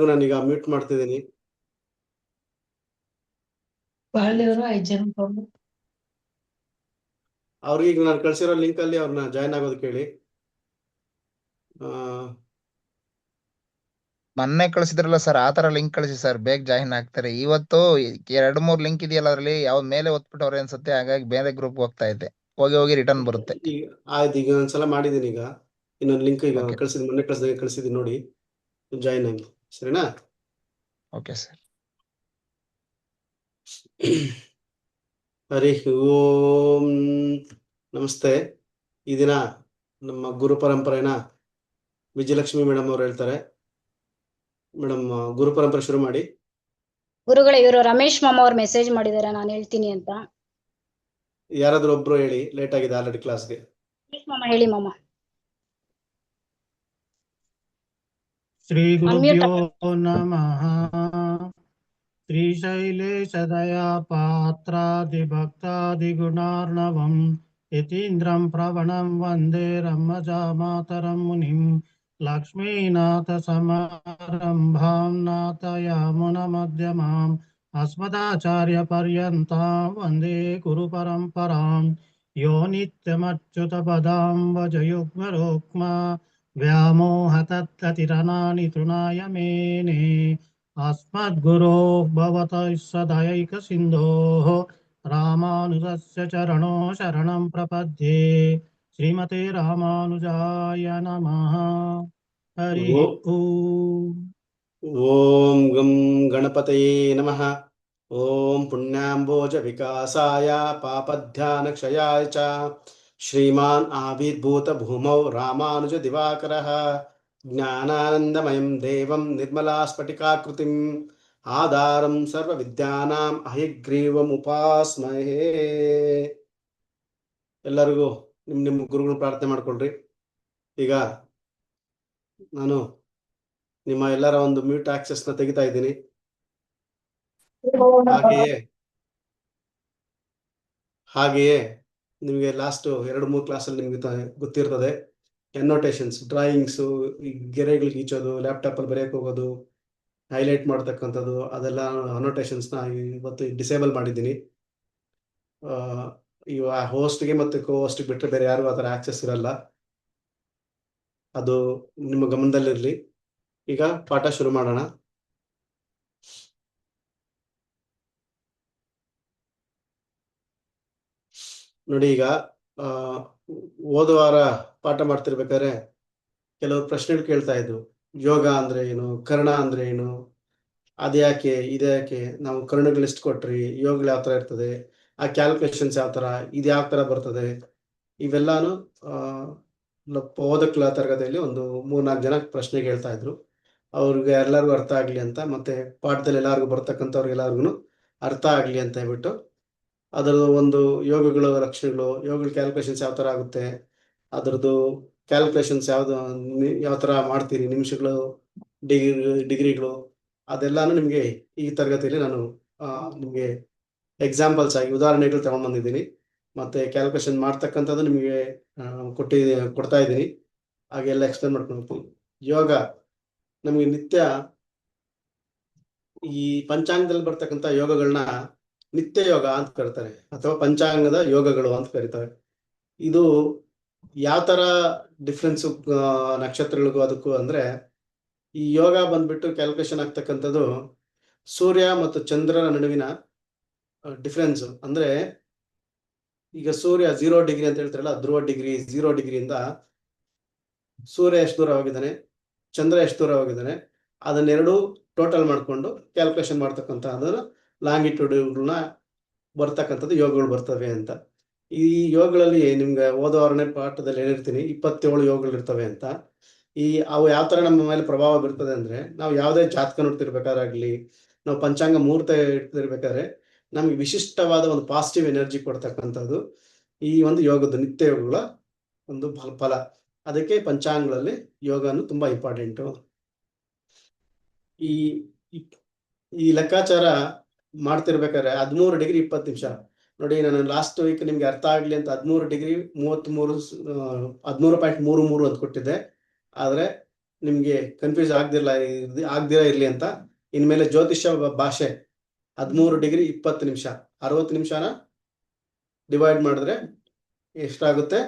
ಎಲ್ಲರಿಗೂ ನಾನೀಗ ಮ್ಯೂಟ್ ಮಾಡ್ತಿದ್ದೀನಿ. ಅವ್ರಿಗೆ ಈಗ ನಾನು ಕಳ್ಸಿರೋ ಲಿಂಕ್ ಅಲ್ಲಿ ಅವ್ರನ್ನ ಜಾಯ್ನ್ ಆಗೋದಕ್ಕೆ ಹೇಳಿ. ಮೊನ್ನೆ ಕಳಿಸಿದ್ರಲ್ಲ ಸರ್, ಆತರ ಲಿಂಕ್ ಕಳಿಸಿ ಸರ್, ಬೇಗ ಜಾಯಿನ್ ಆಗ್ತಾರೆ. ಇವತ್ತು 2-3 ಲಿಂಕ್ ಇದೆಯಲ್ಲ, ಅದ್ರಲ್ಲಿ ಯಾವ ಮೇಲೆ ಒತ್ಬಿಟ್ಟವ್ರೆ ಅನ್ಸುತ್ತೆ, ಹಾಗಾಗಿ ಬೇರೆ ಗ್ರೂಪ್ ಹೋಗ್ತಾ ಇದೆ. ಹೋಗಿ ರಿಟರ್ನ್ ಬರುತ್ತೆ. ಆಯ್ತು, ಈಗ ಒಂದ್ಸಲ ಮಾಡಿದ್ದೀನಿ. ಈಗ ಇನ್ನೊಂದು ಲಿಂಕ್ ಈಗ Okay. ಕಳ್ಸಿದ್ದೀನಿ, ಮೊನ್ನೆ ಕಳ್ಸಿದ್ದೀನಿ ನೋಡಿ, ಜಾಯಿನ್ ಆಗಿ. ಸರಿನಾ? Okay sir. ಹರಿ ಓಂ. ನಮಸ್ತೆ. ಈ ದಿನ ನಮ್ಮ ಗುರು ಪರಂಪರೆನ ವಿಜಯಲಕ್ಷ್ಮಿ ಮೇಡಮ್ ಅವ್ರು ಹೇಳ್ತಾರೆ. ಮೇಡಮ್, ಗುರು ಪರಂಪರೆ ಶುರು ಮಾಡಿ. ಗುರುಗಳೇ, ಇವರು ರಮೇಶ್ ಮಾಮ ಅವ್ರು ಮೆಸೇಜ್ ಮಾಡಿದಾರೆ, ನಾನು ಹೇಳ್ತೀನಿ ಅಂತ. ಯಾರಾದ್ರೂ ಒಬ್ರು ಹೇಳಿ, ಲೇಟ್ ಆಗಿದೆ ಆಲ್ರೆಡಿ ಕ್ಲಾಸ್ಗೆ. ರಮೇಶ್ ಮಾಮ ಹೇಳಿ ಮಾಮ. ಶ್ರೀ ಗುರುಭ್ಯೋ ನಮಃ. ಶ್ರೀಶೈಲೇಶ ದಯಾ ಪಾತ್ರಾದಿ ಭಕ್ತಾದಿ ಗುಣಾರ್ಣವಂ ಯತೀಂದ್ರಂ ಪ್ರವಣಂ ವಂದೇ ರಮ್ಮಜಾಮಾತರಂ ಮುನಿಂ ಲಕ್ಷ್ಮೀನಾಥ ಸಮಾರಂಭಾಂ ನಾಥಯಾಮುನ ಮಧ್ಯಮಾಂ ಅಸ್ಮದಾಚಾರ್ಯ ಪರ್ಯಂತಾಂ ವಂದೇ ಗುರು ಪರಂಪರಾಂ ಯೋ ನಿತ್ಯಮಚ್ಯುತ ಪದಾಂಬಜಯುಗ್ಮರುಕ್ಮ ವ್ಯಾಮೋಹತತ್ತಿರನಾನಿ ತೃಣಾಯ ಮೇನೆ ಅಸ್ಮದ್ಗುರೋ ಭವತಃ ಸದೈಕ ಸಿಂಧೋಃ ರಾಮಾನುಜಸ್ಯ ಚರಣೋ ಶರಣಂ ಪ್ರಪದ್ಯೆ. ಶ್ರೀಮತೆ ರಾಮಾನುಜಾಯ ನಮಃ. ಹರಿ ಓಂ. ಓಂ ಗಂ ಗಣಪತಯೇ ನಮಃ. ಓಂ ಪುಣ್ಯಾಂಬೋಜ ವಿಕಾಸಾಯ ಪಾಪಧ್ಯಾನ ಕ್ಷಯಾಯ ಚ ಶ್ರೀಮಾನ್ ಆವಿರ್ಭೂತ ಭೂಮೌ ರಾಮಾನುಜ ದಿವಾಕರಃ ಜ್ಞಾನಾನಂದಮಯಂ ದೇವಂ ನಿರ್ಮಲಾ ಸ್ಫಟಿಕಾಕೃತಿಂ ಆಧಾರಂ ಸರ್ವ ವಿದ್ಯಾನಾಂ ಹಯಗ್ರೀವಂ ಉಪಾಸ್ಮಹೇ. ಎಲ್ಲರಿಗೂ ನಿಮ್ಮ ಗುರುಗಳು ಪ್ರಾರ್ಥನೆ ಮಾಡ್ಕೊಳ್ರಿ. ಈಗ ನಾನು ನಿಮ್ಮ ಎಲ್ಲರ ಒಂದು ಮ್ಯೂಟ್ ಆಕ್ಸೆಸ್ ನ ತೆಗಿತಾ ಇದ್ದೀನಿ. ಹಾಗೆಯೇ ನಿಮಗೆ ಲಾಸ್ಟ್ 2-3 ಕ್ಲಾಸಲ್ಲಿ ನಿಮ್ಗೆ ಗೊತ್ತಿರ್ತದೆ, ಎನ್ನೋಟೇಷನ್ಸ್, ಡ್ರಾಯಿಂಗ್ಸು, ಈ ಗೆರೆಗಳು ಗೀಚೋದು, ಲ್ಯಾಪ್ಟಾಪ್ ಅಲ್ಲಿ ಬರೆಯಕ್ಕೆ ಹೋಗೋದು, ಹೈಲೈಟ್ ಮಾಡ್ತಕ್ಕಂಥದ್ದು, ಅದೆಲ್ಲ ಅನ್ನೋಟೇಷನ್ಸ್ನ ಇವತ್ತು ಡಿಸೇಬಲ್ ಮಾಡಿದ್ದೀನಿ. ಇವ ಹೋಸ್ಟ್ಗೆ ಮತ್ತು ಕೋ ಹೋಸ್ಟ್ಗೆ ಬಿಟ್ಟರೆ ಬೇರೆ ಯಾರಿಗೂ ಆ ಥರ ಆಕ್ಸೆಸ್ ಇರಲ್ಲ. ಅದು ನಿಮ್ಮ ಗಮನದಲ್ಲಿರಲಿ. ಈಗ ಪಾಠ ಶುರು ಮಾಡೋಣ. ನೋಡಿ, ಈಗ ಹೋದವಾರ ಪಾಠ ಮಾಡ್ತಿರ್ಬೇಕಾದ್ರೆ ಕೆಲವರು ಪ್ರಶ್ನೆಗಳು ಕೇಳ್ತಾ ಇದ್ರು. ಯೋಗ ಅಂದ್ರೆ ಏನು, ಕರ್ಣ ಅಂದ್ರೆ ಏನು, ಅದ್ಯಾಕೆ ಇದ್ಯಾಕೆ, ನಾವು ಕರ್ಣಗಳು ಎಷ್ಟು ಕೊಟ್ರಿ, ಯೋಗಗಳು ಯಾವ ಥರ ಇರ್ತದೆ, ಆ ಕ್ಯಾಲ್ಕುಲೇಷನ್ಸ್ ಯಾವ ಥರ, ಇದು ಯಾವ ಥರ ಬರ್ತದೆ, ಇವೆಲ್ಲಾನು ಓದಕ್ಲ ತರಗತಿಯಲ್ಲಿ ಒಂದು 3-4 ಜನ ಪ್ರಶ್ನೆ ಕೇಳ್ತಾ ಇದ್ರು. ಅವ್ರಿಗೆ ಎಲ್ಲರಿಗೂ ಅರ್ಥ ಆಗಲಿ ಅಂತ, ಮತ್ತೆ ಪಾಠದಲ್ಲಿ ಎಲ್ಲರಿಗೂ ಬರ್ತಕ್ಕಂಥವ್ರಿಗೆಲ್ಲರಿಗೂ ಅರ್ಥ ಆಗಲಿ ಅಂತ ಹೇಳ್ಬಿಟ್ಟು ಅದರದ್ದು ಒಂದು ಯೋಗಗಳ ಲಕ್ಷಣಗಳು, ಯೋಗಗಳ ಕ್ಯಾಲ್ಕುಲೇಷನ್ಸ್ ಯಾವ ಥರ ಆಗುತ್ತೆ, ಅದರದ್ದು ಕ್ಯಾಲ್ಕುಲೇಷನ್ಸ್ ಯಾವ ಥರ ಮಾಡ್ತೀರಿ, ನಿಮಿಷಗಳು, ಡಿಗ್ರಿಗಳು, ಅದೆಲ್ಲಾನು ನಿಮಗೆ ಈ ತರಗತಿಯಲ್ಲಿ ನಾನು ನಿಮಗೆ ಎಕ್ಸಾಂಪಲ್ಸ್ ಆಗಿ ಉದಾಹರಣೆಗಳು ತಗೊಂಡು ಬಂದಿದ್ದೀನಿ. ಮತ್ತೆ ಕ್ಯಾಲ್ಕುಲೇಷನ್ ಮಾಡ್ತಕ್ಕಂಥದ್ದು ನಿಮಗೆ ಕೊಡ್ತಾ ಇದ್ದೀನಿ. ಹಾಗೆಲ್ಲ ಎಕ್ಸ್ಪ್ಲೇನ್ ಮಾಡ್ಕೊಂಡು ಯೋಗ ನಮಗೆ ನಿತ್ಯ ಈ ಪಂಚಾಂಗದಲ್ಲಿ ಬರ್ತಕ್ಕಂಥ ಯೋಗಗಳನ್ನ ನಿತ್ಯ ಯೋಗ ಅಂತ ಕರೀತಾರೆ, ಅಥವಾ ಪಂಚಾಂಗದ ಯೋಗಗಳು ಅಂತ ಕರೀತಾರೆ. ಇದು ಯಾವ ತರ ಡಿಫ್ರೆನ್ಸು ನಕ್ಷತ್ರಗಳಿಗೂ ಅದಕ್ಕೂ ಅಂದ್ರೆ, ಈ ಯೋಗ ಬಂದ್ಬಿಟ್ಟು ಕ್ಯಾಲ್ಕುಲೇಷನ್ ಆಗ್ತಕ್ಕಂಥದ್ದು ಸೂರ್ಯ ಮತ್ತು ಚಂದ್ರನ ನಡುವಿನ ಡಿಫ್ರೆನ್ಸ್. ಅಂದ್ರೆ ಈಗ ಸೂರ್ಯ 0 ಡಿಗ್ರಿ ಅಂತ ಹೇಳ್ತಾರಲ್ಲ, ಧ್ರುವ ಡಿಗ್ರಿ, 0 ಡಿಗ್ರಿಯಿಂದ ಸೂರ್ಯ ಎಷ್ಟು ದೂರ ಹೋಗಿದ್ದಾನೆ, ಚಂದ್ರ ಎಷ್ಟು ದೂರ ಹೋಗಿದ್ದಾನೆ, ಅದನ್ನೆರಡು ಟೋಟಲ್ ಮಾಡಿಕೊಂಡು ಕ್ಯಾಲ್ಕುಲೇಷನ್ ಮಾಡ್ತಕ್ಕಂಥ ಅದನ್ನ ಲಾಂಗಿಟ್ಯೂಡ್ಗಳನ್ನ ಬರ್ತಕ್ಕಂಥದ್ದು ಯೋಗಗಳು ಬರ್ತವೆ ಅಂತ. ಈ ಯೋಗಗಳಲ್ಲಿ ನಿಮ್ಗೆ ಓದೋವರನೇ ಪಾಠದಲ್ಲಿ ಹೇಳಿರ್ತೀನಿ, 27 ಯೋಗಗಳು ಇರ್ತವೆ ಅಂತ. ಅವು ಯಾವ ತರ ನಮ್ಮ ಮೇಲೆ ಪ್ರಭಾವ ಬೀರ್ತದೆ ಅಂದ್ರೆ, ನಾವು ಯಾವುದೇ ಜಾತಕ ನೋಡ್ತಿರ್ಬೇಕಾರಾಗ್ಲಿ, ನಾವು ಪಂಚಾಂಗ ಮುಹೂರ್ತ ಇಡ್ತಿರ್ಬೇಕಾದ್ರೆ ನಮ್ಗೆ ವಿಶಿಷ್ಟವಾದ ಒಂದು ಪಾಸಿಟಿವ್ ಎನರ್ಜಿ ಕೊಡ್ತಕ್ಕಂಥದ್ದು ಈ ಒಂದು ಯೋಗದ ನಿತ್ಯ ಯೋಗಗಳ ಒಂದು ಫಲ. ಅದಕ್ಕೆ ಪಂಚಾಂಗಗಳಲ್ಲಿ ಯೋಗನು ತುಂಬಾ ಇಂಪಾರ್ಟೆಂಟು. ಈ ಲೆಕ್ಕಾಚಾರ ಮಾಡ್ತಿರ್ಬೇಕಾದ್ರೆ 13 ಡಿಗ್ರಿ 20 ನಿಮಿಷ ನೋಡಿ. ನಾನು ಲಾಸ್ಟ್ ವೀಕ್ ನಿಮ್ಗೆ ಅರ್ಥ ಆಗ್ಲಿ ಅಂತ 13 ಡಿಗ್ರಿ 13.33 ಅಂತ ಕೊಟ್ಟಿದ್ದೆ. ಆದ್ರೆ ನಿಮ್ಗೆ ಕನ್ಫ್ಯೂಸ್ ಆಗ್ದಿರಾ ಇರ್ಲಿ ಅಂತ ಇನ್ಮೇಲೆ ಜ್ಯೋತಿಷ್ಯ ಭಾಷೆ 13 ಡಿಗ್ರಿ 20 ನಿಮಿಷ 60 ನಿಮಿಷನ ಡಿವೈಡ್ ಮಾಡಿದ್ರೆ ಎಷ್ಟಾಗುತ್ತೆ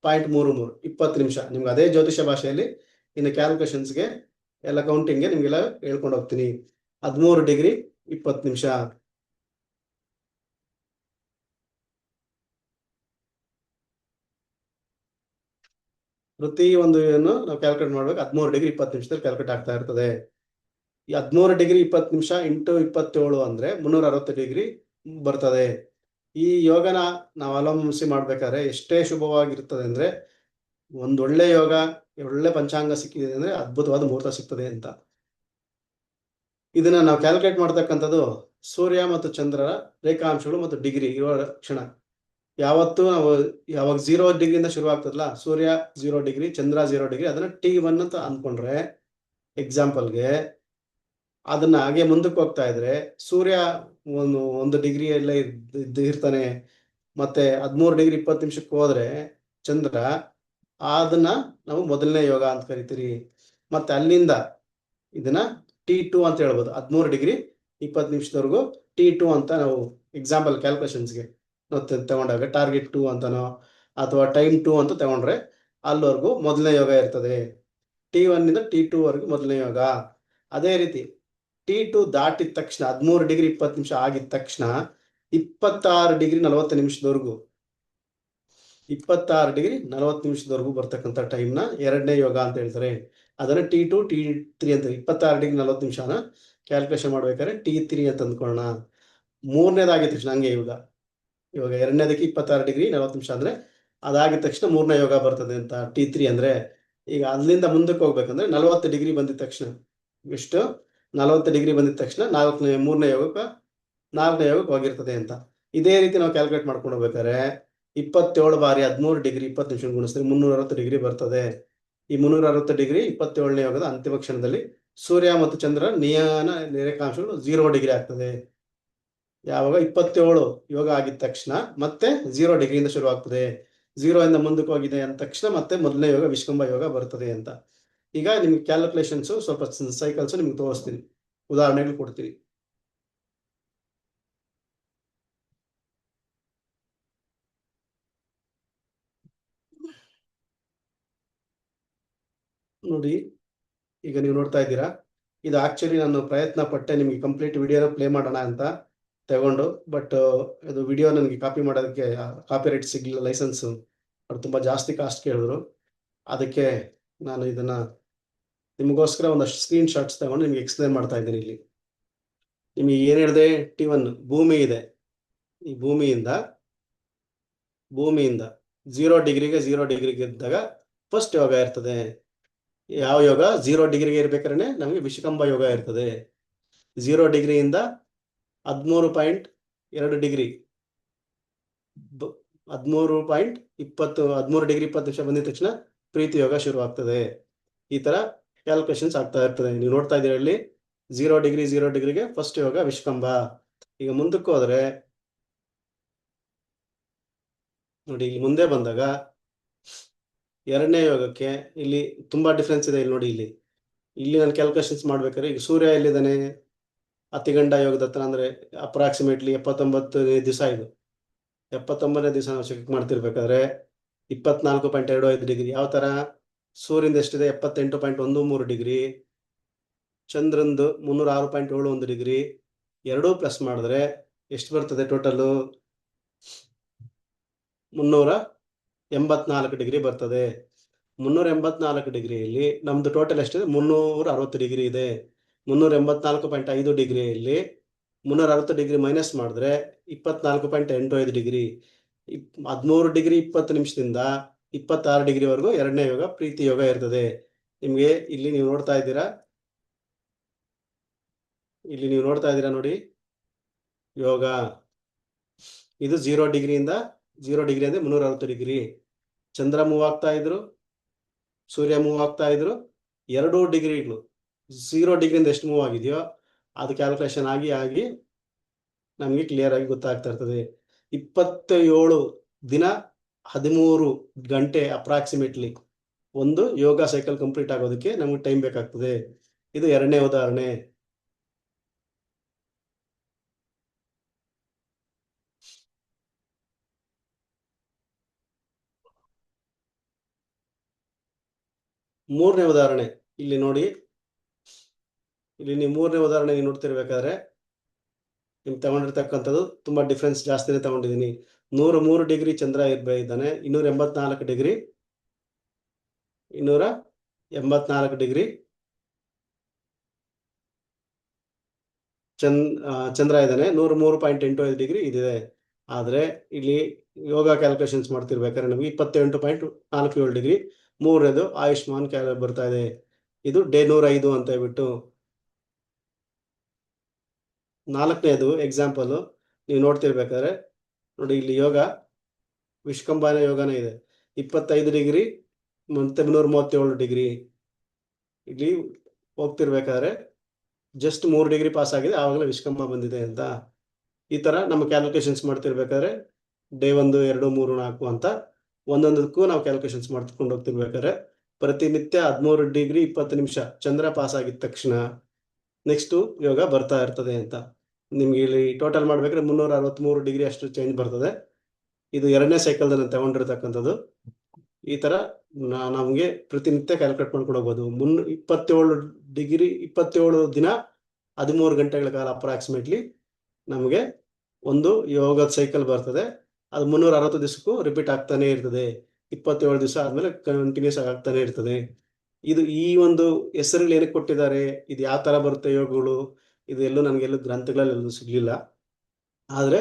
0.33 20 ನಿಮಿಷ. ನಿಮ್ಗೆ ಅದೇ ಜ್ಯೋತಿಷ್ಯ ಭಾಷೆಯಲ್ಲಿ ಇನ್ನು ಕ್ಯಾಲ್ಕುಲೇಷನ್ಸ್ಗೆ ಎಲ್ಲ ಕೌಂಟಿಂಗ್ಗೆ ನಿಮ್ಗೆಲ್ಲ ಹೇಳ್ಕೊಂಡು ಹೋಗ್ತೀನಿ. 13 ಡಿಗ್ರಿ 20 ನಿಮಿಷ. ಪ್ರತಿ ಒಂದು ನಾವು ಕ್ಯಾಲ್ಕುಲೇಟ್ ಮಾಡ್ಬೇಕು. 13 ಡಿಗ್ರಿ 20 ನಿಮಿಷದಲ್ಲಿ ಕ್ಯಾಲ್ಕುಲೇಟ್ ಆಗ್ತಾ ಇರ್ತದೆ. ಈ 13 ಡಿಗ್ರಿ 20 ನಿಮಿಷ ಇಂಟು 27 ಅಂದ್ರೆ 360 ಡಿಗ್ರಿ ಬರ್ತದೆ. ಈ ಯೋಗನ ನಾವು ಅವಲಂಬಿಸಿ ಮಾಡ್ಬೇಕಾದ್ರೆ ಎಷ್ಟೇ ಶುಭವಾಗಿರ್ತದೆ ಅಂದ್ರೆ, ಒಂದೊಳ್ಳೆ ಯೋಗ, ಒಳ್ಳೆ ಪಂಚಾಂಗ ಸಿಕ್ಕಿದೆ ಅಂದ್ರೆ ಅದ್ಭುತವಾದ ಮುಹೂರ್ತ ಸಿಗ್ತದೆ ಅಂತ. ಇದನ್ನ ನಾವು ಕ್ಯಾಲ್ಕುಲೇಟ್ ಮಾಡ್ತಕ್ಕಂಥದ್ದು ಸೂರ್ಯ ಮತ್ತು ಚಂದ್ರರ ರೇಖಾಂಶಗಳು ಮತ್ತು ಡಿಗ್ರಿ ಇರುವ ಕ್ಷಣ. ಯಾವತ್ತು ನಾವು ಯಾವಾಗ 0 ಡಿಗ್ರಿಯಿಂದ ಶುರು ಆಗ್ತದಲ್ಲ, ಸೂರ್ಯ 0 ಡಿಗ್ರಿ, ಚಂದ್ರ 0 ಡಿಗ್ರಿ, ಅದನ್ನ T1 ಅಂತ ಅನ್ಕೊಂಡ್ರೆ ಎಕ್ಸಾಂಪಲ್ಗೆ, ಅದನ್ನ ಹಾಗೆ ಮುಂದಕ್ಕೆ ಹೋಗ್ತಾ ಇದ್ರೆ ಸೂರ್ಯ ಒಂದು ಡಿಗ್ರಿ ಎಲ್ಲ ಇರ್ತಾನೆ. ಮತ್ತೆ 13 ಡಿಗ್ರಿ 20 ನಿಮಿಷಕ್ಕೆ ಹೋದ್ರೆ ಚಂದ್ರ, ಅದನ್ನ ನಾವು ಮೊದಲನೇ ಯೋಗ ಅಂತ ಕರಿತೀರಿ. ಮತ್ತೆ ಅಲ್ಲಿಂದ ಇದನ್ನ T2 ಅಂತ ಹೇಳ್ಬೋದು. 13 ಡಿಗ್ರಿ 20 ನಿಮಿಷದವರೆಗೂ T2 ಅಂತ ನಾವು ಎಕ್ಸಾಂಪಲ್ ಕ್ಯಾಲ್ಕುಲೇಷನ್ಸ್ಗೆ ನಾವು ತಗೊಂಡಾಗ ಟಾರ್ಗೆಟ್ 2 ಅಂತನೋ ಅಥವಾ ಟೈಮ್ 2 ಅಂತ ತಗೊಂಡ್ರೆ ಅಲ್ಲಿವರೆಗೂ ಮೊದಲನೇ ಯೋಗ ಇರ್ತದೆ. T1 ಇಂದ T2 ವರೆಗೂ ಮೊದಲನೇ ಯೋಗ. ಅದೇ ರೀತಿ T2 ದಾಟಿದ ತಕ್ಷಣ 13 ಡಿಗ್ರಿ 20 ನಿಮಿಷ ಆಗಿದ ತಕ್ಷಣ 26 ಡಿಗ್ರಿ 40 ನಿಮಿಷದವರೆಗೂ 26 ಡಿಗ್ರಿ 40 ನಿಮಿಷದವರೆಗೂ ಬರ್ತಕ್ಕಂಥ ಟೈಮ್ನ ಎರಡನೇ ಯೋಗ ಅಂತ ಹೇಳ್ತಾರೆ. ಅದನ್ನ T2 T3 ಅಂತ 26 ಡಿಗ್ರಿ 40 ನಿಮಿಷನ ಕ್ಯಾಲ್ಕುಲೇಷನ್ ಮಾಡ್ಬೇಕಾದ್ರೆ T3 ಅಂತ ಅಂದ್ಕೊಳ್ಳೋಣ. ಮೂರನೇದಾಗಿದ ತಕ್ಷಣ ಹಂಗೆ ಇವಾಗ ಎರಡನೇದಕ್ಕೆ 26 ಡಿಗ್ರಿ 40 ನಿಮಿಷ ಅಂದ್ರೆ ಅದಾಗಿದ ತಕ್ಷಣ ಮೂರನೇ ಯೋಗ ಬರ್ತದೆ ಅಂತ T3 ಅಂದ್ರೆ. ಈಗ ಅಲ್ಲಿಂದ ಮುಂದಕ್ಕೆ ಹೋಗ್ಬೇಕಂದ್ರೆ 40 ಡಿಗ್ರಿ ಬಂದಿದ ತಕ್ಷಣ, ಎಷ್ಟು 40 ಡಿಗ್ರಿ ಬಂದಿದ ತಕ್ಷಣ ಮೂರನೇ ಯೋಗಕ್ಕೆ 4ನೇ ಯೋಗಕ್ಕೆ ಹೋಗಿರ್ತದೆ ಅಂತ. ಇದೇ ರೀತಿ ನಾವು ಕ್ಯಾಲ್ಕುಲೇಟ್ ಮಾಡ್ಕೊಂಡು ಹೋಗ್ಬೇಕಾದ್ರೆ 27 ಬಾರಿ 13 ಡಿಗ್ರಿ 20 ನಿಮಿಷ ಗುಣಿಸಿದ್ರೆ 360 ಡಿಗ್ರಿ ಬರ್ತದೆ. ಈ 360 ಡಿಗ್ರಿ 27ನೇ ಯೋಗದ ಅಂತಿಮ ಕ್ಷಣದಲ್ಲಿ ಸೂರ್ಯ ಮತ್ತು ಚಂದ್ರ ನಿಯನ ರೇಖಾಂಶಗಳು 0 ಡಿಗ್ರಿ ಆಗ್ತದೆ. ಯಾವಾಗ 27 ಯೋಗ ಆಗಿದ ತಕ್ಷಣ ಮತ್ತೆ 0 ಡಿಗ್ರಿಯಿಂದ ಶುರು ಆಗ್ತದೆ. 0 ಇಂದ ಮುಂದಕ್ಕೆ ಹೋಗಿದೆ ಅಂದ ತಕ್ಷಣ ಮತ್ತೆ ಮೊದಲನೇ ಯೋಗ ವಿಷ್ಕಂಭ ಯೋಗ ಬರ್ತದೆ ಅಂತ. ಈಗ ನಿಮ್ಗೆ ಕ್ಯಾಲ್ಕುಲೇಷನ್ಸ್ ಸ್ವಲ್ಪ ಸೈಕಲ್ಸ್ ನಿಮ್ಗೆ ತೋರಿಸ್ತೀನಿ, ಉದಾಹರಣೆಗಳು ಕೊಡ್ತೀನಿ. ನೋಡಿ, ಈಗ ನೀವು ನೋಡ್ತಾ ಇದ್ದೀರಾ, ಇದು ಆಕ್ಚುಲಿ ನಾನು ಪ್ರಯತ್ನ ಪಟ್ಟೆ ನಿಮ್ಗೆ ಕಂಪ್ಲೀಟ್ ವಿಡಿಯೋನ ಪ್ಲೇ ಮಾಡೋಣ ಅಂತ ತಗೊಂಡು, ಬಟ್ ಇದು ವಿಡಿಯೋ ನನಗೆ ಕಾಪಿ ಮಾಡೋದಕ್ಕೆ ಕಾಪಿರೈಟ್ ಸಿಗಲಿಲ್ಲ, ಲೈಸೆನ್ಸ್ ಅವ್ರು ತುಂಬ ಜಾಸ್ತಿ ಕಾಸ್ಟ್ ಕೇಳಿದ್ರು. ಅದಕ್ಕೆ ನಾನು ಇದನ್ನ ನಿಮಗೋಸ್ಕರ ಒಂದಷ್ಟು ಸ್ಕ್ರೀನ್ ಶಾಟ್ಸ್ ತಗೊಂಡು ನಿಮ್ಗೆ ಎಕ್ಸ್ಪ್ಲೇನ್ ಮಾಡ್ತಾ ಇದ್ದೀನಿ. ಇಲ್ಲಿ ನಿಮಗೆ ಏನು ಹೇಳಿದೆ, T1 ಭೂಮಿ ಇದೆ. ಈ ಭೂಮಿಯಿಂದ 0 ಡಿಗ್ರಿಗೆ 0 ಡಿಗ್ರಿಗೆ ಇದ್ದಾಗ ಫಸ್ಟ್ ಯೋಗ ಇರ್ತದೆ. ಯಾವ ಯೋಗ? 0 ಡಿಗ್ರಿಗೆ ಇರ್ಬೇಕಾದ್ರೆ ನಮಗೆ ವಿಷಕಂಭ ಯೋಗ ಇರ್ತದೆ. 0 ಡಿಗ್ರಿಯಿಂದ 13.2 ಡಿಗ್ರಿ 13 ಡಿಗ್ರಿ 20 ನಿಮಿಷ ಬಂದಿದ ತಕ್ಷಣ ಪ್ರೀತಿ ಯೋಗ ಶುರು ಆಗ್ತದೆ. ಈ ತರ ಕ್ಯಾಲ್ಕುಲೇಷನ್ಸ್ ಆಗ್ತಾ ಇರ್ತದೆ. ನೀವು ನೋಡ್ತಾ ಇದ್ದೀರಾ ಇಲ್ಲಿ 0 ಡಿಗ್ರಿಗೆ ಫಸ್ಟ್ ಯೋಗ ವಿಷಕಂಭ. ಈಗ ಮುಂದಕ್ಕೆ ಹೋದ್ರೆ ನೋಡಿ, ಇಲ್ಲಿ ಮುಂದೆ ಬಂದಾಗ ಎರಡನೇ ಯೋಗಕ್ಕೆ ಇಲ್ಲಿ ತುಂಬಾ ಡಿಫ್ರೆನ್ಸ್ ಇದೆ. ಇಲ್ಲಿ ನೋಡಿ, ಇಲ್ಲಿ ನಾನು ಕ್ಯಾಲ್ಕುಲೇಷನ್ಸ್ ಮಾಡ್ಬೇಕಾದ್ರೆ ಈಗ ಸೂರ್ಯ ಎಲ್ಲಿದ್ದಾನೆ? ಅತಿಗಂಡ ಯೋಗದ ಹತ್ರ, ಅಂದ್ರೆ ಅಪ್ರಾಕ್ಸಿಮೇಟ್ಲಿ 79ನೇ ದಿವಸ. ಇದು 79ನೇ ದಿವಸ ನಾವು ಚೆಕ್ ಮಾಡ್ತಿರ್ಬೇಕಾದ್ರೆ 24.25 ಡಿಗ್ರಿ. ಯಾವ ತರ? ಸೂರ್ಯಂದ ಎಷ್ಟಿದೆ? 78.13 ಡಿಗ್ರಿ. ಚಂದ್ರಂದು 306.71 ಡಿಗ್ರಿ. ಎರಡೂ ಪ್ಲಸ್ ಮಾಡಿದ್ರೆ ಎಷ್ಟು ಬರ್ತದೆ? ಟೋಟಲ್ 384 ಡಿಗ್ರಿ ಬರ್ತದೆ. 384 ಡಿಗ್ರಿಯಲ್ಲಿ ನಮ್ದು ಟೋಟಲ್ ಎಷ್ಟಿದೆ? 360 ಡಿಗ್ರಿ ಇದೆ. 384.5 ಡಿಗ್ರಿಯಲ್ಲಿ 360 ಡಿಗ್ರಿ ಮೈನಸ್ ಮಾಡಿದ್ರೆ 24.85 ಡಿಗ್ರಿ. 13 ಡಿಗ್ರಿ 20 ನಿಮಿಷದಿಂದ 26 ಡಿಗ್ರಿವರೆಗೂ ಎರಡನೇ ಯೋಗ ಪ್ರೀತಿ ಯೋಗ ಇರ್ತದೆ. ನಿಮ್ಗೆ ಇಲ್ಲಿ ನೀವು ನೋಡ್ತಾ ಇದ್ದೀರಾ, ನೋಡಿ ಯೋಗ. ಇದು 0 ಡಿಗ್ರಿಯಿಂದ 0 ಡಿಗ್ರಿ ಅಂದ್ರೆ 360 ಡಿಗ್ರಿ. ಚಂದ್ರ ಮೂವ್ ಆಗ್ತಾ ಇದ್ರು, ಸೂರ್ಯ ಮೂವ್ ಆಗ್ತಾ ಇದ್ರು. 2 ಡಿಗ್ರಿಗಳು 0 ಡಿಗ್ರಿಯಿಂದ ಎಷ್ಟು ಮೂವ್ ಆಗಿದೆಯೋ ಅದು ಕ್ಯಾಲ್ಕುಲೇಷನ್ ಆಗಿ ನಮಗೆ ಕ್ಲಿಯರ್ ಆಗಿ ಗೊತ್ತಾಗ್ತಾ ಇರ್ತದೆ. 27 ದಿನ 13 ಗಂಟೆ ಅಪ್ರಾಕ್ಸಿಮೇಟ್ಲಿ ಒಂದು ಯೋಗ ಸೈಕಲ್ ಕಂಪ್ಲೀಟ್ ಆಗೋದಕ್ಕೆ ನಮಗೆ ಟೈಮ್ ಬೇಕಾಗ್ತದೆ. ಇದು ಎರಡನೇ ಉದಾಹರಣೆ. ಮೂರನೇ ಉದಾಹರಣೆ ಇಲ್ಲಿ ನೋಡಿ. ಇಲ್ಲಿ ನೀವು ಮೂರನೇ ಉದಾಹರಣೆ ನೋಡ್ತಿರ್ಬೇಕಾದ್ರೆ ನಿಮ್ಗೆ ತಗೊಂಡಿರ್ತಕ್ಕಂಥದ್ದು ತುಂಬಾ ಡಿಫ್ರೆನ್ಸ್ ಜಾಸ್ತಿನೇ ತಗೊಂಡಿದ್ದೀನಿ. 103 ಡಿಗ್ರಿ ಚಂದ್ರ ಇದ್ದಾನೆ, 284 ಡಿಗ್ರಿ 284 ಡಿಗ್ರಿ ಚಂದ್ರ ಇದ್ದಾನೆ, 103.85 ಡಿಗ್ರಿ ಇದಿದೆ. ಆದ್ರೆ ಇಲ್ಲಿ ಯೋಗ ಕ್ಯಾಲ್ಕುಲೇಷನ್ಸ್ ಮಾಡ್ತಿರ್ಬೇಕಾದ್ರೆ ನಮಗೆ 27.47 ಡಿಗ್ರಿ ಮೂರನೇದು ಆಯುಷ್ಮಾನ್ ಬರ್ತಾ ಇದೆ. ಇದು ಡೇ 105 ಅಂತ ಹೇಳ್ಬಿಟ್ಟು. ನಾಲ್ಕನೇದು ಎಕ್ಸಾಂಪಲ್ ನೀವು ನೋಡ್ತಿರ್ಬೇಕಾದ್ರೆ ನೋಡಿ, ಇಲ್ಲಿ ಯೋಗ ವಿಷ್ಕಂಭನ ಯೋಗನೇ ಇದೆ, 25 ಡಿಗ್ರಿ ಮತ್ತೆ 337 ಡಿಗ್ರಿ. ಇಲ್ಲಿ ಹೋಗ್ತಿರ್ಬೇಕಾದ್ರೆ ಜಸ್ಟ್ 3 ಡಿಗ್ರಿ ಪಾಸ್ ಆಗಿದೆ, ಆವಾಗಲೇ ವಿಷ್ಕಂಭ ಬಂದಿದೆ ಅಂತ. ಈ ತರ ನಮ್ಮ ಕ್ಯಾಲ್ಕುಲೇಷನ್ಸ್ ಮಾಡ್ತಿರ್ಬೇಕಾದ್ರೆ ಡೇ 1, 2, 3, 4 ಅಂತ ಒಂದೊಂದಕ್ಕೂ ನಾವು ಕ್ಯಾಲ್ಕುಲೇಷನ್ಸ್ ಮಾಡ್ಕೊಂಡು ಹೋಗ್ತಿರ್ಬೇಕಾದ್ರೆ ಪ್ರತಿನಿತ್ಯ 13 ಡಿಗ್ರಿ 20 ನಿಮಿಷ ಚಂದ್ರ ಪಾಸ್ ಆಗಿದ ತಕ್ಷಣ ನೆಕ್ಸ್ಟ್ ಯೋಗ ಬರ್ತಾ ಇರ್ತದೆ ಅಂತ. ನಿಮ್ಗೆ ಇಲ್ಲಿ ಟೋಟಲ್ ಮಾಡ್ಬೇಕಾದ್ರೆ 363 ಡಿಗ್ರಿ ಅಷ್ಟು ಚೇಂಜ್ ಬರ್ತದೆ. ಇದು ಎರಡನೇ ಸೈಕಲ್ ನಾನು ತಗೊಂಡಿರ್ತಕ್ಕಂಥದ್ದು. ಈ ತರ ನಮ್ಗೆ ಪ್ರತಿನಿತ್ಯ ಕ್ಯಾಲ್ಕುಲೇಟ್ ಮಾಡ್ಕೊಂಡು ಹೋಗ್ಬೋದು. 27 ಡಿಗ್ರಿ 27 ದಿನ 13 ಗಂಟೆಗಳ ಕಾಲ ಅಪ್ರಾಕ್ಸಿಮೇಟ್ಲಿ ನಮಗೆ ಒಂದು ಯೋಗದ ಸೈಕಲ್ ಬರ್ತದೆ. ಅದು 360 ದಿವಸಕ್ಕೂ ರಿಪೀಟ್ ಆಗ್ತಾನೆ ಇರ್ತದೆ. 27 ದಿವಸ ಆದ್ಮೇಲೆ ಕಂಟಿನ್ಯೂಸ್ ಆಗ್ತಾನೆ ಇರ್ತದೆ. ಇದು ಈ ಒಂದು ಹೆಸರುಗಳು ಏನಕ್ಕೆ ಕೊಟ್ಟಿದ್ದಾರೆ, ಇದು ಯಾವ ತರ ಬರುತ್ತೆ ಯೋಗಗಳು, ಇದು ಎಲ್ಲೂ ನನಗೆಲ್ಲೂ ಗ್ರಂಥಗಳಲ್ಲಿ ಎಲ್ಲೂ ಸಿಗ್ಲಿಲ್ಲ. ಆದ್ರೆ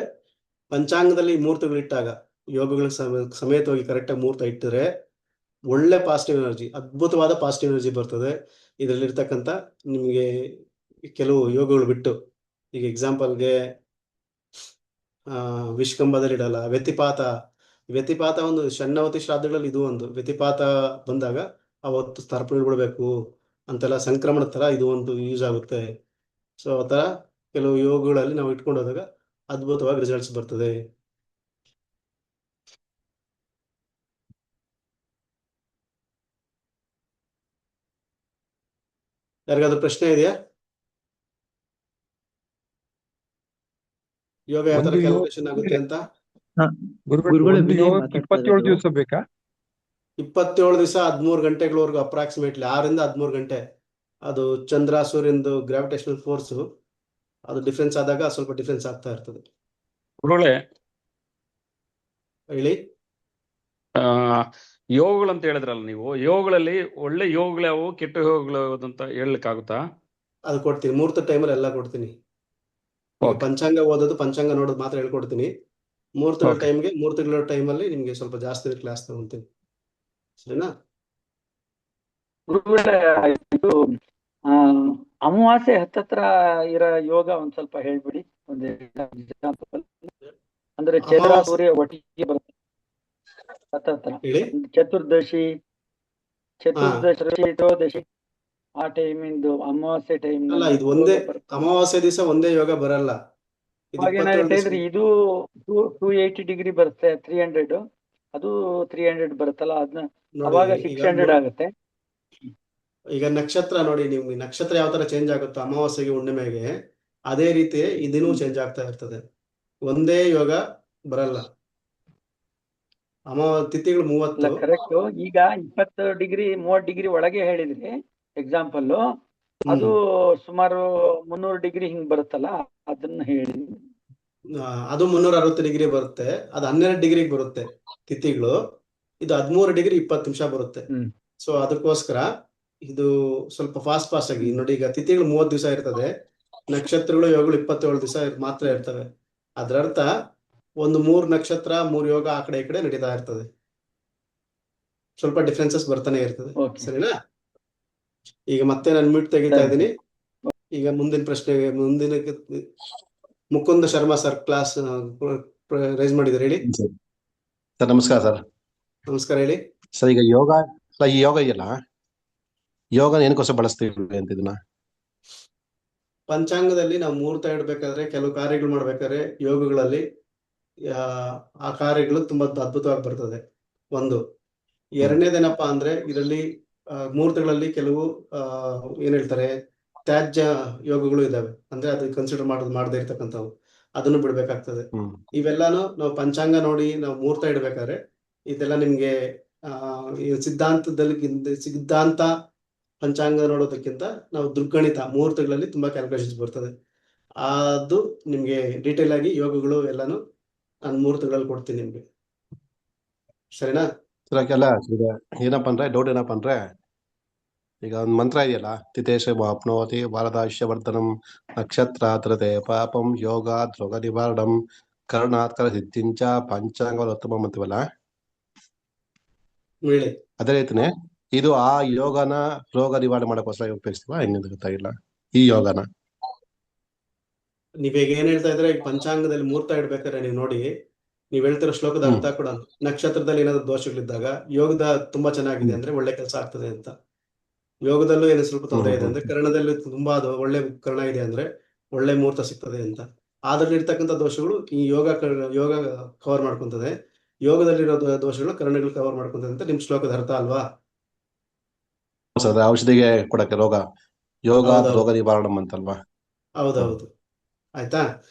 ಪಂಚಾಂಗದಲ್ಲಿ ಮುಹೂರ್ತಗಳಿಟ್ಟಾಗ ಯೋಗಗಳ ಸಮೇತವಾಗಿ ಕರೆಕ್ಟಾಗಿ ಮುಹೂರ್ತ ಇಟ್ಟಿದ್ರೆ ಒಳ್ಳೆ ಪಾಸಿಟಿವ್ ಎನರ್ಜಿ, ಅದ್ಭುತವಾದ ಪಾಸಿಟಿವ್ ಎನರ್ಜಿ ಬರ್ತದೆ. ಇದರಲ್ಲಿರ್ತಕ್ಕಂಥ ನಿಮಗೆ ಕೆಲವು ಯೋಗಗಳು ಬಿಟ್ಟು, ಈಗ ಎಕ್ಸಾಂಪಲ್ಗೆ ವಿಷ್ಕಂಭದಲ್ಲಿ ಇಡಲ್ಲ, ವ್ಯತಿಪಾತ ಒಂದು ಷಣ್ಣವತಿ ಶ್ರಾದ್ದಗಳಲ್ಲಿ ಇದು ಒಂದು ವ್ಯತಿಪಾತ ಬಂದಾಗ ಅವತ್ತು ತರ್ಪಣೆ ಬಿಡಬೇಕು ಅಂತೆಲ್ಲ ಸಂಕ್ರಮಣ ತರ ಇದು ಒಂದು ಯೂಸ್ ಆಗುತ್ತೆ. ಸೊ ಆ ತರ ಕೆಲವು ಯೋಗಗಳಲ್ಲಿ ನಾವು ಇಟ್ಕೊಂಡು ಹೋದಾಗ ಅದ್ಭುತವಾಗಿ ರಿಸಲ್ಟ್ಸ್ ಬರ್ತದೆ. ಯಾರಿಗಾದ್ರೂ ಪ್ರಶ್ನೆ ಇದೆಯಾ? ಯೋಗ ಯಾವ ತರ ಕ್ಯಾಲ್ಕುಲೇಷನ್ ಆಗುತ್ತೆ ಅಂತ? ಗುರುಗಳೇ, ವಿನಯ್ ಮಾತಾಡ್ತಾ 27 ಇರೋದು. ದಿವಸ ಬೇಕಾ? 27 ದಿವಸ 13 ಗಂಟೆಗಳವರೆಗೂ ಅಪ್ರಾಕ್ಸಿಮೇಟ್ಲಿ 6 ರಿಂದ 13 ಗಂಟೆ. ಅದು ಚಂದ್ರ ಸೂರ್ಯಂದು ಗ್ರಾವಿಟೇಷನಲ್ ಫೋರ್ಸ್ ಅದು ಡಿಫ್ರೆನ್ಸ್ ಆದಾಗ ಸ್ವಲ್ಪ ಡಿಫ್ರೆನ್ಸ್ ಆಗ್ತಾ ಇರ್ತದೆ. ಗುರುಗಳೇ, ಹೇಳಿ. ಯೋಗಗಳು ಅಂತ ಹೇಳಿದ್ರಲ್ಲ ನೀವು, ಯೋಗಗಳಲ್ಲಿ ಒಳ್ಳೆ ಯೋಗಗಳು ಯಾವುವು, ಕೆಟ್ಟ ಯೋಗಗಳು ಯಾವುದು ಅಂತ ಹೇಳಲಿಕ್ಕಾಗುತ್ತಾ? ಅದು ಕೊಡ್ತೀನಿ, ಮುಹೂರ್ತ ಟೈಮಲ್ಲಿ ಎಲ್ಲ ಕೊಡ್ತೀನಿ. ಈಗ ಪಂಚಾಂಗ ಓದೋದು ಪಂಚಾಂಗ ನೋಡೋದು ಮಾತ್ರ ಹೇಳ್ಕೊಡ್ತೀನಿ. ಮುಹೂರ್ತಗಳ ಟೈಮಲ್ಲಿ ನಿಮ್ಗೆ ಸ್ವಲ್ಪ ಜಾಸ್ತಿ ಕ್ಲಾಸ್ ತಗೊಂತೀನಿ, ಸರಿನಾ? ಇದು ಅಮಾವಾಸ್ಯೆ ಹತ್ತತ್ರ ಇರೋ ಯೋಗ ಒಂದ್ ಸ್ವಲ್ಪ ಹೇಳ್ಬಿಡಿ. ಒಂದು ಎಕ್ಸಾಂಪಲ್ ಅಂದ್ರೆ ಚಂದ್ರ ಸೂರ್ಯ ಒಟ್ಟಿಗೆ ಬರುತ್ತೆ ಹತ್ತತ್ರ. ಚತುರ್ದಶಿ ತ್ರಯೋದಶಿ ಆ ಟೈಮಿಂದು ಅಮಾವಾಸ್ಯೆ ಟೈಮ್ ಅಲ್ಲ, ಇದು ಒಂದೇ ಅಮಾವಾಸ್ಯೆ ದಿವಸ ಒಂದೇ ಯೋಗ ಬರಲ್ಲ. ಇದು 280 ಡಿಗ್ರಿ ಬರುತ್ತೆ, 300 ಅದು 300 ಬರುತ್ತಲ್ಲ, ಅದನ್ನ ಅವಾಗ 600 ಆಗುತ್ತೆ. ಈಗ ನಕ್ಷತ್ರ ನೋಡಿ, ನಿಮ್ಗೆ ನಕ್ಷತ್ರ ಯಾವ ತರ ಚೇಂಜ್ ಆಗುತ್ತೋ ಅಮಾವಾಸ್ಯೆಗೆ ಹುಣ್ಣಿಮೆಗೆ, ಅದೇ ರೀತಿ ಇದನ್ನು ಚೇಂಜ್ ಆಗ್ತಾ ಇರ್ತದೆ. ಒಂದೇ ಯೋಗ ಬರಲ್ಲ. ತಿಥಿಗಳು 30. ಕರೆಕ್ಟ್. ಈಗ 20 ಡಿಗ್ರಿ 30 ಡಿಗ್ರಿ ಒಳಗೆ ಹೇಳಿದ್ರಿ ಎಕ್ಸಾಂಪಲ್, ಅದು ಸುಮಾರು 300 ಡಿಗ್ರಿ ಹಿಂಗ್ ಬರುತ್ತಲ್ಲ, ಅದನ್ನ ಹೇಳಿ. ಅದು 360 ಡಿಗ್ರಿ ಬರುತ್ತೆ. ಅದು 12 ಡಿಗ್ರಿಗೆ ಬರುತ್ತೆ ತಿಥಿಗಳು. ಇದು 13 ಡಿಗ್ರಿ 20 ನಿಮಿಷ ಬರುತ್ತೆ. ಸೊ ಅದಕ್ಕೋಸ್ಕರ ಇದು ಸ್ವಲ್ಪ ಫಾಸ್ಟ್ ಆಗಿ ನೋಡಿ. ಈಗ ತಿಥಿಗಳು 30 ದಿವಸ ಇರ್ತದೆ, ನಕ್ಷತ್ರಗಳು ಯೋಗಗಳು 27 ದಿವಸ ಮಾತ್ರ ಇರ್ತವೆ. ಅದರರ್ಥ ಒಂದು 3 ನಕ್ಷತ್ರ 3 ಯೋಗ ಆ ಕಡೆ ಈ ಕಡೆ ನಡೀತಾ ಇರ್ತದೆ. ಸ್ವಲ್ಪ ಡಿಫ್ರೆನ್ಸಸ್ ಬರ್ತಾನೆ ಇರ್ತದೆ, ಸರಿನಾ? ಈಗ ಮತ್ತೆ ನಾನು ಮ್ಯೂಟ್ ತೆಗಿತಾ ಇದ್ದೀನಿ. ಈಗ ಮುಂದಿನ ಪ್ರಶ್ನೆಗೆ Mukunda Sharma sir class raise ಮಾಡಿದ್ದಾರೆ. ಹೇಳಿ ಸರ್. ನಮಸ್ಕಾರ ಸರ್. ನಮಸ್ಕಾರ, ಹೇಳಿ ಸರ್. ಈಗ ಈ ಯೋಗ ಇದೆಯಲ್ಲ, ಯೋಗ ಏನಕ್ಕೋಸ್ಕರ ಬಳಸ್ತೀವಿ ಅಂತ ಇದನ್ನ? ಪಂಚಾಂಗದಲ್ಲಿ ನಾವು ಮುಹೂರ್ತ ಇಡ್ಬೇಕಾದ್ರೆ, ಕೆಲವು ಕಾರ್ಯಗಳು ಮಾಡ್ಬೇಕಾದ್ರೆ ಯೋಗಗಳಲ್ಲಿ ಆ ಕಾರ್ಯಗಳು ತುಂಬಾ ಅದ್ಭುತವಾಗಿ ಬರ್ತದೆ. ಒಂದು ಎರಡನೇದೇನಪ್ಪಾ ಅಂದ್ರೆ ಇದರಲ್ಲಿ ಮುಹೂರ್ತಗಳಲ್ಲಿ ಕೆಲವು ಏನ್ ಹೇಳ್ತಾರೆ ತ್ಯಾಜ್ಯ ಯೋಗಗಳು ಇದಾವೆ, ಅಂದ್ರೆ ಅದು ಕನ್ಸಿಡರ್ ಮಾಡದೇ ಇರ್ತಕ್ಕಂಥವು, ಅದನ್ನು ಬಿಡ್ಬೇಕಾಗ್ತದೆ. ಇವೆಲ್ಲಾನು ನಾವು ಪಂಚಾಂಗ ನೋಡಿ ನಾವು ಮುಹೂರ್ತ ಇಡ್ಬೇಕಾದ್ರೆ ಇದೆಲ್ಲ ನಿಮ್ಗೆ ಈ ಸಿದ್ಧಾಂತ ಪಂಚಾಂಗ ನೋಡೋದಕ್ಕಿಂತ ನಾವು ದುರ್ಗಣಿತ ಮುಹೂರ್ತಗಳಲ್ಲಿ ತುಂಬಾ ಕ್ಯಾಲ್ಕುಲೇಷನ್ಸ್ ಬರ್ತದೆ. ಅದು ನಿಮ್ಗೆ ಡೀಟೇಲ್ ಆಗಿ ಯೋಗಗಳು ಎಲ್ಲಾನು ನಾನು ಮುಹೂರ್ತಗಳಲ್ಲಿ ಕೊಡ್ತೀನಿ ನಿಮ್ಗೆ, ಸರಿನಾ? ಅಲ್ಲ ಈಗ ಏನಪ್ಪಾ ಅಂದ್ರೆ ಡೌಟ್ ಏನಪ್ಪಾ ಅಂದ್ರೆ, ಈಗ ಒಂದ್ ಮಂತ್ರ ಇದೆಯಲ್ಲ, ತಿತೇಶ ಆಪ್ನೋತಿ ಭಾರತಾಶ್ಯವರ್ಧನಂ ನಕ್ಷತ್ರ ತ್ರತೆ ಪಾಪಂ ಯೋಗ ರೋಗ ನಿವಾರಣಂ ಕರ್ಣಾತ್ಕರ ಸಿದ್ಧಿಂಚ ಪಂಚಾಂಗ ಉತ್ತಮ ಅಂತೀವಲ್ಲ, ಹೇಳಿ. ಅದೇ ರೀತಿನೇ ಇದು ಆ ಯೋಗನ ರೋಗ ನಿವಾರಣೆ ಮಾಡಕ್ಕೋಸ್ಕರ ಉಪಯೋಗಿಸ್ತೀವ ಹೆಂಗಂತ ಗೊತ್ತಾಗಿಲ್ಲ ಈ ಯೋಗನ. ನೀವೀಗ ಏನ್ ಹೇಳ್ತಾ ಇದ್ರೆ, ಈಗ ಪಂಚಾಂಗದಲ್ಲಿ ಮುಹೂರ್ತ ಇಡ್ಬೇಕಾದ್ರೆ ನೀವು ನೋಡಿ, ನೀವ್ ಹೇಳ್ತಿರೋ ಶ್ಲೋಕದ ಅರ್ಥ ಕೂಡ ನಕ್ಷತ್ರದಲ್ಲಿ ಏನಾದ್ರು ದೋಷಗಳಿದ್ದಾಗ ಯೋಗದ ತುಂಬಾ ಚೆನ್ನಾಗಿದೆ ಅಂದ್ರೆ ಒಳ್ಳೆ ಕೆಲಸ ಆಗ್ತದೆ ಅಂತ. ಯೋಗದಲ್ಲೂ ಏನೋ ಸ್ವಲ್ಪ ತೊಂದರೆ ಇದೆ ಅಂದ್ರೆ ಕರ್ಣದಲ್ಲಿ ತುಂಬಾ ಅದು ಒಳ್ಳೆ ಕರ್ಣ ಇದೆ ಅಂದ್ರೆ ಒಳ್ಳೆ ಮುಹೂರ್ತ ಸಿಗ್ತದೆ ಅಂತ. ಅದ್ರಲ್ಲಿ ಇರ್ತಕ್ಕಂಥ ದೋಷಗಳು ಈ ಯೋಗ ಕವರ್ ಮಾಡ್ಕೊಂತದೆ, ಯೋಗದಲ್ಲಿರೋ ದೋಷಗಳು ಕರ್ಣಗಳು ಕವರ್ ಮಾಡ್ಕೊಂತದೆ ಅಂತ ನಿಮ್ ಶ್ಲೋಕದ ಅರ್ಥ ಅಲ್ವಾ? ಔಷಧಿಗೆ ಕೊಡಕ್ಕೆ ಯೋಗ ಹೌದೌದು. ರೋಗ ನಿವಾರಣಂ ಅಂತಲ್ವಾ? ಹೌದೌದು. ಆಯ್ತಾ?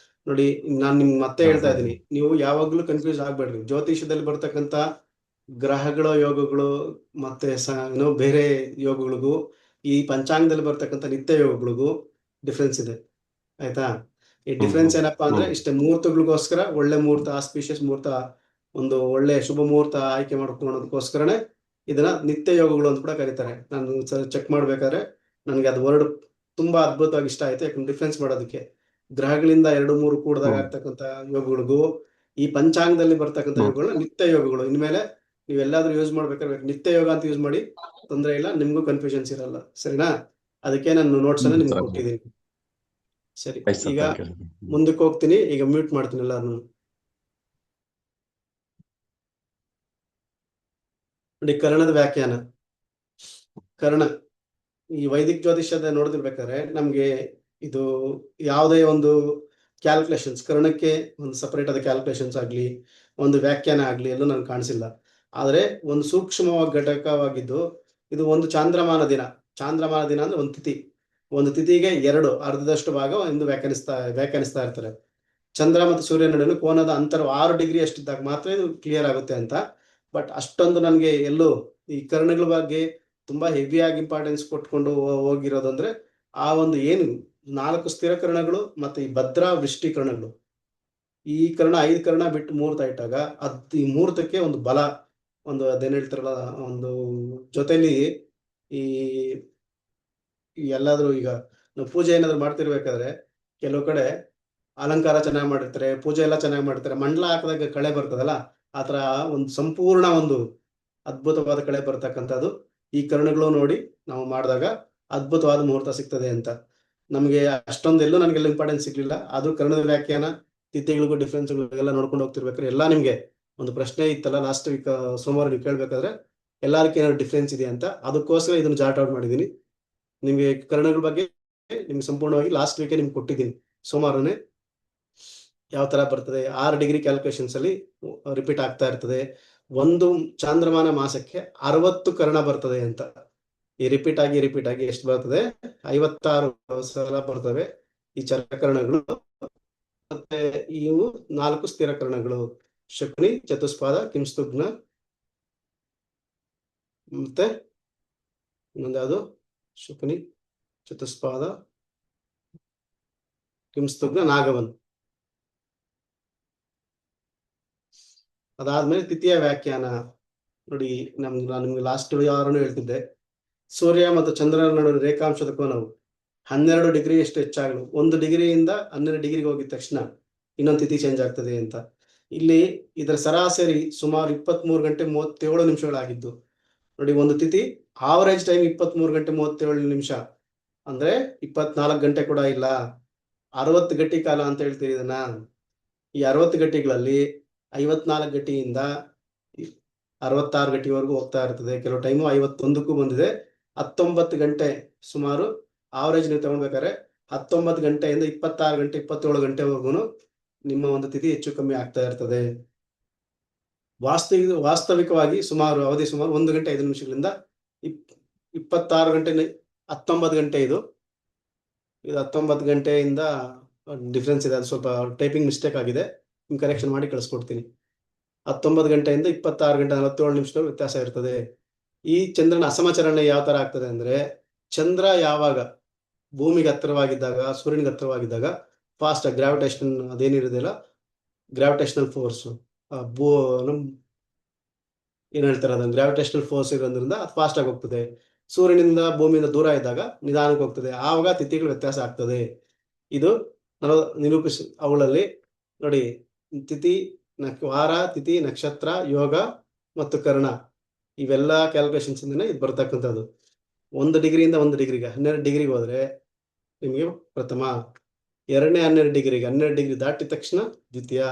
ನೋಡಿ, ನಾನ್ ನಿಮ್ಗೆ ಮತ್ತೆ ಹೇಳ್ತಾ ಇದ್ದೀನಿ, ನೀವು ಯಾವಾಗ್ಲೂ ಕನ್ಫ್ಯೂಸ್ ಆಗ್ಬೇಡ್ರಿ. ಜ್ಯೋತಿಷದಲ್ಲಿ ಬರ್ತಕ್ಕಂಥ ಗ್ರಹಗಳ ಯೋಗಗಳು ಮತ್ತೆ ಬೇರೆ ಯೋಗಗಳಿಗೂ ಈ ಪಂಚಾಂಗದಲ್ಲಿ ಬರ್ತಕ್ಕಂಥ ನಿತ್ಯ ಯೋಗಗಳಿಗೂ ಡಿಫ್ರೆನ್ಸ್ ಇದೆ, ಆಯ್ತಾ? ಈ ಡಿಫ್ರೆನ್ಸ್ ಏನಪ್ಪಾ ಅಂದ್ರೆ ಇಷ್ಟೇ, ಮುಹೂರ್ತಗಳಿಗೋಸ್ಕರ ಒಳ್ಳೆ ಮುಹೂರ್ತ, ಆಸ್ಪಿಷಿಯಸ್ ಮುಹೂರ್ತ, ಒಂದು ಒಳ್ಳೆ ಶುಭ ಮುಹೂರ್ತ ಆಯ್ಕೆ ಮಾಡ್ಕೊಳ್ಳೋದಕ್ಕೋಸ್ಕರನೇ ಇದನ್ನ ನಿತ್ಯ ಯೋಗಗಳು ಅಂತ ಕೂಡ ಕರೀತಾರೆ. ನಾನು ಚೆಕ್ ಮಾಡ್ಬೇಕಾದ್ರೆ ನನಗೆ ಅದು ವರ್ಡ್ ತುಂಬಾ ಅದ್ಭುತವಾಗಿ ಇಷ್ಟ ಆಯ್ತು, ಯಾಕಂದ್ರೆ ಡಿಫ್ರೆನ್ಸ್ ಮಾಡೋದಕ್ಕೆ. ಗ್ರಹಗಳಿಂದ 2-3 ಕೂಡಿದಾಗ ಆಗ್ತಕ್ಕಂಥ ಯೋಗಗಳಿಗೂ ಈ ಪಂಚಾಂಗದಲ್ಲಿ ಬರ್ತಕ್ಕಂಥ ಯೋಗಗಳು ನಿತ್ಯ ಯೋಗಗಳು. ಇನ್ಮೇಲೆ ನೀವೆಲ್ಲಾದ್ರೂ ಯೂಸ್ ಮಾಡ್ಬೇಕಾದ್ರೆ ನಿತ್ಯ ಯೋಗ ಅಂತ ಯೂಸ್ ಮಾಡಿ, ತೊಂದರೆ ಇಲ್ಲ, ನಿಮ್ಗೂ ಕನ್ಫ್ಯೂಷನ್ಸ್ ಇರಲ್ಲ, ಸರಿನಾ? ಅದಕ್ಕೆ ನಾನು ನೋಟ್ಸ್ ಅನ್ನ ನಿಮ್ಗೆ ಕೊಟ್ಟಿದ್ದೀನಿ. ಸರಿ, ಈಗ ಮುಂದಕ್ಕೆ ಹೋಗ್ತೀನಿ. ಈಗ ಮ್ಯೂಟ್ ಮಾಡ್ತೀನಿ ಎಲ್ಲಾರು. ನೋಡಿ, ಕರ್ಣದ ವ್ಯಾಖ್ಯಾನ. ಕರ್ಣ ಈ ವೈದಿಕ ಜ್ಯೋತಿಷ್ಯದ ನೋಡ್ತಿರ್ಬೇಕಾದ್ರೆ ನಮ್ಗೆ ಇದು ಯಾವುದೇ ಒಂದು ಕ್ಯಾಲ್ಕುಲೇಷನ್ಸ್, ಕರ್ಣಕ್ಕೆ ಒಂದು ಸಪರೇಟ್ ಆದ ಕ್ಯಾಲ್ಕುಲೇಷನ್ಸ್ ಆಗ್ಲಿ, ಒಂದು ವ್ಯಾಖ್ಯಾನ ಆಗ್ಲಿ ಎಲ್ಲೂ ನಂಗೆ ಕಾಣಿಸಿಲ್ಲ. ಆದ್ರೆ ಒಂದು ಸೂಕ್ಷ್ಮವಾಗಿ ಘಟಕವಾಗಿದ್ದು, ಇದು ಒಂದು ಚಾಂದ್ರಮಾನ ದಿನ. ಚಾಂದ್ರಮಾನ ದಿನ ಅಂದ್ರೆ ಒಂದು ತಿಥಿ, ಒಂದು ತಿಥಿಗೆ 2 ಅರ್ಧದಷ್ಟು ಭಾಗ ಎಂದು ವ್ಯಾಖ್ಯಾನಿಸ್ತಾ ಇರ್ತಾರೆ. ಚಂದ್ರ ಮತ್ತು ಸೂರ್ಯ ನಡುವೆ ಕೋನದ ಅಂತರ 6 ಡಿಗ್ರಿ ಅಷ್ಟಿದ್ದಾಗ ಮಾತ್ರ ಇದು ಕ್ಲಿಯರ್ ಆಗುತ್ತೆ ಅಂತ. ಬಟ್ ಅಷ್ಟೊಂದು ನನಗೆ ಎಲ್ಲೂ ಈ ಕರ್ಣಗಳ ಬಗ್ಗೆ ತುಂಬಾ ಹೆವಿಯಾಗಿ ಇಂಪಾರ್ಟೆನ್ಸ್ ಕೊಟ್ಕೊಂಡು ಹೋಗಿರೋದಂದ್ರೆ ಆ ಒಂದು ಏನು 4 ಸ್ಥಿರ ಕರ್ಣಗಳು ಮತ್ತೆ ಈ ಭದ್ರಾ ವೃಷ್ಟಿ ಕರ್ಣಗಳು, ಈ ಕರ್ಣ 5 ಕರ್ಣ ಬಿಟ್ಟು ಮುಹೂರ್ತ ಇಟ್ಟಾಗ ಈ ಮುಹೂರ್ತಕ್ಕೆ ಒಂದು ಬಲ, ಒಂದು ಅದೇನ್ ಹೇಳ್ತಾರಲ್ಲ, ಒಂದು ಜೊತೆಲಿ ಈ ಎಲ್ಲಾದ್ರೂ ಈಗ ನಾವು ಪೂಜೆ ಏನಾದ್ರು ಮಾಡ್ತಿರ್ಬೇಕಾದ್ರೆ ಕೆಲವು ಕಡೆ ಅಲಂಕಾರ ಚೆನ್ನಾಗಿ ಮಾಡಿರ್ತಾರೆ, ಪೂಜೆ ಎಲ್ಲ ಚೆನ್ನಾಗಿ ಮಾಡ್ತಾರೆ, ಮಂಡಲ ಹಾಕಿದಾಗ ಕಳೆ ಬರ್ತದಲ್ಲ, ಆತರ ಒಂದು ಸಂಪೂರ್ಣ ಒಂದು ಅದ್ಭುತವಾದ ಕಳೆ ಬರ್ತಕ್ಕಂಥದ್ದು ಈ ಕರ್ಣಗಳು ನೋಡಿ ನಾವು ಮಾಡಿದಾಗ ಅದ್ಭುತವಾದ ಮುಹೂರ್ತ ಸಿಗ್ತದೆ ಅಂತ. ನಮ್ಗೆ ಅಷ್ಟೊಂದು ಎಲ್ಲೂ ನನಗೆಲ್ಲ ಇಂಪಾರ್ಟೆನ್ಸ್ ಸಿಗ್ಲಿಲ್ಲ. ಅದು ಕರ್ಣದ ವ್ಯಾಖ್ಯಾನ, ತಿಥಿಗಳಿಗೂ ಡಿಫ್ರೆನ್ಸ್ ಎಲ್ಲ ನೋಡ್ಕೊಂಡು ಹೋಗ್ತಿರ್ಬೇಕಾದ್ರೆ ಎಲ್ಲ ನಿಮ್ಗೆ ಒಂದು ಪ್ರಶ್ನೆ ಇತ್ತಲ್ಲ ಲಾಸ್ಟ್ ವೀಕ್ ಸೋಮವಾರ ನೀವು ಕೇಳ್ಬೇಕಾದ್ರೆ ಎಲ್ಲಾರ್ಗೆ ಏನಾದ್ರು ಡಿಫ್ರೆನ್ಸ್ ಇದೆ ಅಂತ, ಅದಕ್ಕೋಸ್ಕರ ಇದನ್ನು ಜಾಟ್ ಔಟ್ ಮಾಡಿದೀನಿ. ನಿಮ್ಗೆ ಕರ್ಣಗಳ ಬಗ್ಗೆ ನಿಮ್ಗೆ ಸಂಪೂರ್ಣವಾಗಿ ಲಾಸ್ಟ್ ವೀಕೆ ನಿಮ್ಗೆ ಕೊಟ್ಟಿದ್ದೀನಿ, ಸೋಮವಾರನೇ ಯಾವ ತರ ಬರ್ತದೆ. 6 ಡಿಗ್ರಿ ಕ್ಯಾಲ್ಕುಲೇಷನ್ಸ್ ಅಲ್ಲಿ ರಿಪೀಟ್ ಆಗ್ತಾ ಇರ್ತದೆ. ಒಂದು ಚಾಂದ್ರಮಾನ ಮಾಸಕ್ಕೆ 60 ಕರ್ಣ ಬರ್ತದೆ ಅಂತ. ಈ ರಿಪೀಟ್ ಆಗಿ ಎಷ್ಟು ಬರ್ತದೆ? 56 ಸಲ ಬರ್ತವೆ ಈ ಚರಕರ್ಣಗಳು. ಮತ್ತೆ ಇವು 4 ಸ್ಥಿರ ಕರ್ಣಗಳು, ಶಕುನಿ, ಚತುಷ್ಪಾದ, ಕಿಂಸ್ತುಗ್ನ, ಮತ್ತೆ ಇನ್ನೊಂದು ಶಕುನಿ, ಚತುಷ್ಪಾದ, ಕಿಂಸ್ತುಗ್ನ, ನಾಗವನ್. ಅದಾದ್ಮೇಲೆ ತಿಥಿಯ ವ್ಯಾಖ್ಯಾನ ನೋಡಿ. ನಾನು ನಿಮ್ಗೆ ಲಾಸ್ಟ್ ಯಾರನ್ನು ಹೇಳ್ತಿದ್ದೆ, ಸೂರ್ಯ ಮತ್ತು ಚಂದ್ರನ ನಡುವೆ ರೇಖಾಂಶದ ಕೋನವು 12 ಡಿಗ್ರಿ ಎಷ್ಟು ಹೆಚ್ಚಾಗಲು 1 ಡಿಗ್ರಿಯಿಂದ 12 ಡಿಗ್ರಿಗೆ ಹೋಗಿದ ತಕ್ಷಣ ಇನ್ನೊಂದು ತಿಥಿ ಚೇಂಜ್ ಆಗ್ತದೆ ಅಂತ. ಇಲ್ಲಿ ಇದರ ಸರಾಸರಿ ಸುಮಾರು 23 ಗಂಟೆ 37 ನಿಮಿಷಗಳಾಗಿದ್ದು ನೋಡಿ. ಒಂದು ತಿಥಿ ಆವರೇಜ್ ಟೈಮ್ 23 ಗಂಟೆ 37 ನಿಮಿಷ ಅಂದ್ರೆ 24 ಗಂಟೆ ಕೂಡ ಇಲ್ಲ. 60 ಗಂಟೆ ಕಾಲ ಅಂತ ಹೇಳ್ತೀರಿ ಇದನ್ನ. ಈ 60 ಗಂಟೆಗಳಲ್ಲಿ 54 ಗಂಟೆಯಿಂದ 66 ಗಂಟೆವರೆಗೂ ಹೋಗ್ತಾ ಇರ್ತದೆ. ಕೆಲವು ಟೈಮು 51ಕ್ಕೂ ಬಂದಿದೆ. 19 ಗಂಟೆ ಸುಮಾರು ಆವರೇಜ್ ನೀವು ತಗೊಳ್ಬೇಕಾದ್ರೆ 19 ಗಂಟೆಯಿಂದ 26 ಗಂಟೆ 27 ಗಂಟೆವರೆಗೂ ನಿಮ್ಮ ಒಂದು ತಿಥಿ ಹೆಚ್ಚು ಕಮ್ಮಿ ಆಗ್ತಾ ಇರ್ತದೆ. ವಾಸ್ತವಿಕವಾಗಿ ಸುಮಾರು 1 ಗಂಟೆ 5 ನಿಮಿಷಗಳಿಂದ 26 ಗಂಟೆ 19 ಗಂಟೆ ಇದು 19 ಗಂಟೆಯಿಂದ ಡಿಫ್ರೆನ್ಸ್ ಇದೆ. ಅದು ಸ್ವಲ್ಪ ಟೈಪಿಂಗ್ ಮಿಸ್ಟೇಕ್ ಆಗಿದೆ, ನಿಮ್ಗೆ ಕರೆಕ್ಷನ್ ಮಾಡಿ ಕಳಿಸ್ಕೊಡ್ತೀನಿ. 19 ಗಂಟೆಯಿಂದ 26 ಗಂಟೆ 47 ನಿಮಿಷದ ವ್ಯತ್ಯಾಸ ಇರ್ತದೆ. ಈ ಚಂದ್ರನ ಅಸಮಚಲನೆ ಯಾವ ತರ ಆಗ್ತದೆ ಅಂದ್ರೆ, ಚಂದ್ರ ಯಾವಾಗ ಭೂಮಿಗೆ ಹತ್ತಿರವಾಗಿದ್ದಾಗ, ಸೂರ್ಯನಿಗೆ ಹತ್ತಿರವಾಗಿದ್ದಾಗ ಫಾಸ್ಟ್ ಗ್ರಾವಿಟೇಷನ್ ಅದೇನಿರೋದಿಲ್ಲ, ಗ್ರಾವಿಟೇಷನಲ್ ಫೋರ್ಸ್ ಏನ್ ಹೇಳ್ತಾರೆ ಅದನ್ನ, ಗ್ರಾವಿಟೇಷನಲ್ ಫೋರ್ಸ್ ಇರೋದ್ರಿಂದ ಅದು ಫಾಸ್ಟ್ ಆಗಿ ಹೋಗ್ತದೆ. ಸೂರ್ಯನಿಂದ ಭೂಮಿಯಿಂದ ದೂರ ಇದ್ದಾಗ ನಿಧಾನಕ್ಕೆ ಹೋಗ್ತದೆ, ಆವಾಗ ತಿಥಿಗಳು ವ್ಯತ್ಯಾಸ ಆಗ್ತದೆ. ಇದು ಅವಳಲ್ಲಿ ನೋಡಿ, ತಿಥಿ ವಾರ, ತಿಥಿ, ನಕ್ಷತ್ರ, ಯೋಗ ಮತ್ತು ಕರ್ಣ, ಇವೆಲ್ಲ ಕ್ಯಾಲ್ಕುಲೇಷನ್ಸ್ ಇಂದನೇ ಇದು ಬರ್ತಕ್ಕಂಥದ್ದು. 1 ಡಿಗ್ರಿಯಿಂದ 1 ಡಿಗ್ರಿಗೆ 12 ಡಿಗ್ರಿಗೆ ಹೋದ್ರೆ ನಿಮಗೆ ಪ್ರಥಮ, ಎರಡನೇ 12 ಡಿಗ್ರಿಗೆ 12 ಡಿಗ್ರಿ ದಾಟಿದ ತಕ್ಷಣ ದ್ವಿತೀಯ,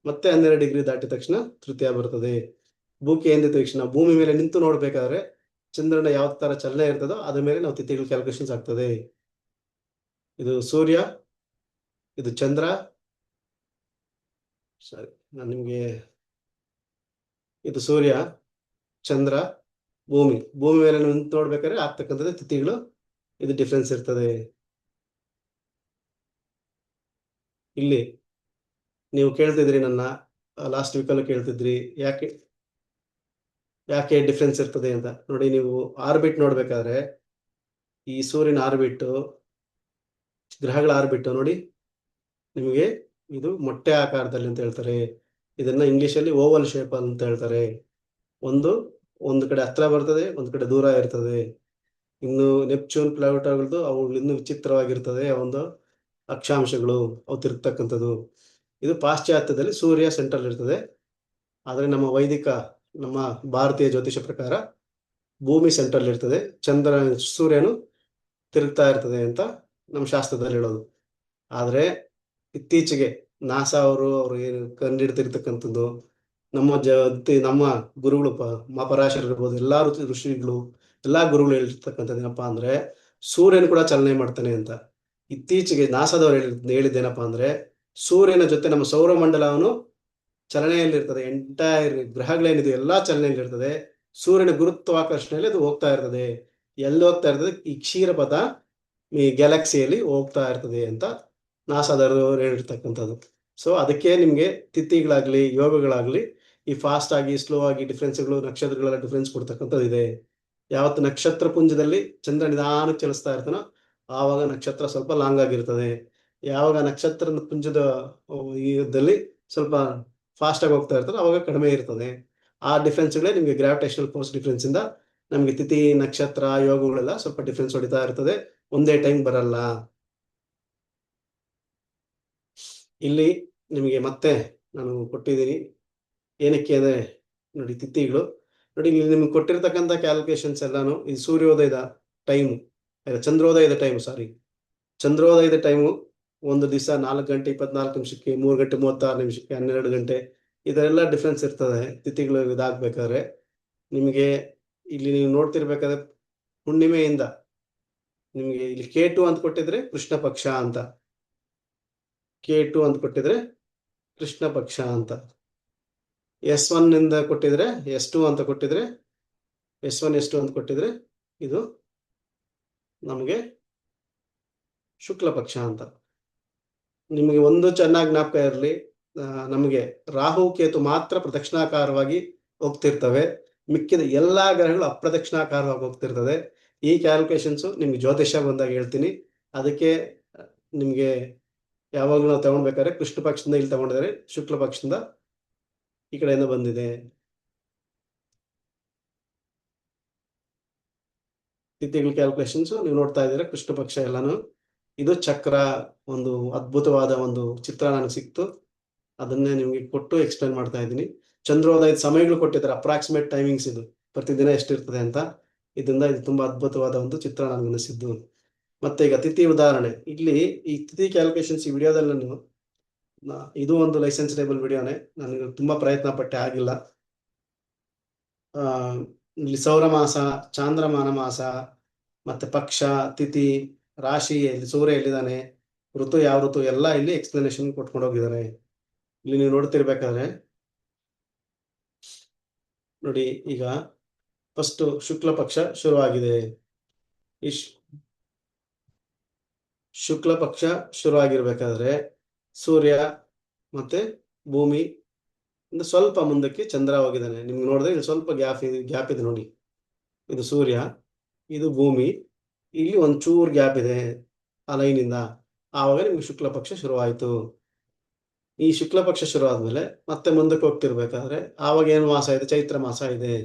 ಮತ್ತೆ 12 ಡಿಗ್ರಿ ದಾಟಿದ ತಕ್ಷಣ ತೃತೀಯ ಬರ್ತದೆ. ಭೂಕಿ ಎಂದಿದ ತಕ್ಷಣ ಭೂಮಿ ಮೇಲೆ ನಿಂತು ನೋಡ್ಬೇಕಾದ್ರೆ ಚಂದ್ರನ ಯಾವ ತರ ಚಲನೆ ಇರ್ತದೋ ಅದ್ರ ಮೇಲೆ ನಾವು ತಿಥಿಗಳು ಕ್ಯಾಲ್ಕುಲೇಷನ್ಸ್ ಆಗ್ತದೆ. ಇದು ಸೂರ್ಯ, ಇದು ಚಂದ್ರ, ಸರಿ ನಾನು ನಿಮ್ಗೆ, ಇದು ಸೂರ್ಯ, ಚಂದ್ರ, ಭೂಮಿ ಮೇಲೆ ನಿಂತು ನೋಡ್ಬೇಕಾದ್ರೆ ಆಗ್ತಕ್ಕಂಥದ್ದು ತಿಥಿಗಳು. ಇದು ಡಿಫ್ರೆನ್ಸ್ ಇರ್ತದೆ. ಇಲ್ಲಿ ನೀವು ಕೇಳ್ತಿದ್ರಿ, ನನ್ನ ಲಾಸ್ಟ್ ವೀಕಲ್ಲೂ ಕೇಳ್ತಿದ್ರಿ, ಯಾಕೆ ಡಿಫ್ರೆನ್ಸ್ ಇರ್ತದೆ ಅಂತ. ನೋಡಿ, ನೀವು ಆರ್ಬಿಟ್ ನೋಡ್ಬೇಕಾದ್ರೆ ಈ ಸೂರ್ಯನ ಆರ್ಬಿಟ್, ಗ್ರಹಗಳ ಆರ್ಬಿಟ್ ನೋಡಿ, ನಿಮಗೆ ಇದು ಮೊಟ್ಟೆ ಆಕಾರದಲ್ಲಿ ಅಂತ ಹೇಳ್ತಾರೆ. ಇದನ್ನ ಇಂಗ್ಲಿಷಲ್ಲಿ ಓವಲ್ ಶೇಪ್ ಅಂತ ಹೇಳ್ತಾರೆ. ಒಂದು ಕಡೆ ಹತ್ರ ಬರ್ತದೆ, ಒಂದು ಕಡೆ ದೂರ ಇರ್ತದೆ. ಇನ್ನು ನೆಪ್ಚೂನ್, ಪ್ಲಾನೆಟ್ಗಳದ್ದು ಅವು ಇನ್ನೂ ವಿಚಿತ್ರವಾಗಿರ್ತದೆ, ಒಂದು ಅಕ್ಷಾಂಶಗಳು ಅವು ತಿರುಗ್ತಕ್ಕಂಥದ್ದು. ಇದು ಪಾಶ್ಚಾತ್ಯದಲ್ಲಿ ಸೂರ್ಯ ಸೆಂಟ್ರಲ್ ಇರ್ತದೆ, ಆದರೆ ನಮ್ಮ ಭಾರತೀಯ ಜ್ಯೋತಿಷ ಪ್ರಕಾರ ಭೂಮಿ ಸೆಂಟ್ರಲ್ ಇರ್ತದೆ, ಸೂರ್ಯನು ತಿರುಗ್ತಾ ಇರ್ತದೆ ಅಂತ ನಮ್ಮ ಶಾಸ್ತ್ರದಲ್ಲಿ ಹೇಳೋದು. ಆದರೆ ಇತ್ತೀಚೆಗೆ ನಾಸಾ ಅವರು ಏನು ಕಂಡಿಡ್ತಿರ್ತಕ್ಕಂಥದ್ದು, ನಮ್ಮ ಗುರುಗಳು ಪರಾಶರ ಇರ್ಬೋದು, ಎಲ್ಲಾ ಋಷಿಗಳು, ಎಲ್ಲಾ ಗುರುಗಳು ಹೇಳಿರ್ತಕ್ಕಂಥದ್ದು ಏನಪ್ಪಾ ಅಂದ್ರೆ, ಸೂರ್ಯನು ಕೂಡ ಚಲನೆ ಮಾಡ್ತಾನೆ ಅಂತ. ಇತ್ತೀಚೆಗೆ ನಾಸಾದವರು ಹೇಳಿದ್ದೇನಪ್ಪಾ ಅಂದ್ರೆ, ಸೂರ್ಯನ ಜೊತೆ ನಮ್ಮ ಸೌರಮಂಡಲವನ್ನು ಚಲನೆಯಲ್ಲಿರ್ತದೆ. ಎಂಟೈರ್ ಗ್ರಹಗಳೇನಿದೆ ಎಲ್ಲಾ ಚಲನೆಯಲ್ಲಿರ್ತದೆ. ಸೂರ್ಯನ ಗುರುತ್ವಾಕರ್ಷಣೆಯಲ್ಲಿ ಅದು ಹೋಗ್ತಾ ಇರ್ತದೆ. ಎಲ್ಲಿ ಹೋಗ್ತಾ ಇರ್ತದೆ? ಈ ಕ್ಷೀರಪಥ, ಈ ಗ್ಯಾಲಕ್ಸಿಯಲ್ಲಿ ಹೋಗ್ತಾ ಇರ್ತದೆ ಅಂತ ನಾಸಾದವರು ಹೇಳಿರ್ತಕ್ಕಂಥದ್ದು. ಸೊ ಅದಕ್ಕೆ ನಿಮ್ಗೆ ತಿಥಿಗಳಾಗ್ಲಿ ಯೋಗಗಳಾಗ್ಲಿ ಈ ಫಾಸ್ಟ್ ಆಗಿ ಸ್ಲೋ ಆಗಿ ಡಿಫ್ರೆನ್ಸ್ಗಳು, ನಕ್ಷತ್ರಗಳೆಲ್ಲ ಡಿಫ್ರೆನ್ಸ್ ಕೊಡ್ತಕ್ಕಂಥದ್ದು ಇದೆ. ಯಾವತ್ತು ನಕ್ಷತ್ರ ಪುಂಜದಲ್ಲಿ ಚಂದ್ರ ನಿಧಾನಕ್ಕೆ ಚಲಿಸ್ತಾ ಇರ್ತಾನೋ ಆವಾಗ ನಕ್ಷತ್ರ ಸ್ವಲ್ಪ ಲಾಂಗ್ ಆಗಿರ್ತದೆ. ಯಾವಾಗ ನಕ್ಷತ್ರದ ಪುಂಜದ ದಲ್ಲಿ ಸ್ವಲ್ಪ ಫಾಸ್ಟ್ ಆಗಿ ಹೋಗ್ತಾ ಇರ್ತದೆ ಅವಾಗ ಕಡಿಮೆ ಇರ್ತದೆ. ಆ ಡಿಫ್ರೆನ್ಸ್ಗಳೇ ನಿಮ್ಗೆ ಗ್ರಾವಿಟೇಷನಲ್ ಫೋರ್ಸ್ ಡಿಫ್ರೆನ್ಸ್ ಇಂದ ನಮ್ಗೆ ತಿಥಿ, ನಕ್ಷತ್ರ, ಯೋಗಗಳೆಲ್ಲ ಸ್ವಲ್ಪ ಡಿಫ್ರೆನ್ಸ್ ಹೊಡಿತಾ ಇರ್ತದೆ, ಒಂದೇ ಟೈಮ್ ಬರಲ್ಲ. ಇಲ್ಲಿ ನಿಮಗೆ ಮತ್ತೆ ನಾನು ಕೊಟ್ಟಿದ್ದೀನಿ, ಏನಕ್ಕೆ ಅಂದ್ರೆ ನೋಡಿ, ತಿಥಿಗಳು ನೋಡಿ, ನಿಮ್ಗೆ ಕೊಟ್ಟಿರ್ತಕ್ಕಂಥ ಕ್ಯಾಲ್ಕುಲೇಷನ್ಸ್ ಎಲ್ಲಾನು ಈ ಸೂರ್ಯೋದಯದ ಟೈಮು, ಚಂದ್ರೋದಯದ ಟೈಮು, ಚಂದ್ರೋದಯದ ಟೈಮು ಒಂದು ದಿವಸ 4 ಗಂಟೆ 24 ನಿಮಿಷಕ್ಕೆ, 3 ಗಂಟೆ 36 ನಿಮಿಷಕ್ಕೆ, 12 ಗಂಟೆ, ಇದೆಲ್ಲ ಡಿಫ್ರೆನ್ಸ್ ಇರ್ತದೆ ತಿಥಿಗಳು ಇದಾಗಬೇಕಾದ್ರೆ. ನಿಮಗೆ ಇಲ್ಲಿ ನೀವು ನೋಡ್ತಿರ್ಬೇಕಾದ್ರೆ ಹುಣ್ಣಿಮೆಯಿಂದ ನಿಮಗೆ ಇಲ್ಲಿ K2 ಅಂತ ಕೊಟ್ಟಿದ್ರೆ ಕೃಷ್ಣ ಪಕ್ಷ ಅಂತ, K2 ಅಂತ ಕೊಟ್ಟಿದ್ರೆ ಕೃಷ್ಣ ಪಕ್ಷ ಅಂತ, S1 ಇಂದ ಕೊಟ್ಟಿದ್ರೆ S2 ಅಂತ ಕೊಟ್ಟಿದ್ರೆ S1 S2 ಅಂತ ಕೊಟ್ಟಿದ್ರೆ ಇದು ನಮಗೆ ಶುಕ್ಲ ಪಕ್ಷ ಅಂತ. ನಿಮಗೆ ಒಂದು ಚೆನ್ನಾಗಿ ಜ್ಞಾಪಕ ಇರಲಿ, ನಮಗೆ ರಾಹು ಕೇತು ಮಾತ್ರ ಪ್ರದಕ್ಷಿಣಾಕಾರವಾಗಿ ಹೋಗ್ತಿರ್ತವೆ, ಮಿಕ್ಕಿದ ಎಲ್ಲಾ ಗ್ರಹಗಳು ಅಪ್ರದಕ್ಷಿಣಾಕಾರವಾಗಿ ಹೋಗ್ತಿರ್ತದೆ. ಈ ಕ್ಯಾಲ್ಕುಲೇಷನ್ಸ್ ನಿಮ್ಗೆ ಜ್ಯೋತಿಷ್ಯ ಬಂದಾಗ ಹೇಳ್ತೀನಿ. ಅದಕ್ಕೆ ನಿಮ್ಗೆ ಯಾವಾಗಲೂ ನಾವು ತಗೊಂಡ್ಬೇಕಾದ್ರೆ ಕೃಷ್ಣ ಪಕ್ಷದಿಂದ ಇಲ್ಲಿ ತಗೊಂಡಿದ್ದಾರೆ, ಶುಕ್ಲ ಪಕ್ಷದಿಂದ ಈ ಕಡೆಯಿಂದ ಬಂದಿದೆ. ತಿಥಿಗಳ ಕ್ಯಾಲ್ಕುಲೇಷನ್ಸ್ ನೀವು ನೋಡ್ತಾ ಇದ್ದೀರಾ, ಕೃಷ್ಣ ಪಕ್ಷ ಎಲ್ಲಾನು. ಇದು ಚಕ್ರ, ಒಂದು ಅದ್ಭುತವಾದ ಒಂದು ಚಿತ್ರ ನನಗೆ ಸಿಕ್ತು, ಅದನ್ನೇ ನಿಮ್ಗೆ ಕೊಟ್ಟು ಎಕ್ಸ್ಪ್ಲೈನ್ ಮಾಡ್ತಾ ಇದ್ದೀನಿ. ಚಂದ್ರೋದಯದ ಸಮಯಗಳು ಕೊಟ್ಟಿದ್ದಾರೆ, ಅಪ್ರಾಕ್ಸಿಮೇಟ್ ಟೈಮಿಂಗ್ಸ್, ಇದು ಪ್ರತಿದಿನ ಎಷ್ಟಿರ್ತದೆ ಅಂತ. ಇದರಿಂದ ಇದು ತುಂಬಾ ಅದ್ಭುತವಾದ ಒಂದು ಚಿತ್ರ ನನಗೆ ಅನಿಸಿದ್ದು. ಮತ್ತೆ ಈಗ ತಿಥಿ ಉದಾಹರಣೆ, ಇಲ್ಲಿ ಈ ತಿಥಿ ಕ್ಯಾಲ್ಕುಲೇಷನ್ಸ್ ಈ ವಿಡಿಯೋದಲ್ಲಿ ಇದು ಒಂದು ಲೈಸೆನ್ಸ್ಡೇಬಲ್ ವಿಡಿಯೋನೇ, ನನಗೆ ತುಂಬಾ ಪ್ರಯತ್ನ ಪಟ್ಟೆ, ಆಗಿಲ್ಲ. ಇಲ್ಲಿ ಸೌರಮಾಸ, ಚಾಂದ್ರಮಾನ ಮಾಸ, ಮತ್ತೆ ಪಕ್ಷ, ತಿಥಿ, ರಾಶಿ, ಇಲ್ಲಿ ಸೂರ್ಯ ಎಲ್ಲಿದ್ದಾನೆ, ಋತು ಯಾವ ಋತು, ಎಲ್ಲ ಇಲ್ಲಿ ಎಕ್ಸ್ಪ್ಲನೇಷನ್ ಕೊಟ್ಕೊಂಡು ಹೋಗಿದ್ದಾರೆ. ಇಲ್ಲಿ ನೀವು ನೋಡ್ತಿರ್ಬೇಕಾದ್ರೆ ನೋಡಿ ಈಗ ಫಸ್ಟ್ ಶುಕ್ಲ ಪಕ್ಷ ಶುರುವಾಗಿದೆ. ಈ ಶುಕ್ಲ ಪಕ್ಷ ಶುರುವಾಗಿರ್ಬೇಕಾದ್ರೆ ಸೂರ್ಯ ಮತ್ತೆ ಭೂಮಿ ಸ್ವಲ್ಪ ಮುಂದಕ್ಕೆ ಚಂದ್ರ ಹೋಗಿದ್ದಾನೆ. ನಿಮ್ಗೆ ನೋಡಿದ್ರೆ ಇಲ್ಲಿ ಸ್ವಲ್ಪ ಗ್ಯಾಪ್ ಇದೆ ನೋಡಿ. ಇದು ಸೂರ್ಯ, ಇದು ಭೂಮಿ, ಇಲ್ಲಿ ಒಂಚೂರು ಗ್ಯಾಪ್ ಇದೆ ಆ ಲೈನಿಂದ. ಆವಾಗ ನಿಮ್ಗೆ ಶುಕ್ಲ ಪಕ್ಷ ಶುರುವಾಯಿತು. ಈ ಶುಕ್ಲ ಪಕ್ಷ ಶುರು ಆದ್ಮೇಲೆ ಮತ್ತೆ ಮುಂದಕ್ಕೆ ಹೋಗ್ತಿರ್ಬೇಕಾದ್ರೆ ಆವಾಗ ಏನು ಮಾಸ ಇದೆ? ಚೈತ್ರ ಮಾಸ ಇದೆ.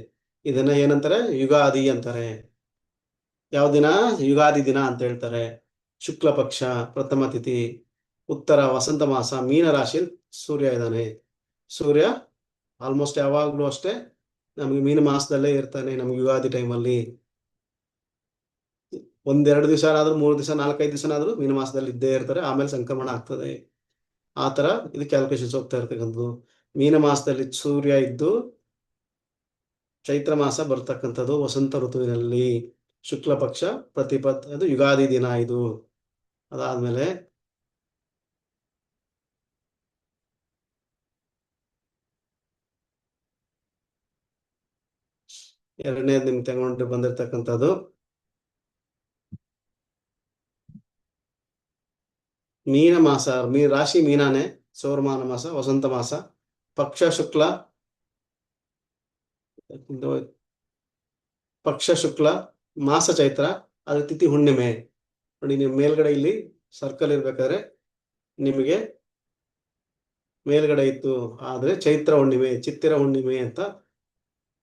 ಇದನ್ನ ಏನಂತಾರೆ? ಯುಗಾದಿ ಅಂತಾರೆ. ಯಾವ ದಿನ? ಯುಗಾದಿ ದಿನ ಅಂತ ಹೇಳ್ತಾರೆ. ಶುಕ್ಲ ಪಕ್ಷ ಪ್ರಥಮ ತಿಥಿ, ಉತ್ತರ ವಸಂತ ಮಾಸ, ಮೀನ ರಾಶಿಯಲ್ಲಿ ಸೂರ್ಯ ಇದ್ದಾನೆ. ಸೂರ್ಯ ಆಲ್ಮೋಸ್ಟ್ ಯಾವಾಗ್ಲೂ ಅಷ್ಟೇ ನಮ್ಗೆ ಮೀನ ಮಾಸದಲ್ಲೇ ಇರ್ತಾನೆ. ನಮ್ಗೆ ಯುಗಾದಿ ಟೈಮಲ್ಲಿ 1-2 ದಿವಸ ಆದ್ರೂ 3 ದಿವಸ 4-5 ದಿವಸನಾದ್ರೂ ಮೀನ ಮಾಸದಲ್ಲಿ ಇದ್ದೇ ಇರ್ತಾರೆ. ಆಮೇಲೆ ಸಂಕ್ರಮಣ ಆಗ್ತದೆ. ಆ ತರ ಇದು ಕ್ಯಾಲ್ಕುಲೇಷನ್ಸ್ ಹೋಗ್ತಾ ಇರ್ತಕ್ಕಂಥದ್ದು. ಮೀನ ಮಾಸದಲ್ಲಿ ಸೂರ್ಯ ಇದ್ದು ಚೈತ್ರ ಮಾಸ ಬರ್ತಕ್ಕಂಥದ್ದು ವಸಂತ ಋತುವಿನಲ್ಲಿ ಶುಕ್ಲ ಪಕ್ಷ ಪ್ರತಿಪತ್, ಅದು ಯುಗಾದಿ ದಿನ ಇದು. ಅದಾದ್ಮೇಲೆ ಎರಡನೇದು ನಿಮ್ಗೆ ತಗೊಂಡು ಬಂದಿರ್ತಕ್ಕಂಥದ್ದು ಮೀನ ಮಾಸ. ರಾಶಿ ಮೀನಾನೆ, ಸೌರಮಾನ ಮಾಸ, ವಸಂತ ಮಾಸ, ಪಕ್ಷ ಶುಕ್ಲ, ಪಕ್ಷ ಶುಕ್ಲ, ಮಾಸ ಚೈತ್ರ, ಅದ್ರ ತಿಥಿ ಹುಣ್ಣಿಮೆ. ನೋಡಿ ನೀವು ಮೇಲ್ಗಡೆ ಇಲ್ಲಿ ಸರ್ಕಲ್ ಇರ್ಬೇಕಾದ್ರೆ ನಿಮಗೆ ಮೇಲ್ಗಡೆ ಇತ್ತು, ಆದ್ರೆ ಚೈತ್ರ ಹುಣ್ಣಿಮೆ, ಚಿತ್ತಿರ ಹುಣ್ಣಿಮೆ ಅಂತ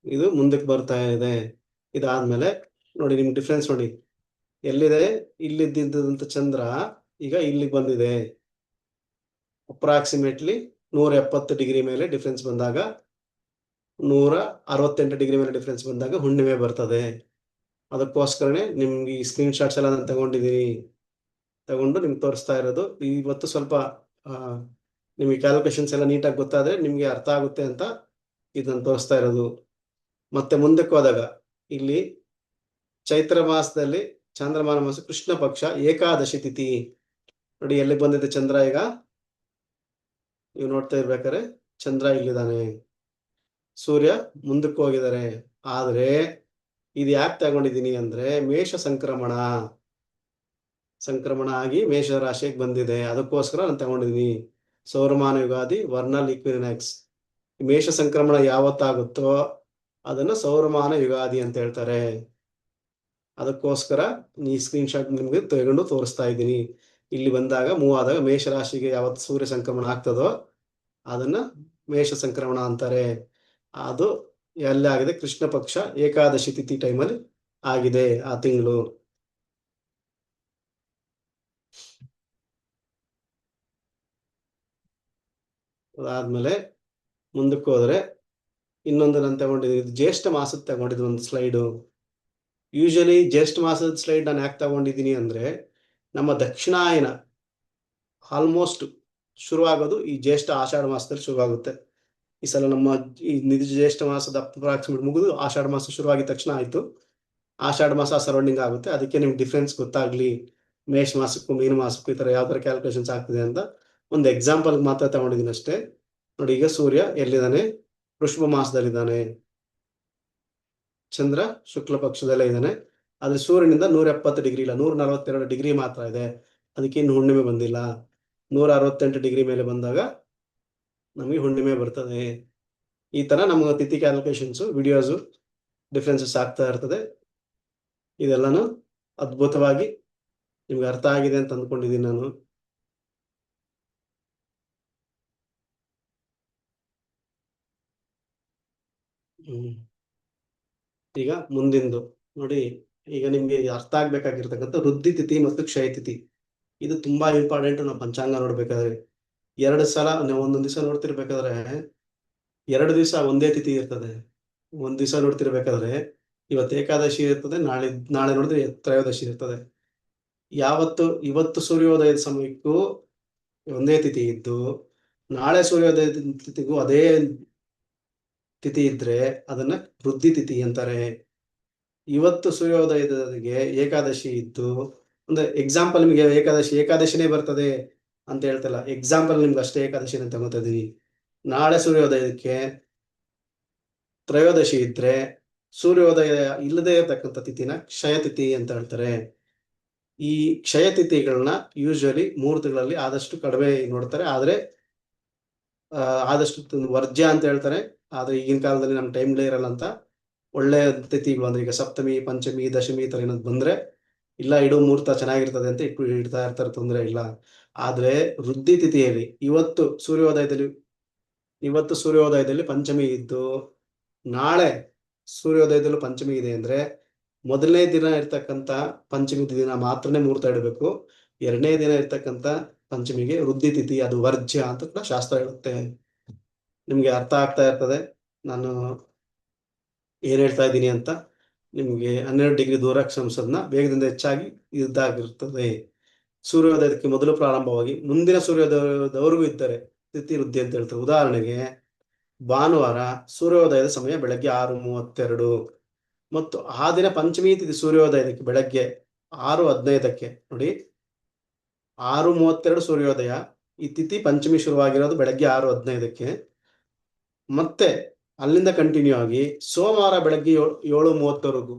ಇದು ಮುಂದಕ್ಕೆ ಬರ್ತಾ ಇದೆ. ಇದಾದ್ಮೇಲೆ ನೋಡಿ ನಿಮ್ಗೆ ಡಿಫ್ರೆನ್ಸ್ ನೋಡಿ ಎಲ್ಲಿದೆ. ಇಲ್ಲಿದ್ದಂತ ಚಂದ್ರ ಈಗ ಇಲ್ಲಿಗೆ ಬಂದಿದೆ. ಅಪ್ರಾಕ್ಸಿಮೇಟ್ಲಿ 170 ಡಿಗ್ರಿ ಮೇಲೆ ಡಿಫ್ರೆನ್ಸ್ ಬಂದಾಗ, 168 ಡಿಗ್ರಿ ಮೇಲೆ ಡಿಫ್ರೆನ್ಸ್ ಬಂದಾಗ ಹುಣ್ಣಿಮೆ ಬರ್ತದೆ. ಅದಕ್ಕೋಸ್ಕರನೇ ನಿಮ್ಗೆ ಈ ಸ್ಕ್ರೀನ್ ಶಾಟ್ಸ್ ಎಲ್ಲ ನಾನು ತಗೊಂಡು ನಿಮ್ಗೆ ತೋರಿಸ್ತಾ ಇರೋದು. ಇವತ್ತು ಸ್ವಲ್ಪ ನಿಮಗೆ ಕ್ಯಾಲ್ಕುಲೇಷನ್ಸ್ ಎಲ್ಲ ನೀಟಾಗಿ ಗೊತ್ತಾದ್ರೆ ನಿಮ್ಗೆ ಅರ್ಥ ಆಗುತ್ತೆ ಅಂತ ಇದನ್ನು ತೋರಿಸ್ತಾ ಇರೋದು. ಮತ್ತೆ ಮುಂದಕ್ಕೆ ಹೋದಾಗ ಇಲ್ಲಿ ಚೈತ್ರ ಮಾಸದಲ್ಲಿ ಚಾಂದ್ರಮಾನ ಮಾಸ ಕೃಷ್ಣ ಪಕ್ಷ ಏಕಾದಶಿ ತಿಥಿ. ನೋಡಿ ಎಲ್ಲಿ ಬಂದಿದೆ ಚಂದ್ರ. ಈಗ ನೀವು ನೋಡ್ತಾ ಇರ್ಬೇಕಾದ್ರೆ ಚಂದ್ರ ಇಲ್ಲಿದ್ದಾನೆ, ಸೂರ್ಯ ಮುಂದಕ್ಕೆ ಹೋಗಿದ್ದಾರೆ. ಆದ್ರೆ ಇದು ಯಾಕೆ ತಗೊಂಡಿದ್ದೀನಿ ಅಂದ್ರೆ ಮೇಷ ಸಂಕ್ರಮಣ ಆಗಿ ಮೇಷ ರಾಶಿಗೆ ಬಂದಿದೆ. ಅದಕ್ಕೋಸ್ಕರ ನಾನು ತಗೊಂಡಿದ್ದೀನಿ. ಸೌರಮಾನ ಯುಗಾದಿ ವರ್ನಲ್ ಈಕ್ವಿನಾಕ್ಸ್. ಮೇಷ ಸಂಕ್ರಮಣ ಯಾವತ್ತಾಗುತ್ತೋ ಅದನ್ನ ಸೌರಮಾನ ಯುಗಾದಿ ಅಂತ ಹೇಳ್ತಾರೆ. ಅದಕ್ಕೋಸ್ಕರ ಈ ಸ್ಕ್ರೀನ್ ಶಾಟ್ ನಿಮ್ಗೆ ತಗೊಂಡು ತೋರಿಸ್ತಾ ಇದ್ದೀನಿ. ಇಲ್ಲಿ ಬಂದಾಗ ಮೂವ್ ಆದಾಗ ಮೇಷ ರಾಶಿಗೆ ಯಾವತ್ತು ಸೂರ್ಯ ಸಂಕ್ರಮಣ ಆಗ್ತದೋ ಅದನ್ನ ಮೇಷ ಸಂಕ್ರಮಣ ಅಂತಾರೆ. ಅದು ಎಲ್ಲಿ ಆಗಿದೆ? ಕೃಷ್ಣ ಪಕ್ಷ ಏಕಾದಶಿ ತಿಥಿ ಟೈಮಲ್ಲಿ ಆಗಿದೆ ಆ ತಿಂಗಳು. ಅದಾದ್ಮೇಲೆ ಮುಂದಕ್ಕೆ ಹೋದ್ರೆ ಇನ್ನೊಂದು ನಾನು ತಗೊಂಡಿದ್ದೀನಿ. ಇದು ಜ್ಯೇಷ್ಠ ಮಾಸದ ತಗೊಂಡಿದ್ದು ಒಂದು ಸ್ಲೈಡು. ಯೂಶಲಿ ಜ್ಯೇಷ್ಠ ಮಾಸದ ಸ್ಲೈಡ್ ನಾನು ಯಾಕೆ ತಗೊಂಡಿದ್ದೀನಿ ಅಂದ್ರೆ ನಮ್ಮ ದಕ್ಷಿಣಾಯನ ಆಲ್ಮೋಸ್ಟ್ ಶುರುವಾಗೋದು ಈ ಜ್ಯೇಷ್ಠ ಆಷಾಢ ಮಾಸದಲ್ಲಿ ಶುರುವಾಗುತ್ತೆ. ಈ ಸಲ ನಮ್ಮ ಈ ನಿಜ ಜ್ಯೇಷ್ಠ ಮಾಸದ ಅಪ್ರಾಕ್ಸಿಮೇಟ್ ಮುಗಿದು ಆಷಾಢ ಮಾಸ ಶುರುವಾಗಿದ ತಕ್ಷಣ ಆಯ್ತು. ಆಷಾಢ ಮಾಸ ಸರೌಂಡಿಂಗ್ ಆಗುತ್ತೆ. ಅದಕ್ಕೆ ನಿಮ್ಗೆ ಡಿಫ್ರೆನ್ಸ್ ಗೊತ್ತಾಗ್ಲಿ, ಮೇಷ ಮಾಸಕ್ಕೂ ಮೀನ ಮಾಸಕ್ಕೂ ಈ ತರ ಯಾವ ತರ ಕ್ಯಾಲ್ಕುಲೇಷನ್ಸ್ ಆಗ್ತಿದೆ ಅಂತ ಒಂದು ಎಕ್ಸಾಂಪಲ್ ಮಾತ್ರ ತಗೊಂಡಿದ್ದೀನಿ ಅಷ್ಟೇ. ನೋಡಿ ಈಗ ಸೂರ್ಯ ಎಲ್ಲಿದ್ದಾನೆ? ವೃಷಭ ಮಾಸದಲ್ಲಿದ್ದಾನೆ. ಚಂದ್ರ ಶುಕ್ಲ ಪಕ್ಷದಲ್ಲೇ ಇದ್ದಾನೆ. ಆದ್ರೆ ಸೂರ್ಯನಿಂದ 170 ಡಿಗ್ರಿ ಇಲ್ಲ, 142 ಡಿಗ್ರಿ ಮಾತ್ರ ಇದೆ. ಅದಕ್ಕೆ ಇನ್ನು ಹುಣ್ಣಿಮೆ ಬಂದಿಲ್ಲ. 168 ಡಿಗ್ರಿ ಮೇಲೆ ಬಂದಾಗ ನಮಗೆ ಹುಣ್ಣಿಮೆ ಬರ್ತದೆ. ಈ ತರ ನಮ್ಗೆ ತಿಥಿ ಕ್ಯಾಲ್ಕುಲೇಷನ್ಸ್ ವಿಡಿಯೋಸ್ ಡಿಫ್ರೆನ್ಸಸ್ ಆಗ್ತಾ ಇರ್ತದೆ. ಇದೆಲ್ಲಾನು ಅದ್ಭುತವಾಗಿ ನಿಮ್ಗೆ ಅರ್ಥ ಆಗಿದೆ ಅಂತ ಅಂದ್ಕೊಂಡಿದ್ದೀನಿ ನಾನು. ಈಗ ಮುಂದಿಂದು ನೋಡಿ. ಈಗ ನಿಮ್ಗೆ ಅರ್ಥ ಆಗ್ಬೇಕಾಗಿರ್ತಕ್ಕಂಥ ವೃದ್ಧಿ ತಿಥಿ ಮತ್ತು ಕ್ಷಯ ತಿಥಿ, ಇದು ತುಂಬಾ ಇಂಪಾರ್ಟೆಂಟ್. ನಾವು ಪಂಚಾಂಗ ನೋಡ್ಬೇಕಾದ್ರೆ 2 ಸಲ ನಾವು ಒಂದೊಂದ್ ದಿವಸ ನೋಡ್ತಿರ್ಬೇಕಾದ್ರೆ 2 ದಿವಸ ಒಂದೇ ತಿಥಿ ಇರ್ತದೆ. ಒಂದ್ ದಿವಸ ನೋಡ್ತಿರ್ಬೇಕಾದ್ರೆ ಇವತ್ತು ಏಕಾದಶಿ ಇರ್ತದೆ, ನಾಳೆ ನೋಡಿದ್ರೆ ತ್ರಯೋದಶಿ ಇರ್ತದೆ. ಇವತ್ತು ಸೂರ್ಯೋದಯದ ಸಮಯಕ್ಕೂ ಒಂದೇ ತಿಥಿ ಇದ್ದು ನಾಳೆ ಸೂರ್ಯೋದಯ ತಿಥಿಗೂ ಅದೇ ತಿಥಿ ಇದ್ರೆ ಅದನ್ನ ವೃದ್ಧಿ ತಿಥಿ ಅಂತಾರೆ. ಇವತ್ತು ಸೂರ್ಯೋದಯದಗೆ ಏಕಾದಶಿ ಇದ್ದು, ಒಂದು ಎಕ್ಸಾಂಪಲ್ ನಿಮ್ಗೆ ಏಕಾದಶಿನೇ ಬರ್ತದೆ ಅಂತ ಹೇಳ್ತಲ್ಲ, ಎಕ್ಸಾಂಪಲ್ ನಿಮ್ಗೆ ಅಷ್ಟೇ ಏಕಾದಶಿನ ತಗೋತಾ ಇದೀನಿ. ನಾಳೆ ಸೂರ್ಯೋದಯಕ್ಕೆ ತ್ರಯೋದಶಿ ಇದ್ರೆ ಸೂರ್ಯೋದಯ ಇಲ್ಲದೆ ಇರತಕ್ಕಂಥ ತಿಥಿನ ಕ್ಷಯ ತಿಥಿ ಅಂತ ಹೇಳ್ತಾರೆ. ಈ ಕ್ಷಯ ತಿಥಿಗಳನ್ನ ಯೂಶಲಿ ಮುಹೂರ್ತಗಳಲ್ಲಿ ಆದಷ್ಟು ಕಡಿಮೆ ನೋಡ್ತಾರೆ, ಆದ್ರೆ ಆದಷ್ಟು ವರ್ಜ್ಯ ಅಂತ ಹೇಳ್ತಾರೆ. ಆದ್ರೆ ಈಗಿನ ಕಾಲದಲ್ಲಿ ನಮ್ಮ ಟೈಮ್ಲೇ ಇರಲ್ಲ ಅಂತ ಒಳ್ಳೆ ತಿಥಿಗಳು ಅಂದ್ರೆ ಈಗ ಸಪ್ತಮಿ, ಪಂಚಮಿ, ದಶಮಿ ಈ ತರ ಏನಾದ್ರು ಬಂದ್ರೆ ಇಲ್ಲ ಇಡೋ ಮುಹೂರ್ತ ಚೆನ್ನಾಗಿರ್ತದೆ ಅಂತ ಇಡ್ತಾ ಇರ್ತಾರೆ, ತೊಂದರೆ ಇಲ್ಲ. ಆದ್ರೆ ವೃದ್ಧಿ ತಿಥಿಯಲ್ಲಿ ಇವತ್ತು ಸೂರ್ಯೋದಯದಲ್ಲಿ ಪಂಚಮಿ ಇದ್ದು ನಾಳೆ ಸೂರ್ಯೋದಯದಲ್ಲೂ ಪಂಚಮಿ ಇದೆ ಅಂದ್ರೆ ಮೊದಲನೇ ದಿನ ಇರ್ತಕ್ಕಂಥ ಪಂಚಮಿ ದಿನ ಮಾತ್ರನೇ ಮುಹೂರ್ತ ಇಡಬೇಕು. ಎರಡನೇ ದಿನ ಇರ್ತಕ್ಕಂಥ ಪಂಚಮಿಗೆ ವೃದ್ಧಿ ತಿಥಿ, ಅದು ವರ್ಜ್ಯ ಅಂತ ಕೂಡ ಶಾಸ್ತ್ರ ಹೇಳುತ್ತೆ. ನಿಮ್ಗೆ ಅರ್ಥ ಆಗ್ತಾ ಇರ್ತದೆ ನಾನು ಏನ್ ಹೇಳ್ತಾ ಇದ್ದೀನಿ ಅಂತ. ನಿಮ್ಗೆ 12 ಡಿಗ್ರಿ ದೂರ ಕ್ಷಮಿಸೋದನ್ನ ವೇಗದಿಂದ ಹೆಚ್ಚಾಗಿ ಇದಾಗಿರ್ತದೆ. ಸೂರ್ಯೋದಯಕ್ಕೆ ಮೊದಲು ಪ್ರಾರಂಭವಾಗಿ ಮುಂದಿನ ಸೂರ್ಯೋದಯದವರೆಗೂ ಇದ್ದರೆ ತಿಥಿ ವೃದ್ಧಿ ಅಂತ ಹೇಳ್ತಾರೆ. ಉದಾಹರಣೆಗೆ ಭಾನುವಾರ ಸೂರ್ಯೋದಯದ ಸಮಯ ಬೆಳಗ್ಗೆ 6:32 ಮತ್ತು ಆ ದಿನ ಪಂಚಮಿ ತಿಥಿ ಸೂರ್ಯೋದಯಕ್ಕೆ ಬೆಳಗ್ಗೆ 6:15 ನೋಡಿ, 6:32 ಸೂರ್ಯೋದಯ. ಈ ತಿಥಿ ಪಂಚಮಿ ಶುರುವಾಗಿರೋದು ಬೆಳಗ್ಗೆ 6:15 ಮತ್ತೆ ಅಲ್ಲಿಂದ ಕಂಟಿನ್ಯೂ ಆಗಿ ಸೋಮವಾರ ಬೆಳಗ್ಗೆ 7:30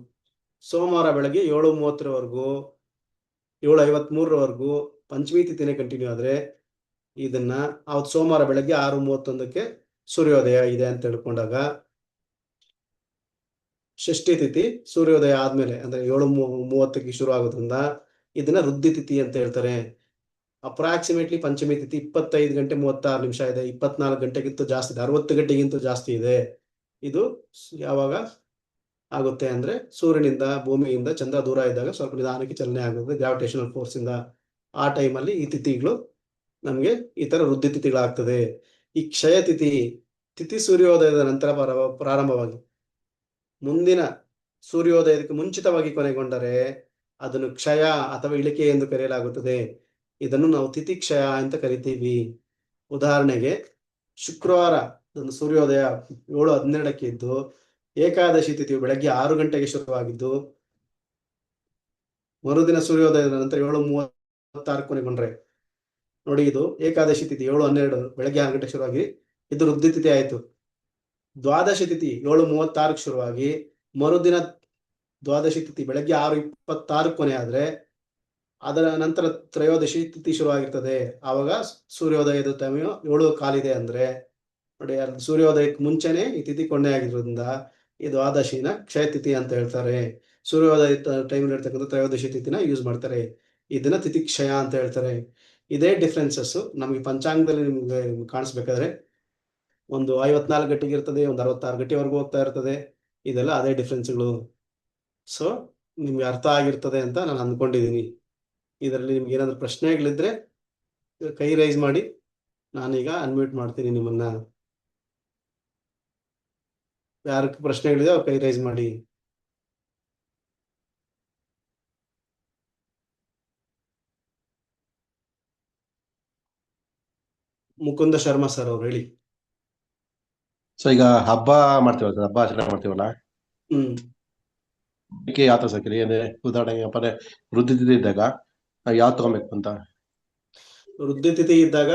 ಸೋಮವಾರ ಬೆಳಗ್ಗೆ 7:30 7:53 ಪಂಚಮಿ ತಿಥಿನೇ ಕಂಟಿನ್ಯೂ ಆದ್ರೆ ಇದನ್ನ ಅವತ್ತು ಸೋಮವಾರ ಬೆಳಗ್ಗೆ 6:31 ಸೂರ್ಯೋದಯ ಇದೆ ಅಂತ ತಿಳ್ಕೊಂಡಾಗ ಷಷ್ಠಿ ತಿಥಿ ಸೂರ್ಯೋದಯ ಆದ್ಮೇಲೆ ಅಂದ್ರೆ 7:30 ಶುರು ಆಗೋದ್ರಿಂದ ಇದನ್ನ ವೃದ್ಧಿ ತಿಥಿ ಅಂತ ಹೇಳ್ತಾರೆ. ಅಪ್ರಾಕ್ಸಿಮೇಟ್ಲಿ ಪಂಚಮಿ ತಿಥಿ 25 ಗಂಟೆ 36 ನಿಮಿಷ ಇದೆ, 24 ಗಂಟೆಗಿಂತ ಜಾಸ್ತಿ ಇದೆ, 60 ಗಂಟೆಗಿಂತ ಜಾಸ್ತಿ ಇದೆ. ಇದು ಯಾವಾಗ ಆಗುತ್ತೆ ಅಂದ್ರೆ ಸೂರ್ಯನಿಂದ ಭೂಮಿಯಿಂದ ಚಂದ್ರ ದೂರ ಇದ್ದಾಗ ಸ್ವಲ್ಪ ನಿಧಾನಕ್ಕೆ ಚಲನೆ ಆಗುತ್ತೆ ಗ್ರಾವಿಟೇಷನಲ್ ಫೋರ್ಸ್ ಇಂದ. ಆ ಟೈಮಲ್ಲಿ ಈ ತಿಥಿಗಳು ನಮ್ಗೆ ಈ ತರ ವೃದ್ಧಿ ತಿಥಿಗಳಾಗ್ತದೆ. ಈ ಕ್ಷಯ ತಿಥಿ ಸೂರ್ಯೋದಯದ ನಂತರ ಪ್ರಾರಂಭವಾಗಿ ಮುಂದಿನ ಸೂರ್ಯೋದಯಕ್ಕೆ ಮುಂಚಿತವಾಗಿ ಕೊನೆಗೊಂಡರೆ ಅದನ್ನು ಕ್ಷಯ ಅಥವಾ ಇಳಿಕೆ ಎಂದು ಕರೆಯಲಾಗುತ್ತದೆ. ಇದನ್ನು ನಾವು ತಿಥಿ ಕ್ಷಯ ಅಂತ ಕರಿತೀವಿ. ಉದಾಹರಣೆಗೆ ಶುಕ್ರವಾರ ಒಂದು ಸೂರ್ಯೋದಯ 7:12 ಇದ್ದು ಏಕಾದಶಿ ತಿಥಿಯು ಬೆಳಗ್ಗೆ 6 ಗಂಟೆಗೆ ಶುರುವಾಗಿದ್ದು ಮರುದಿನ ಸೂರ್ಯೋದಯದ ನಂತರ 7:36 ಕೊನೆಗೊಂಡ್ರೆ ನೋಡಿ, ಇದು ಏಕಾದಶಿ ತಿಥಿ 7:12 ಬೆಳಗ್ಗೆ 6 ಗಂಟೆಗೆ ಶುರುವಾಗಿ ಇದು ವೃದ್ಧಿ ತಿಥಿ ಆಯ್ತು. ದ್ವಾದಶಿ ತಿಥಿ 7:36 ಶುರುವಾಗಿ ಮರುದಿನ ದ್ವಾದಶಿ ತಿಥಿ ಬೆಳಗ್ಗೆ 6:26 ಕೊನೆ ಆದ್ರೆ ಅದರ ನಂತರ ತ್ರಯೋದಶಿ ತಿಥಿ ಶುರುವಾಗಿರ್ತದೆ. ಆವಾಗ ಸೂರ್ಯೋದಯದ ಟೈಮ್ 7:15 ಅಂದ್ರೆ ನೋಡಿ, ಅದು ಸೂರ್ಯೋದಯಕ್ಕೆ ಮುಂಚೆನೆ ಈ ತಿಥಿ ಕೊನೆ ಆಗಿರೋದ್ರಿಂದ ಈ ದ್ವಾದಶಿನ ಕ್ಷಯ ತಿಥಿ ಅಂತ ಹೇಳ್ತಾರೆ. ಸೂರ್ಯೋದಯ ಟೈಮ್ ಇರ್ತಕ್ಕಂಥ ತ್ರಯೋದಶಿ ತಿಥಿನ ಯೂಸ್ ಮಾಡ್ತಾರೆ. ಇದನ್ನ ತಿಥಿ ಕ್ಷಯ ಅಂತ ಹೇಳ್ತಾರೆ. ಇದೇ ಡಿಫ್ರೆನ್ಸಸ್ ನಮಗೆ ಪಂಚಾಂಗದಲ್ಲಿ ನಿಮ್ಗೆ ಕಾಣಿಸ್ಬೇಕಾದ್ರೆ ಒಂದು 54 ಗಂಟೆಗೆ ಇರ್ತದೆ, ಒಂದು 66 ಗಂಟೆವರೆಗೂ ಹೋಗ್ತಾ ಇರ್ತದೆ. ಇದೆಲ್ಲ ಅದೇ ಡಿಫ್ರೆನ್ಸ್ಗಳು. ಸೊ ನಿಮ್ಗೆ ಅರ್ಥ ಆಗಿರ್ತದೆ ಅಂತ ನಾನು ಅಂದ್ಕೊಂಡಿದ್ದೀನಿ. ಇದರಲ್ಲಿ ನಿಮ್ಗೆ ಏನಾದ್ರು ಪ್ರಶ್ನೆಗಳಿದ್ರೆ ಕೈ ರೈಸ್ ಮಾಡಿ, ನಾನೀಗ ಅನ್ಮ್ಯೂಟ್ ಮಾಡ್ತೀನಿ ನಿಮ್ಮನ್ನ. ಯಾರ ಪ್ರಶ್ನೆಗಳಿದೆ ಅವ್ರು ಕೈ ರೈಸ್ ಮಾಡಿ. ಮುಕುಂದ ಶರ್ಮಾ ಸರ್ ಅವ್ರು ಹೇಳಿ. ಸೊ ಈಗ ಹಬ್ಬ ಮಾಡ್ತೀವಲ್ಲ, ಹಬ್ಬ ಆಚರಣೆ ಮಾಡ್ತೀವಲ್ಲ, ಅದಕ್ಕೆ ಯಾವ ತರ ಸರ್ ಏನೇ ಉದಾಹರಣೆಗೆ ಅಪ್ಪನೇ ವೃದ್ಧಿ ತಿಥಿ ಇದ್ದಾಗ ಯಾವ ತಗೊಬೇಕು ಅಂತ? ವೃದ್ಧಿ ತಿಥಿ ಇದ್ದಾಗ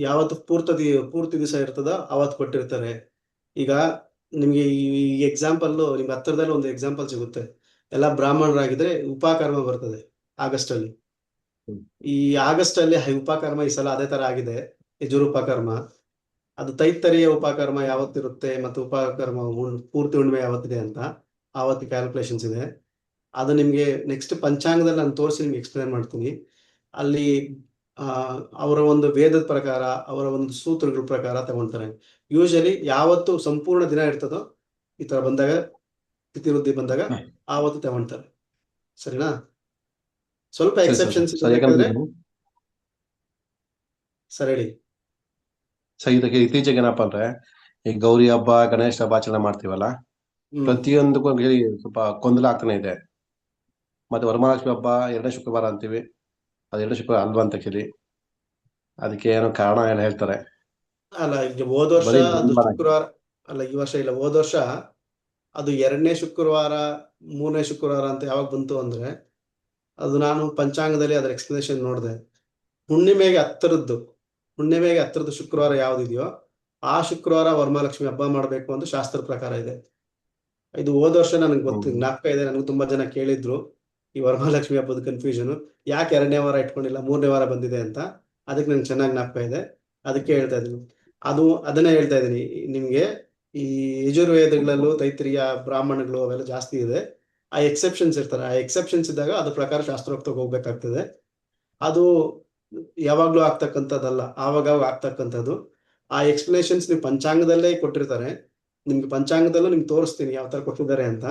ಯಾವತ್ತು ಪೂರ್ತಿ ದಿವಸ ಇರ್ತದ ಅವತ್ತು ಕೊಟ್ಟಿರ್ತಾರೆ. ಈಗ ನಿಮ್ಗೆ ಈ ಎಕ್ಸಾಂಪಲ್ ನಿಮ್ಗೆ ಹತ್ತಿರದಲ್ಲಿ ಒಂದು ಎಕ್ಸಾಂಪಲ್ ಸಿಗುತ್ತೆ. ಎಲ್ಲ ಬ್ರಾಹ್ಮಣರಾಗಿದ್ರೆ ಉಪಕರ್ಮ ಬರ್ತದೆ ಆಗಸ್ಟ್ ಅಲ್ಲಿ. ಈ ಆಗಸ್ಟ್ ಅಲ್ಲಿ ಉಪಕರ್ಮ ಈ ಸಲ ಅದೇ ತರ ಆಗಿದೆ, ಯಜುರ್ ಉಪಕರ್ಮ. ಅದು ತೈತ್ತರಿಯ ಉಪಕರ್ಮ ಯಾವತ್ತಿರುತ್ತೆ ಮತ್ತು ಉಪಕರ್ಮ ಪೂರ್ತಿ ಹುಣ್ಣಿಮೆ ಯಾವತ್ತಿದೆ ಅಂತ ಆವತ್ತು ಕ್ಯಾಲ್ಕುಲೇಷನ್ಸ್ ಇದೆ. ಅದು ನಿಮ್ಗೆ ನೆಕ್ಸ್ಟ್ ಪಂಚಾಂಗದಲ್ಲಿ ನಾನು ತೋರಿಸಿ ನಿಮ್ಗೆ ಎಕ್ಸ್ಪ್ಲೇನ್ ಮಾಡ್ತೀನಿ. ಅಲ್ಲಿ ಅವರ ಒಂದು ವೇದದ ಪ್ರಕಾರ, ಅವರ ಒಂದು ಸೂತ್ರಗಳ ಪ್ರಕಾರ ತಗೊಳ್ತಾರೆ. ಯೂಶಲಿ ಯಾವತ್ತು ಸಂಪೂರ್ಣ ದಿನ ಇರ್ತದೋ ಈ ತರ ಬಂದಾಗ ತಿಥಿ ವೃದ್ಧಿ ಬಂದಾಗ ಆವತ್ತು ತಗೊಳ್ತಾರೆ. ಸರಿನಾ? ಸ್ವಲ್ಪ ಎಕ್ಸೆಪ್ಷನ್ಸ್ ಸರ್ ಹೇಳಿ. ಸರ್ ಇದಕ್ಕೆ ಇತ್ತೀಚೆಗೆ ಏನಪ್ಪಾ ಅಂದ್ರೆ ಈ ಗೌರಿ ಹಬ್ಬ, ಗಣೇಶ ಹಬ್ಬ ಆಚರಣೆ ಮಾಡ್ತೀವಲ್ಲ, ಪ್ರತಿಯೊಂದಕ್ಕೂ ಸ್ವಲ್ಪ ಗೊಂದಲ ಆಗ್ತಾನೆ ಇದೆ. ಮತ್ತೆ ವರಮಹಾಲಕ್ಷ್ಮಿ ಹಬ್ಬ 2ನೇ ಶುಕ್ರವಾರ ಅಂತೀವಿ, ಅದು 2ನೇ ಶುಕ್ರವಾರ ಅಲ್ವಾ ಅಂತ ಕೇಳಿ ಅದಕ್ಕೆ ಏನೋ ಕಾರಣ ಎಲ್ಲ ಹೇಳ್ತಾರೆ. ಅಲ್ಲ, ಈಗ ಹೋದ ವರ್ಷ ಅದು ಶುಕ್ರವಾರ ಅಲ್ಲ, ಈ ವರ್ಷ ಇಲ್ಲ, ಹೋದ ವರ್ಷ ಅದು 2ನೇ ಶುಕ್ರವಾರ 3ನೇ ಶುಕ್ರವಾರ ಅಂತ ಯಾವಾಗ ಬಂತು ಅಂದ್ರೆ ಅದು ನಾನು ಪಂಚಾಂಗದಲ್ಲಿ ಅದರ ಎಕ್ಸ್ಪ್ಲನೇಷನ್ ನೋಡಿದೆ. ಹುಣ್ಣಿಮೆಗೆ ಹತ್ತರದ್ದು ಶುಕ್ರವಾರ ಯಾವ್ದಿದೆಯೋ ಆ ಶುಕ್ರವಾರ ವರಮಹಾಲಕ್ಷ್ಮಿ ಹಬ್ಬ ಮಾಡಬೇಕು ಅಂತ ಶಾಸ್ತ್ರ ಪ್ರಕಾರ ಇದೆ. ಇದು ಹೋದ ವರ್ಷ ನನಗೆ ಹ್ಮ್ ಜ್ಞಾಪಕ ಇದೆ, ನನಗೆ ತುಂಬಾ ಜನ ಕೇಳಿದ್ರು ಈ ವರಮಹಾಲಕ್ಷ್ಮಿ ಹಬ್ಬದ ಕನ್ಫ್ಯೂಷನ್, ಯಾಕೆ 2ನೇ ವಾರ ಇಟ್ಕೊಂಡಿಲ್ಲ 3ನೇ ವಾರ ಬಂದಿದೆ ಅಂತ. ಅದಕ್ಕೆ ನಂಗೆ ಚೆನ್ನಾಗಿ ಜ್ಞಾಪಕ ಇದೆ, ಅದಕ್ಕೆ ಹೇಳ್ತಾ ಇದ್ದೀನಿ. ಅದನ್ನೇ ಹೇಳ್ತಾ ಇದ್ದೀನಿ ನಿಮ್ಗೆ. ಈ ಯಜುರ್ವೇದಗಳಲ್ಲೂ ತೈತ್ರಿಯ ಬ್ರಾಹ್ಮಣಗಳು ಅವೆಲ್ಲ ಜಾಸ್ತಿ ಇದೆ. ಆ ಎಕ್ಸೆಪ್ಷನ್ಸ್ ಇರ್ತಾರೆ, ಆ ಎಕ್ಸೆಪ್ಷನ್ಸ್ ಇದ್ದಾಗ ಅದು ಪ್ರಕಾರ ಶಾಸ್ತ್ರೋಕ್ತವಾಗಿ ಹೋಗ್ಬೇಕಾಗ್ತದೆ. ಅದು ಯಾವಾಗ್ಲೂ ಆಗ್ತಕ್ಕಂಥದ್ದಲ್ಲ, ಆವಾಗ ಆಗ್ತಕ್ಕಂಥದ್ದು. ಆ ಎಕ್ಸ್ಪ್ಲನೇಷನ್ಸ್ ನೀವು ಪಂಚಾಂಗದಲ್ಲೇ ಕೊಟ್ಟಿರ್ತಾರೆ, ನಿಮ್ಗೆ ಪಂಚಾಂಗದಲ್ಲೂ ನಿಮ್ಗೆ ತೋರಿಸ್ತೀನಿ ಯಾವ ತರ ಕೊಟ್ಟಿದ್ದಾರೆ ಅಂತ,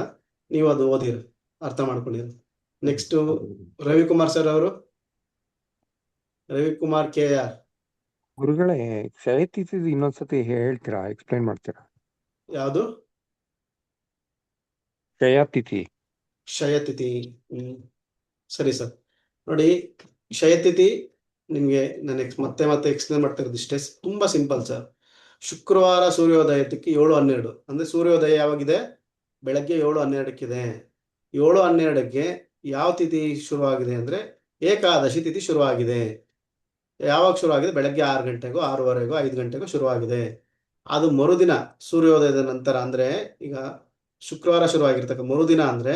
ನೀವು ಅದು ಓದಿರಿ, ಅರ್ಥ ಮಾಡ್ಕೊಂಡಿರಿ. ನೆಕ್ಸ್ಟ್ ರವಿಕುಮಾರ್ ಸರ್ ಅವರು, ರವಿಕುಮಾರ್ KR. ಗುರುಗಳೇ, ಕ್ಷಯತಿಥಿ ಇನ್ನೊಂದ್ಸತಿ ಹೇಳ್ತೀರಾ, ಎಕ್ಸ್ಪ್ಲೈನ್ ಮಾಡ್ತೀರಾ? ಯಾವುದು? ಕ್ಷಯತಿಥಿ. ಕ್ಷಯತಿಥಿ. ಸರಿ ಸರ್. ನೋಡಿ, ಕ್ಷಯತಿಥಿ ನಿಮ್ಗೆ ನಾನು ಮತ್ತೆ ಮತ್ತೆ ಎಕ್ಸ್ಪ್ಲೇನ್ ಮಾಡ್ತಾ ಇರೋದು ಇಷ್ಟೇ, ತುಂಬಾ ಸಿಂಪಲ್ ಸರ್. ಶುಕ್ರವಾರ ಸೂರ್ಯೋದಯಕ್ಕೆ 7:12, ಅಂದ್ರೆ ಸೂರ್ಯೋದಯ ಯಾವಾಗಿದೆ? ಬೆಳಗ್ಗೆ 7:12 7:12 ಯಾವ ತಿಥಿ ಶುರುವಾಗಿದೆ ಅಂದ್ರೆ ಏಕಾದಶಿ ತಿಥಿ ಶುರುವಾಗಿದೆ. ಯಾವಾಗ ಶುರುವಾಗಿದೆ? ಬೆಳಗ್ಗೆ 6 ಗಂಟೆಗೋ 6:15ಗೋ 5 ಗಂಟೆಗೋ ಶುರುವಾಗಿದೆ. ಅದು ಮರುದಿನ ಸೂರ್ಯೋದಯದ ನಂತರ, ಅಂದ್ರೆ ಈಗ ಶುಕ್ರವಾರ ಶುರುವಾಗಿರ್ತಕ್ಕ ಮರುದಿನ ಅಂದ್ರೆ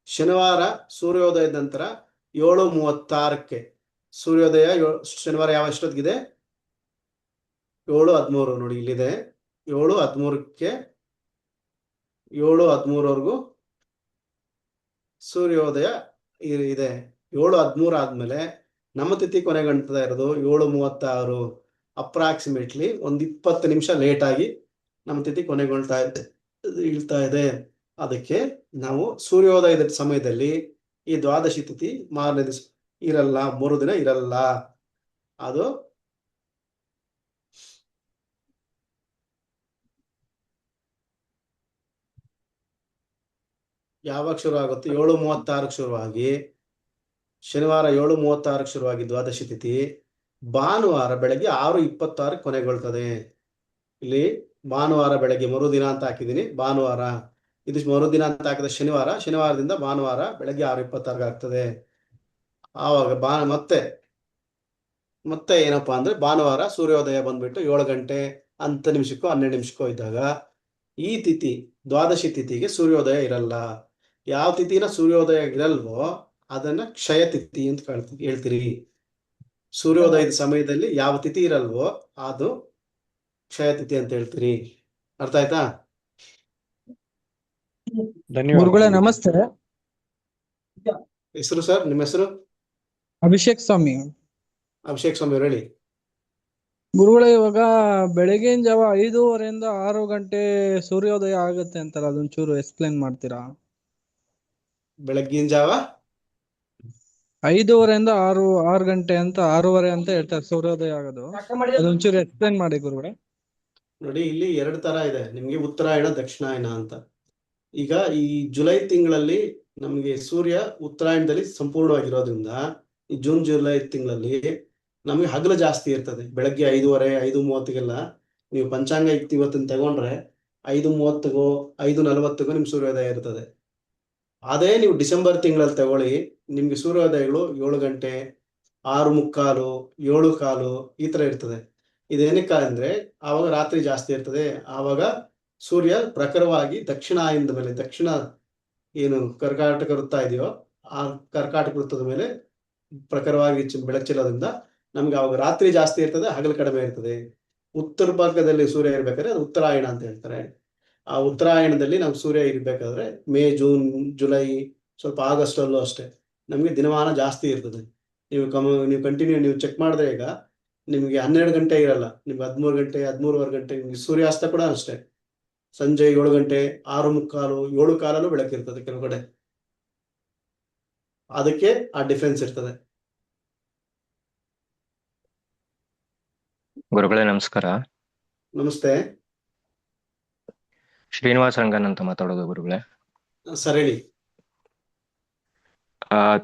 ಶನಿವಾರ ಸೂರ್ಯೋದಯದ ನಂತರ 7:36 ಸೂರ್ಯೋದಯ. ಶನಿವಾರ ಯಾವ ಎಷ್ಟೊತ್ತಿಗಿದೆ? 7:13 ನೋಡಿ ಇಲ್ಲಿದೆ. 7:13 7:13ವರೆಗೂ ಸೂರ್ಯೋದಯ ಇದೆ. 7:13 ಆದ್ಮೇಲೆ ನಮ್ಮ ತಿಥಿ ಕೊನೆಗಣ್ತಾ ಇರೋದು 7:36. ಅಪ್ರಾಕ್ಸಿಮೇಟ್ಲಿ ಒಂದು 20 ನಿಮಿಷ ಲೇಟ್ ಆಗಿ ನಮ್ಮ ತಿಥಿ ಕೊನೆಗೊಳ್ತಾ ಇಳ್ತಾ ಇದೆ. ಅದಕ್ಕೆ ನಾವು ಸೂರ್ಯೋದಯದ ಸಮಯದಲ್ಲಿ ಈ ದ್ವಾದಶಿ ತಿಥಿ ಮಾರನೇ ದಿವಸ ಇರಲ್ಲ, ಮರುದಿನ ಇರಲ್ಲ. ಅದು ಯಾವಾಗ ಶುರು ಆಗುತ್ತೆ? 7:36 ಶುರುವಾಗಿ, ಶನಿವಾರ 7:36 ಶುರುವಾಗಿ ದ್ವಾದಶಿ ತಿಥಿ ಭಾನುವಾರ ಬೆಳಗ್ಗೆ 6:26 ಕೊನೆಗೊಳ್ತದೆ. ಇಲ್ಲಿ ಭಾನುವಾರ ಬೆಳಗ್ಗೆ ಮರುದಿನ ಅಂತ ಹಾಕಿದ್ದೀನಿ. ಭಾನುವಾರ ಇದು ಮರುದಿನ ಅಂತ ಹಾಕಿದ ಶನಿವಾರ, ಶನಿವಾರದಿಂದ ಭಾನುವಾರ ಬೆಳಗ್ಗೆ 6:26 ಆಗ್ತದೆ. ಆವಾಗ ಮತ್ತೆ ಏನಪ್ಪಾ ಅಂದ್ರೆ ಭಾನುವಾರ ಸೂರ್ಯೋದಯ ಬಂದ್ಬಿಟ್ಟು 7 ಗಂಟೆ 10 ನಿಮಿಷಕ್ಕೋ 12 ನಿಮಿಷಕ್ಕೋ ಇದ್ದಾಗ ಈ ತಿಥಿ ದ್ವಾದಶಿ ತಿಥಿಗೆ ಸೂರ್ಯೋದಯ ಇರಲ್ಲ. ಯಾವ ತಿಥಿನ ಸೂರ್ಯೋದಯ ಇರಲ್ವೋ ಅದನ್ನ ಕ್ಷಯ ತಿಥಿ ಅಂತ ಹೇಳ್ತೀರಿ. ಸೂರ್ಯೋದಯದ ಸಮಯದಲ್ಲಿ ಯಾವ ತಿಥಿ ಇರಲ್ವೋ ಅದು ಕ್ಷಯ ತಿಥಿ ಅಂತ ಹೇಳ್ತೀರಿ. ಅರ್ಥ ಆಯ್ತಾ? ಧನ್ಯವಾದ ಗುರುಗಳೇ ಗುರುಗಳೇ. ನಮಸ್ತೆ. ಹೆಸರು ಸರ್, ನಿಮ್ಮ ಹೆಸರು? ಅಭಿಷೇಕ್ ಸ್ವಾಮಿ. ಅಭಿಷೇಕ್ ಸ್ವಾಮಿ ಅವ್ರು, ಹೇಳಿ. ಗುರುಗಳೇ, ಇವಾಗ ಬೆಳಗಿನ ಜಾವ 5:30 6 ಗಂಟೆ ಸೂರ್ಯೋದಯ ಆಗುತ್ತೆ ಅಂತಾರ, ಅದೊಂಚೂರು ಎಕ್ಸ್ಪ್ಲೈನ್ ಮಾಡ್ತೀರಾ? ಬೆಳಗ್ಗಿನ ಜಾವ 5:30 6 ಗಂಟೆ ಅಂತ 6:30 ಅಂತ ಹೇಳ್ತಾರೆ ಸೂರ್ಯೋದಯ ಆಗೋದು, ಅದೊಂಚೂರು ಎಕ್ಸ್ಪ್ಲೈನ್ ಮಾಡಿ ಗುರುಗಳೇ. ನೋಡಿ, ಇಲ್ಲಿ 2 ತರ ಇದೆ ನಿಮ್ಗೆ, ಉತ್ತರಾಯಣ ದಕ್ಷಿಣಾಯನ ಅಂತ. ಈಗ ಈ ಜುಲೈ ತಿಂಗಳಲ್ಲಿ ನಮಗೆ ಸೂರ್ಯ ಉತ್ತರಾಯಣದಲ್ಲಿ ಸಂಪೂರ್ಣವಾಗಿರೋದ್ರಿಂದ ಈ ಜೂನ್ ಜುಲೈ ತಿಂಗಳಲ್ಲಿ ನಮಗೆ ಹಗಲು ಜಾಸ್ತಿ ಇರ್ತದೆ. ಬೆಳಗ್ಗೆ 5:30 5:30ಗೆಲ್ಲ ನೀವು ಪಂಚಾಂಗ ಇವತ್ತಿನ ತಗೊಂಡ್ರೆ 5:30ಗೋ 5:40ಗೋ ನಿಮ್ ಸೂರ್ಯೋದಯ ಇರ್ತದೆ. ಅದೇ ನೀವು ಡಿಸೆಂಬರ್ ತಿಂಗಳಲ್ಲಿ ತಗೊಳ್ಳಿ, ನಿಮ್ಗೆ ಸೂರ್ಯೋದಯಗಳು 7 ಗಂಟೆ 6:45 7:15 ಈ ತರ ಇರ್ತದೆ. ಇದೇನಕ್ಕೆ ಅಂದ್ರೆ ಆವಾಗ ರಾತ್ರಿ ಜಾಸ್ತಿ ಇರ್ತದೆ. ಆವಾಗ ಸೂರ್ಯ ಪ್ರಖರವಾಗಿ ದಕ್ಷಿಣಾಯನದ ಮೇಲೆ, ದಕ್ಷಿಣ ಏನು ಕರ್ಕಾಟಕ ವೃತ್ತ ಇದೆಯೋ ಆ ಕರ್ಕಾಟಕ ವೃತ್ತದ ಮೇಲೆ ಪ್ರಖರವಾಗಿ ಬೆಳಚೆಲ್ಲೋದ್ರಿಂದ ನಮ್ಗೆ ಅವಾಗ ರಾತ್ರಿ ಜಾಸ್ತಿ ಇರ್ತದೆ, ಹಗಲು ಕಡಿಮೆ ಇರ್ತದೆ. ಉತ್ತರ ಭಾಗದಲ್ಲಿ ಸೂರ್ಯ ಇರ್ಬೇಕಾದ್ರೆ ಅದು ಉತ್ತರಾಯಣ ಅಂತ ಹೇಳ್ತಾರೆ. ಆ ಉತ್ತರಾಯಣದಲ್ಲಿ ನಾವು ಸೂರ್ಯ ಇರ್ಬೇಕಾದ್ರೆ ಮೇ ಜೂನ್ ಜುಲೈ ಸ್ವಲ್ಪ ಆಗಸ್ಟ್ ಅಲ್ಲೂ ಅಷ್ಟೇ ನಮ್ಗೆ ದಿನಮಾನ ಜಾಸ್ತಿ ಇರ್ತದೆ. ನೀವು ಕಂಟಿನ್ಯೂ ನೀವು ಚೆಕ್ ಮಾಡಿದ್ರೆ ಈಗ ನಿಮ್ಗೆ 12 ಗಂಟೆ ಇರಲ್ಲ, ನಿಮ್ಗೆ 13 ಗಂಟೆ 13:15 ಗಂಟೆ. ನಿಮ್ಗೆ ಸೂರ್ಯಾಸ್ತ ಕೂಡ ಅಷ್ಟೇ ಸಂಜೆ 7 ಗಂಟೆ 6:45 7:15 ಬೆಳಕಿರ್ತದೆ ಕೆಲವು ಕಡೆ. ಅದಕ್ಕೆ ಆ ಡಿಫ್ರೆನ್ಸ್ ಇರ್ತದೆ. ಗುರುಗಳೇ ನಮಸ್ಕಾರ. ನಮಸ್ತೆ. ಶ್ರೀನಿವಾಸ್ ರಂಗನ್ ಅಂತ ಮಾತಾಡೋದು ಗುರುಗಳೇ. ಸರ್ ಹೇಳಿ.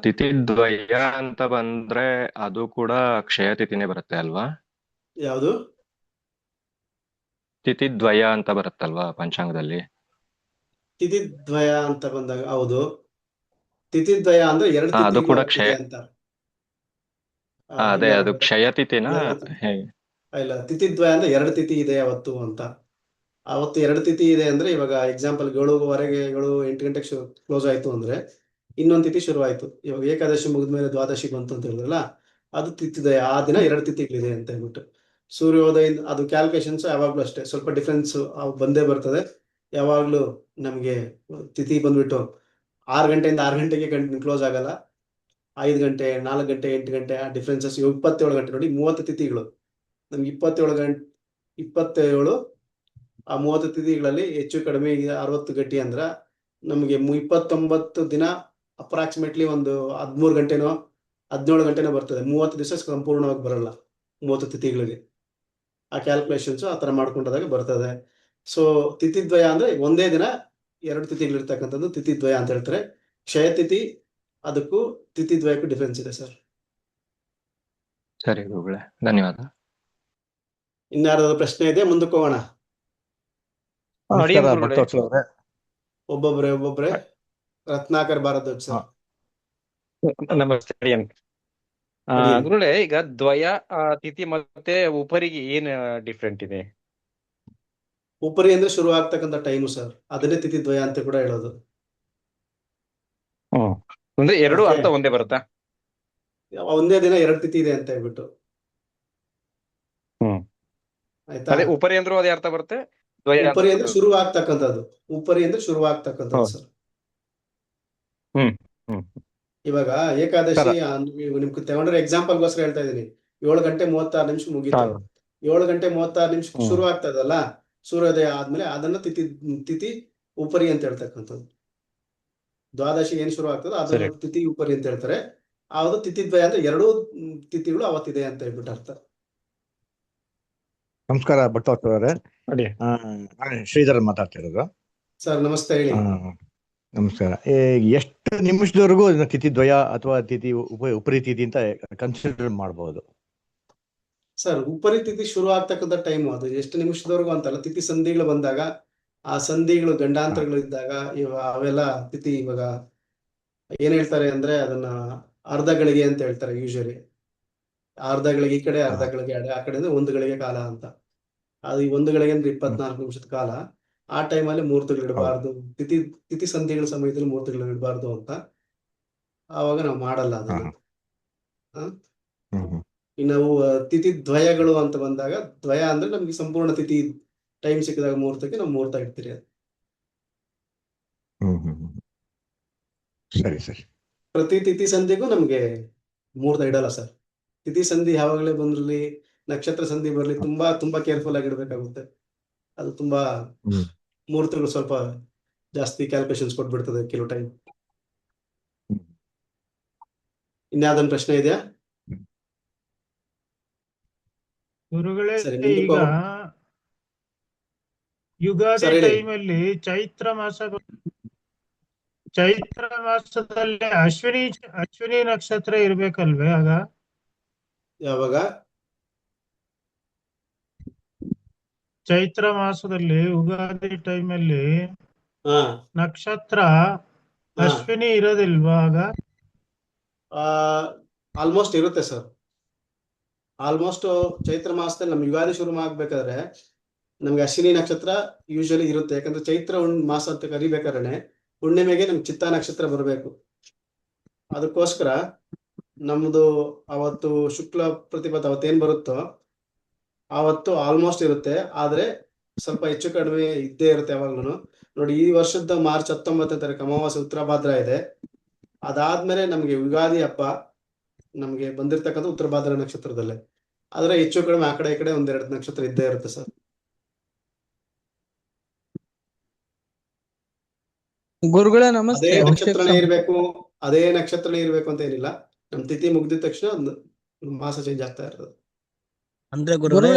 ತಿಥಿ ದ್ವಯ ಅಂತ ಬಂದ್ರೆ ಅದು ಕೂಡ ಕ್ಷಯ ತಿಥಿನೇ ಬರುತ್ತೆ ಅಲ್ವಾ? ಯಾವುದು? ತಿಥಿ ದ್ವಯ ಅಂತ ಬರುತ್ತಲ್ವಾ ಪಂಚಾಂಗದಲ್ಲಿ? ತಿಥಿ ದ್ವಯ ಅಂತ ಬಂದಾಗ ಹೌದು, ತಿಥಿ ದ್ವಯ ಅಂದ್ರೆ 2 ಅದು ತಿಥಿ ಕೂಡ ಕ್ಷಯ. ಅಂತ. ಅದೇ ಇಲ್ಲ, ಅದು ಕ್ಷಯ ತಿಥಿನ ಇಲ್ಲ ತಿಥಿ ದ್ವಯ ಅಂದ್ರೆ 2 ತಿಥಿ ಇದೆ ಅವತ್ತು ಅಂತ. ಅವತ್ತು 2 ತಿಥಿ ಇದೆ ಅಂದ್ರೆ ಇವಾಗ ಎಕ್ಸಾಂಪಲ್ 7:15 8 ಗಂಟೆಗೆ ಕ್ಲೋಸ್ ಆಯ್ತು ಅಂದ್ರೆ ಇನ್ನೊಂದು ತಿಥಿ ಶುರು ಆಯ್ತು. ಇವಾಗ ಏಕಾದಶಿ ಮುಗಿದ್ಮೇಲೆ ದ್ವಾದಶಿ ಬಂತು ಅಂತ ಹೇಳಿದ್ರಲ್ಲ, ಅದು ತಿಥಿದಯ. ಆ ದಿನ 2 ತಿಥಿಗಳಿದೆ ಅಂತ ಹೇಳ್ಬಿಟ್ಟು ಸೂರ್ಯೋದಯ ಅದು ಕ್ಯಾಲ್ಕುಲೇಷನ್ಸ್ ಯಾವಾಗ್ಲೂ ಅಷ್ಟೇ ಸ್ವಲ್ಪ ಡಿಫ್ರೆನ್ಸ್ ಬಂದೇ ಬರ್ತದೆ. ಯಾವಾಗ್ಲೂ ನಮಗೆ ತಿಥಿ ಬಂದ್ಬಿಟ್ಟು 6 ಗಂಟೆಯಿಂದ 6 ಗಂಟೆಗೆ ಕ್ಲೋಸ್ ಆಗಲ್ಲ. 5 ಗಂಟೆ 4 ಗಂಟೆ 8 ಗಂಟೆ ಆ ಡಿಫ್ರೆನ್ಸಸ್ 27 ಗಂಟೆ ನೋಡಿ 30 ತಿಥಿಗಳು ನಮ್ಗೆ 27 ಆ 30 ತಿಥಿಗಳಲ್ಲಿ ಹೆಚ್ಚು ಕಡಿಮೆ 60 ಗಂಟೆ ಅಂದ್ರ ನಮಗೆ 29 ದಿನ ಅಪ್ರಾಕ್ಸಿಮೇಟ್ಲಿ ಒಂದು 13 ಗಂಟೆನೋ 17 ಗಂಟೆನೋ ಬರ್ತದೆ. 30 ದಿವಸ ಸಂಪೂರ್ಣವಾಗಿ ಬರಲ್ಲ 30 ತಿಥಿಗಳಿಗೆ. ಆ ಕ್ಯಾಲ್ಕುಲೇಷನ್ಸ್ ಆ ತರ ಮಾಡ್ಕೊಂಡಾಗ ಬರ್ತದೆ. ಸೊ ತಿಥಿದ್ವಯ ಅಂದ್ರೆ ಒಂದೇ ದಿನ 2 ತಿಥಿಗಳಿರ್ತಕ್ಕಂಥದ್ದು ತಿಥಿದ್ವಯ ಅಂತ ಹೇಳ್ತಾರೆ. ಕ್ಷಯ ತಿಥಿ ಅದಕ್ಕೂ ತಿಥಿದ್ವಯಕ್ಕೂ ಡಿಫ್ರೆನ್ಸ್ ಇದೆ ಸರ್. ಸರಿ ಗುರುಗಳೇ, ಧನ್ಯವಾದ. ಇನ್ಯಾರಾದ್ರೂ ಪ್ರಶ್ನೆ ಇದೆ? ಮುಂದಕ್ಕೆ ಹೋಗೋಣ. ನಮಸ್ಕಾರ ಭಕ್ತವತ್ಸಲ ಅವರೇ. ಒಬ್ಬೊಬ್ರೆ ರತ್ನಾಕರ್ ಭಾರದ್ವಾಜ್ ಸರ್. ನಮಸ್ತೆ ಅಡಿಯನ್. ಅಡಿಯನ್. ಗುರುಗಳೇ, ಈಗ ದ್ವಯ ತಿಥಿ ಮತ್ತೆ ಉಪರಿಗೆ ಏನ್ ಡಿಫ್ರೆಂಟ್ ಇದೆ? ಉಪರಿ ಅಂದ್ರೆ ಶುರು ಆಗ್ತಕ್ಕಂಥ ಟೈಮು ಸರ್, ಅದನ್ನೇ ತಿಥಿದ್ವಯ ಅಂತ ಕೂಡ ಹೇಳೋದು. ಅಂದ್ರೆ ಎರಡು ಅದಕ್ಕೆ ಅರ್ಥ ಒಂದೇ ಬರುತ್ತಾ? ಒಂದೇ ದಿನ 2 ತಿಥಿ ಇದೆ ಅಂತ ಹೇಳ್ಬಿಟ್ಟು. ಆಯ್ತಾ? ಅದೇ ಉಪರಿ ಅಂದ್ರೂ ಅದೇ ಅರ್ಥ ಬರುತ್ತೆ, ದ್ವಯ ಉಪರಿ ಅಂದ್ರೆ ಶುರು ಆಗ್ತಕ್ಕಂಥದ್ದು. ಉಪರಿ ಅಂದ್ರೆ ಶುರು ಆಗ್ತಕ್ಕಂಥದ್ದು ಸರ್. ಇವಾಗ ಏಕಾದಶಿ ನಿಮ್ಗೆ ತಗೊಂಡ್ರೆ ಎಕ್ಸಾಂಪಲ್ಗೋಸ್ಕರ ಹೇಳ್ತಾ ಇದೀನಿ. 7:36 ಮುಗೀತು. 7:36 ಶುರು ಆಗ್ತದಲ್ಲ ಸೂರ್ಯೋದಯ ಆದ್ಮೇಲೆ ಅದನ್ನ ತಿಥಿ ಉಪರಿ ಅಂತ ಹೇಳ್ತಕ್ಕಂಥದ್ದು. ದ್ವಾದಶಿ ಏನ್ ಶುರು ಆಗ್ತದೋ ಅದನ್ನ ತಿಥಿ ಉಪರಿ ಅಂತ ಹೇಳ್ತಾರೆ. ಅದು ತಿಥಿದ್ವಯ ಅಂದ್ರೆ 2 ತಿಥಿಗಳು ಅವತ್ತಿದೆ ಅಂತ ಹೇಳ್ಬಿಟ್ಟು ಅರ್ಥ. ನಮಸ್ಕಾರ ಭಕ್ತವತ್ಸಲ ಅವರೇ. ಶ್ರೀಧರ್ ಮಾತಾಡ್ತಿರೋದು ಸರ್. ನಮಸ್ತೆ, ಹೇಳಿ. ನಮಸ್ಕಾರ. ಎಷ್ಟು ನಿಮಿಷದವರೆಗೂ ತಿಥಿ ದ್ವಯ ಅಥವಾ ತಿಥಿ ಉಪರಿ ತಿಥಿ ಅಂತ ಕನ್ಸಿಡರ್ ಮಾಡಬಹುದು ಸರ್? ಉಪರಿ ತಿಥಿ ಶುರು ಆಗ್ತಕ್ಕಂಥ ಟೈಮು ಅದು ಎಷ್ಟು ನಿಮಿಷದವರೆಗೂ ಅಂತಲ್ಲ. ತಿಥಿ ಸಂಧಿಗಳು ಬಂದಾಗ ಆ ಸಂಧಿಗಳು ಗಂಡಾಂತರಗಳು ಇದ್ದಾಗ ಅವೆಲ್ಲ ತಿಥಿ ಇವಾಗ ಏನ್ ಹೇಳ್ತಾರೆ ಅಂದ್ರೆ ಅದನ್ನ ಅರ್ಧ ಗಳಿಗೆ ಅಂತ ಹೇಳ್ತಾರೆ. ಯೂಶಲಿ ಅರ್ಧ ಗಳಿಗೆ ಈ ಕಡೆ, ಅರ್ಧ ಗಳಿಗೆ ಆ ಕಡೆ ಅಂದ್ರೆ 1 ಗಳಿಗೆ ಕಾಲ ಅಂತ. ಅದು 1 ಗಳಿಗೆ ಅಂದ್ರೆ 24 ನಿಮಿಷದ ಕಾಲ. ಆ ಟೈಮಲ್ಲಿ ಮುಹೂರ್ತಗಳು ಇಡಬಾರ್ದು. ತಿಥಿ ಸಂಧಿಗಳ ಸಮಯದಲ್ಲಿ ಮುಹೂರ್ತಗಳು ಇಡಬಾರ್ದು ಅಂತ ಆವಾಗ ನಾವು ಮಾಡಲ್ಲ ಅದನ್ನ. ಇನ್ನು ತಿಥಿ ದ್ವಯಗಳು ಅಂತ ಬಂದಾಗ, ದ್ವಯ ಅಂದ್ರೆ ನಮ್ಗೆ ಸಂಪೂರ್ಣ ತಿಥಿ ಟೈಮ್ ಸಿಕ್ಕಿದಾಗ ಮುಹೂರ್ತಕ್ಕೆ ನಾವು ಮುಹೂರ್ತ ಇಡ್ತೀರಿ. ಅದು ಸರಿ ಸರಿ. ಪ್ರತಿ ತಿಥಿ ಸಂಧಿಗೂ ನಮ್ಗೆ ಮುಹೂರ್ತ ಇಡಲ್ಲ ಸರ್. ತಿಥಿ ಸಂಧಿ ಯಾವಾಗಲೇ ಬಂದ್ರಲ್ಲಿ, ನಕ್ಷತ್ರ ಸಂಧಿ ಬರ್ಲಿ, ತುಂಬಾ ತುಂಬಾ ಕೇರ್ಫುಲ್ ಆಗಿ ಇಡಬೇಕಾಗುತ್ತೆ. ಅದು ತುಂಬಾ ಮುಹೂರ್ತಗಳು ಸ್ವಲ್ಪ ಜಾಸ್ತಿ ಕ್ಯಾಲ್ಕುಲೇಷನ್ಸ್ ಕೊಟ್ಬಿಡ್ತದೆ ಕೆಲವು ಟೈಮ್. ಇನ್ಯಾವ್ದೊಂದು ಪ್ರಶ್ನೆ ಇದೆಯಾ? ಗುರುಗಳೇ, ಸರಿ, ಈಗ ಯುಗಾದಿ ಸರ್ ಹೇಳಿ. ಟೈಮಲ್ಲಿ ಚೈತ್ರ ಮಾಸದಲ್ಲಿ ಅಶ್ವಿನಿ ನಕ್ಷತ್ರ ಇರ್ಬೇಕಲ್ವೇ? ಆಗ ಯಾವಾಗ? ಚೈತ್ರ ಮಾಸದಲ್ಲಿ ಯುಗಾದಿ ಟೈಮಲ್ಲಿ ನಕ್ಷತ್ರ ಅಶ್ವಿನಿ ಇರೋದಿಲ್ವಾ ಆಗ? ಆಲ್ಮೋಸ್ಟ್ ಇರುತ್ತೆ ಸರ್. ಆಲ್ಮೋಸ್ಟ್ ಚೈತ್ರ ಮಾಸದಲ್ಲಿ ನಮ್ಗೆ ಯುಗಾದಿ ಶುರು ಆಗ್ಬೇಕಾದ್ರೆ ನಮ್ಗೆ ಅಶ್ವಿನಿ ನಕ್ಷತ್ರ ಯೂಶಲಿ ಇರುತ್ತೆ. ಯಾಕಂದ್ರೆ ಚೈತ್ರ ಮಾಸ ಅಂತ ಕರಿಬೇಕಾದ್ರೆ ಹುಣ್ಣಿಮೆಗೆ ನಮ್ಗೆ ಚಿತ್ತಾ ನಕ್ಷತ್ರ ಬರಬೇಕು. ಅದಕ್ಕೋಸ್ಕರ ನಮ್ದು ಅವತ್ತು ಶುಕ್ಲ ಪ್ರತಿಪದ ಅವತ್ತೇನ್ ಬರುತ್ತೋ ಆವತ್ತು ಆಲ್ಮೋಸ್ಟ್ ಇರುತ್ತೆ. ಆದ್ರೆ ಸ್ವಲ್ಪ ಹೆಚ್ಚು ಕಡಿಮೆ ಇದ್ದೇ ಇರುತ್ತೆ ಯಾವಾಗ್ಲೂ. ನೋಡಿ, ಈ ವರ್ಷದ ಮಾರ್ಚ್ 19ನೇ ತಾರೀಕು ಅಮಾವಾಸ್ಯೆ ಉತ್ತರ ಭಾದ್ರ ಇದೆ. ಅದಾದ್ಮೇಲೆ ನಮ್ಗೆ ಯುಗಾದಿ ಹಬ್ಬ ನಮ್ಗೆ ಬಂದಿರ್ತಕ್ಕಂಥ ಉತ್ತರ ಭಾದ್ರ ನಕ್ಷತ್ರದಲ್ಲೇ. ಆದ್ರೆ ಹೆಚ್ಚು ಕಡಿಮೆ ಆ ಕಡೆ ಈ ಕಡೆ 1-2 ನಕ್ಷತ್ರ ಇದ್ದೇ ಇರುತ್ತೆ ಸರ್. ಗುರುಗಳೇ ನಮಸ್ತೆ. ಅದೇ ನಕ್ಷತ್ರನೇ ಇರ್ಬೇಕು ಅಂತ ಏನಿಲ್ಲ. ನಮ್ ತಿಥಿ ಮುಗ್ದಿದ ತಕ್ಷಣ ಮಾಸ ಚೇಂಜ್ ಆಗ್ತಾ ಇರ್ತದೆ. ಅಂದ್ರೆ ಗುರುಗಳೇ,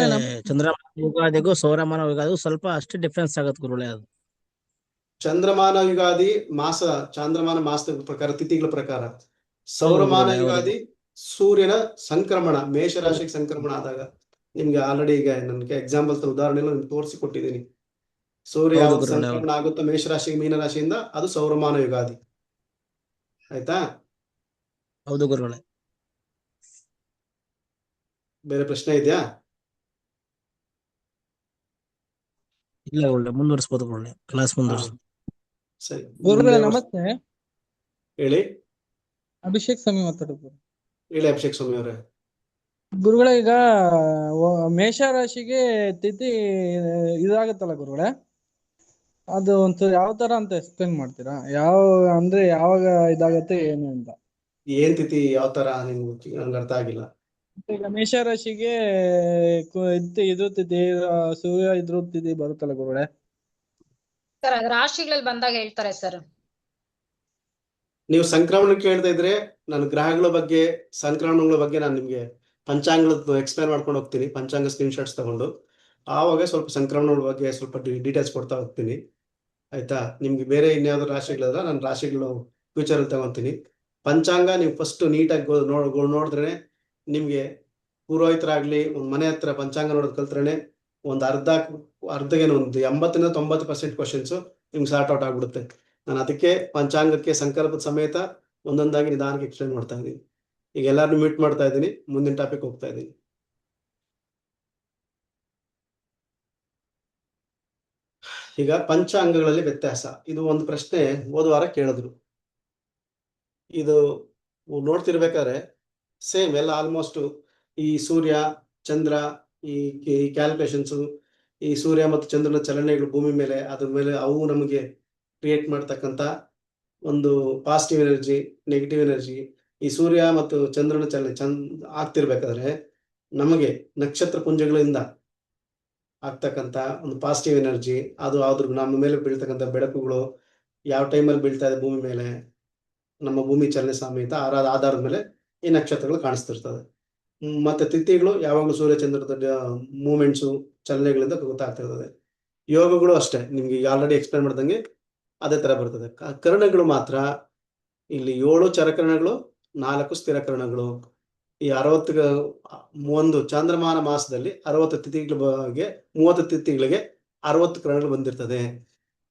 ಚಂದ್ರಮಾನ ಯುಗಾದಿಗೂ ಸೌರಮಾನ ಯುಗಾದಿಗೂ ಸ್ವಲ್ಪ ಅಷ್ಟು ಡಿಫ್ರೆನ್ಸ್ ಆಗತ್ತೆ ಗುರುಗಳೇ. ಅದು ಚಂದ್ರಮಾನ ಯುಗಾದಿ ಮಾಸ, ಚಾಂದ್ರಮಾನ ಮಾಸದ ಪ್ರಕಾರ, ತಿಥಿಗಳ ಪ್ರಕಾರ. ಸೌರಮಾನ ಯುಗಾದಿ ಸೂರ್ಯನ ಸಂಕ್ರಮಣ, ಮೇಷರಾಶಿಗೆ ಸಂಕ್ರಮಣ ಆದಾಗ. ನಿಮ್ಗೆ ಆಲ್ರೆಡಿ ಈಗ ನನ್ಗೆ ಎಕ್ಸಾಂಪಲ್ಸ್ ಉದಾಹರಣೆ ತೋರಿಸಿ ಕೊಟ್ಟಿದ್ದೀನಿ. ಸೂರ್ಯ ಯಾವಾಗ ಸಂಕ್ರಮಣ ಆಗುತ್ತೋ ಮೇಷರಾಶಿಗೆ ಮೀನರಾಶಿಯಿಂದ, ಅದು ಸೌರಮಾನ ಯುಗಾದಿ. ಆಯ್ತಾ? ಹೌದು ಗುರುಗಳೇ. ಬೇರೆ ಪ್ರಶ್ನೆ ಇದೆಯಾ? ಇಲ್ಲ ಗುರುಗಳೇ, ಮುಂದುವರಿಸ್ಬೋದು ಗುರುಗಳೇ, ಕ್ಲಾಸ್ ಹಾ ಮುಂದುವರಿಸಿ. ಸರಿ. ಗುರುಗಳೇ ಮುಂದೆ ನಮಸ್ತೆ. ಹೇಳಿ ಅಭಿಷೇಕ್ ಸ್ವಾಮಿ ಮಾತಾಡೋದು. ಹೇಳಿ ಅಭಿಷೇಕ್ ಸ್ವಾಮಿ ಅವರೇ. ಗುರುಗಳೇ, ಈಗ ಮೇಷ ರಾಶಿಗೆ ತಿಥಿ ಇದಾಗತ್ತಲ್ಲ ಗುರುಗಳೇ, ಅದು ಒಂಚೂರು ಯಾವ ತರ ಅಂತ ಎಕ್ಸ್ಪ್ಲೇನ್ ಮಾಡ್ತೀರಾ? ಅಂದ್ರೆ ಯಾವಾಗ ಇದಾಗತ್ತೆ ಏನು ಅಂತ? ಏನ್ ತಿಥಿ ಯಾವ ತರ ನಿಮ್ಗೆ ನಂಗೆ ಅರ್ಥ ಆಗಿಲ್ಲ. ಈಗ ಮೇಷ ರಾಶಿಗೆ ಇದು ತಿಥಿ ಸೂರ್ಯ ಇದ್ರ ತಿಥಿ ಬರುತ್ತಲ್ಲ ಗುರುಗಳೇ. ಸರ್ ಅದು ರಾಶಿಗಳಲ್ಲಿ ಬಂದಾಗ ಹೇಳ್ತಾರೆ ಸರ್. ನೀವು ಸಂಕ್ರಮಣ ಕೇಳ್ತಾ ಇದ್ರೆ ನಾನು ಗ್ರಹಗಳ ಬಗ್ಗೆ ಸಂಕ್ರಮಣಗಳ ಬಗ್ಗೆ ನಾನು ನಿಮ್ಗೆ ಪಂಚಾಂಗದ ಎಕ್ಸ್ಪ್ಲೇನ್ ಮಾಡ್ಕೊಂಡು ಹೋಗ್ತೀನಿ, ಪಂಚಾಂಗ ಸ್ಕ್ರೀನ್ ಶಾಟ್ಸ್ ತಗೊಂಡು. ಆವಾಗ ಸ್ವಲ್ಪ ಸಂಕ್ರಮಣಗಳ ಬಗ್ಗೆ ಸ್ವಲ್ಪ ಡೀಟೇಲ್ಸ್ ಕೊಡ್ತಾ ಹೋಗ್ತೀನಿ, ಆಯ್ತಾ? ನಿಮ್ಗೆ ಬೇರೆ ಇನ್ಯಾವ್ದು ರಾಶಿಗಳಿದ್ರೆ ನಾನು ರಾಶಿಗಳು ಫ್ಯೂಚರ್ ಅಲ್ಲಿ ತಗೊಂತೀನಿ. ಪಂಚಾಂಗ ನೀವು ಫಸ್ಟ್ ನೀಟಾಗಿ ನೋಡಿದ್ರೆ ನಿಮ್ಗೆ ಪುರೋಹಿತರಾಗ್ಲಿ ಒಂದು ಮನೆ ಹತ್ರ ಪಂಚಾಂಗ ನೋಡೋದು ಕಲ್ತ್ರೆ ಒಂದು ಅರ್ಧಗೇನು ಒಂದು 80-90% ಕ್ವಶನ್ಸ್ ನಿಮ್ಗೆ ಸಾರ್ಟ್ ಔಟ್ ಆಗ್ಬಿಡುತ್ತೆ. ನಾನು ಅದಕ್ಕೆ ಪಂಚಾಂಗಕ್ಕೆ ಸಂಕಲ್ಪದ ಸಮೇತ ಒಂದೊಂದಾಗಿ ನಿಧಾನಕ್ಕೆ ಎಕ್ಸ್ಪ್ಲೇನ್ ಮಾಡ್ತಾ ಇದ್ದೀನಿ. ಈಗ ಎಲ್ಲಾರು ಮ್ಯೂಟ್ ಮಾಡ್ತಾ ಇದ್ದೀನಿ, ಮುಂದಿನ ಟಾಪಿಕ್ ಹೋಗ್ತಾ ಇದ್ದೀನಿ. ಈಗ ಪಂಚಾಂಗಗಳಲ್ಲಿ ವ್ಯತ್ಯಾಸ, ಇದು ಒಂದು ಪ್ರಶ್ನೆ ಹೋದ ವಾರ ಕೇಳಿದ್ರು. ಇದು ನೋಡ್ತಿರ್ಬೇಕಾದ್ರೆ ಸೇಮ್ ಎಲ್ಲ ಆಲ್ಮೋಸ್ಟ್ ಈ ಸೂರ್ಯ ಚಂದ್ರ ಈ ಕ್ಯಾಲ್ಕುಲೇಷನ್ಸು, ಈ ಸೂರ್ಯ ಮತ್ತು ಚಂದ್ರನ ಚಲನೆಗಳು ಭೂಮಿ ಮೇಲೆ ಅದ್ರ ಮೇಲೆ ಅವು ನಮಗೆ ಕ್ರಿಯೇಟ್ ಮಾಡ್ತಕ್ಕಂಥ ಒಂದು ಪಾಸಿಟಿವ್ ಎನರ್ಜಿ, ನೆಗೆಟಿವ್ ಎನರ್ಜಿ, ಈ ಸೂರ್ಯ ಮತ್ತು ಚಂದ್ರನ ಚಲನೆ ಆಗ್ತಿರ್ಬೇಕಾದ್ರೆ ನಮಗೆ ನಕ್ಷತ್ರ ಪುಂಜಗಳಿಂದ ಆಗ್ತಕ್ಕಂಥ ಒಂದು ಪಾಸಿಟಿವ್ ಎನರ್ಜಿ, ಅದು ಆದ್ರೂ ನಮ್ಮ ಮೇಲೆ ಬೀಳ್ತಕ್ಕಂಥ ಬೆಳಕುಗಳು ಯಾವ ಟೈಮಲ್ಲಿ ಬೀಳ್ತಾ ಇದೆ ಭೂಮಿ ಮೇಲೆ, ನಮ್ಮ ಭೂಮಿ ಚಲನೆ ಸಮೇತ ಆಧಾರದ ಮೇಲೆ ಈ ನಕ್ಷತ್ರಗಳು ಕಾಣಿಸ್ತಿರ್ತದೆ. ಮತ್ತೆ ತಿಥಿಗಳು ಯಾವಾಗಲೂ ಸೂರ್ಯ ಚಂದ್ರದ ಮೂಮೆಂಟ್ಸು ಚಲನೆಗಳಿಂದ ಗೊತ್ತಾಗ್ತಿರ್ತದೆ. ಯೋಗಗಳು ಅಷ್ಟೇ, ನಿಮ್ಗೆ ಈಗ ಆಲ್ರೆಡಿ ಎಕ್ಸ್ಪ್ಲೇನ್ ಮಾಡ್ದಂಗೆ ಅದೇ ತರ ಬರ್ತದೆ. ಕರ್ಣಗಳು ಮಾತ್ರ ಇಲ್ಲಿ 7 ಚರಕರಣಗಳು, 4 ಸ್ಥಿರಕರಣಗಳು. ಈ 61 ಚಾಂದ್ರಮಾನ ಮಾಸದಲ್ಲಿ 60 ತಿಥಿಗಳ ಬಗ್ಗೆ 30 ತಿಥಿಗಳಿಗೆ 60 ಕರಣಗಳು ಬಂದಿರ್ತದೆ.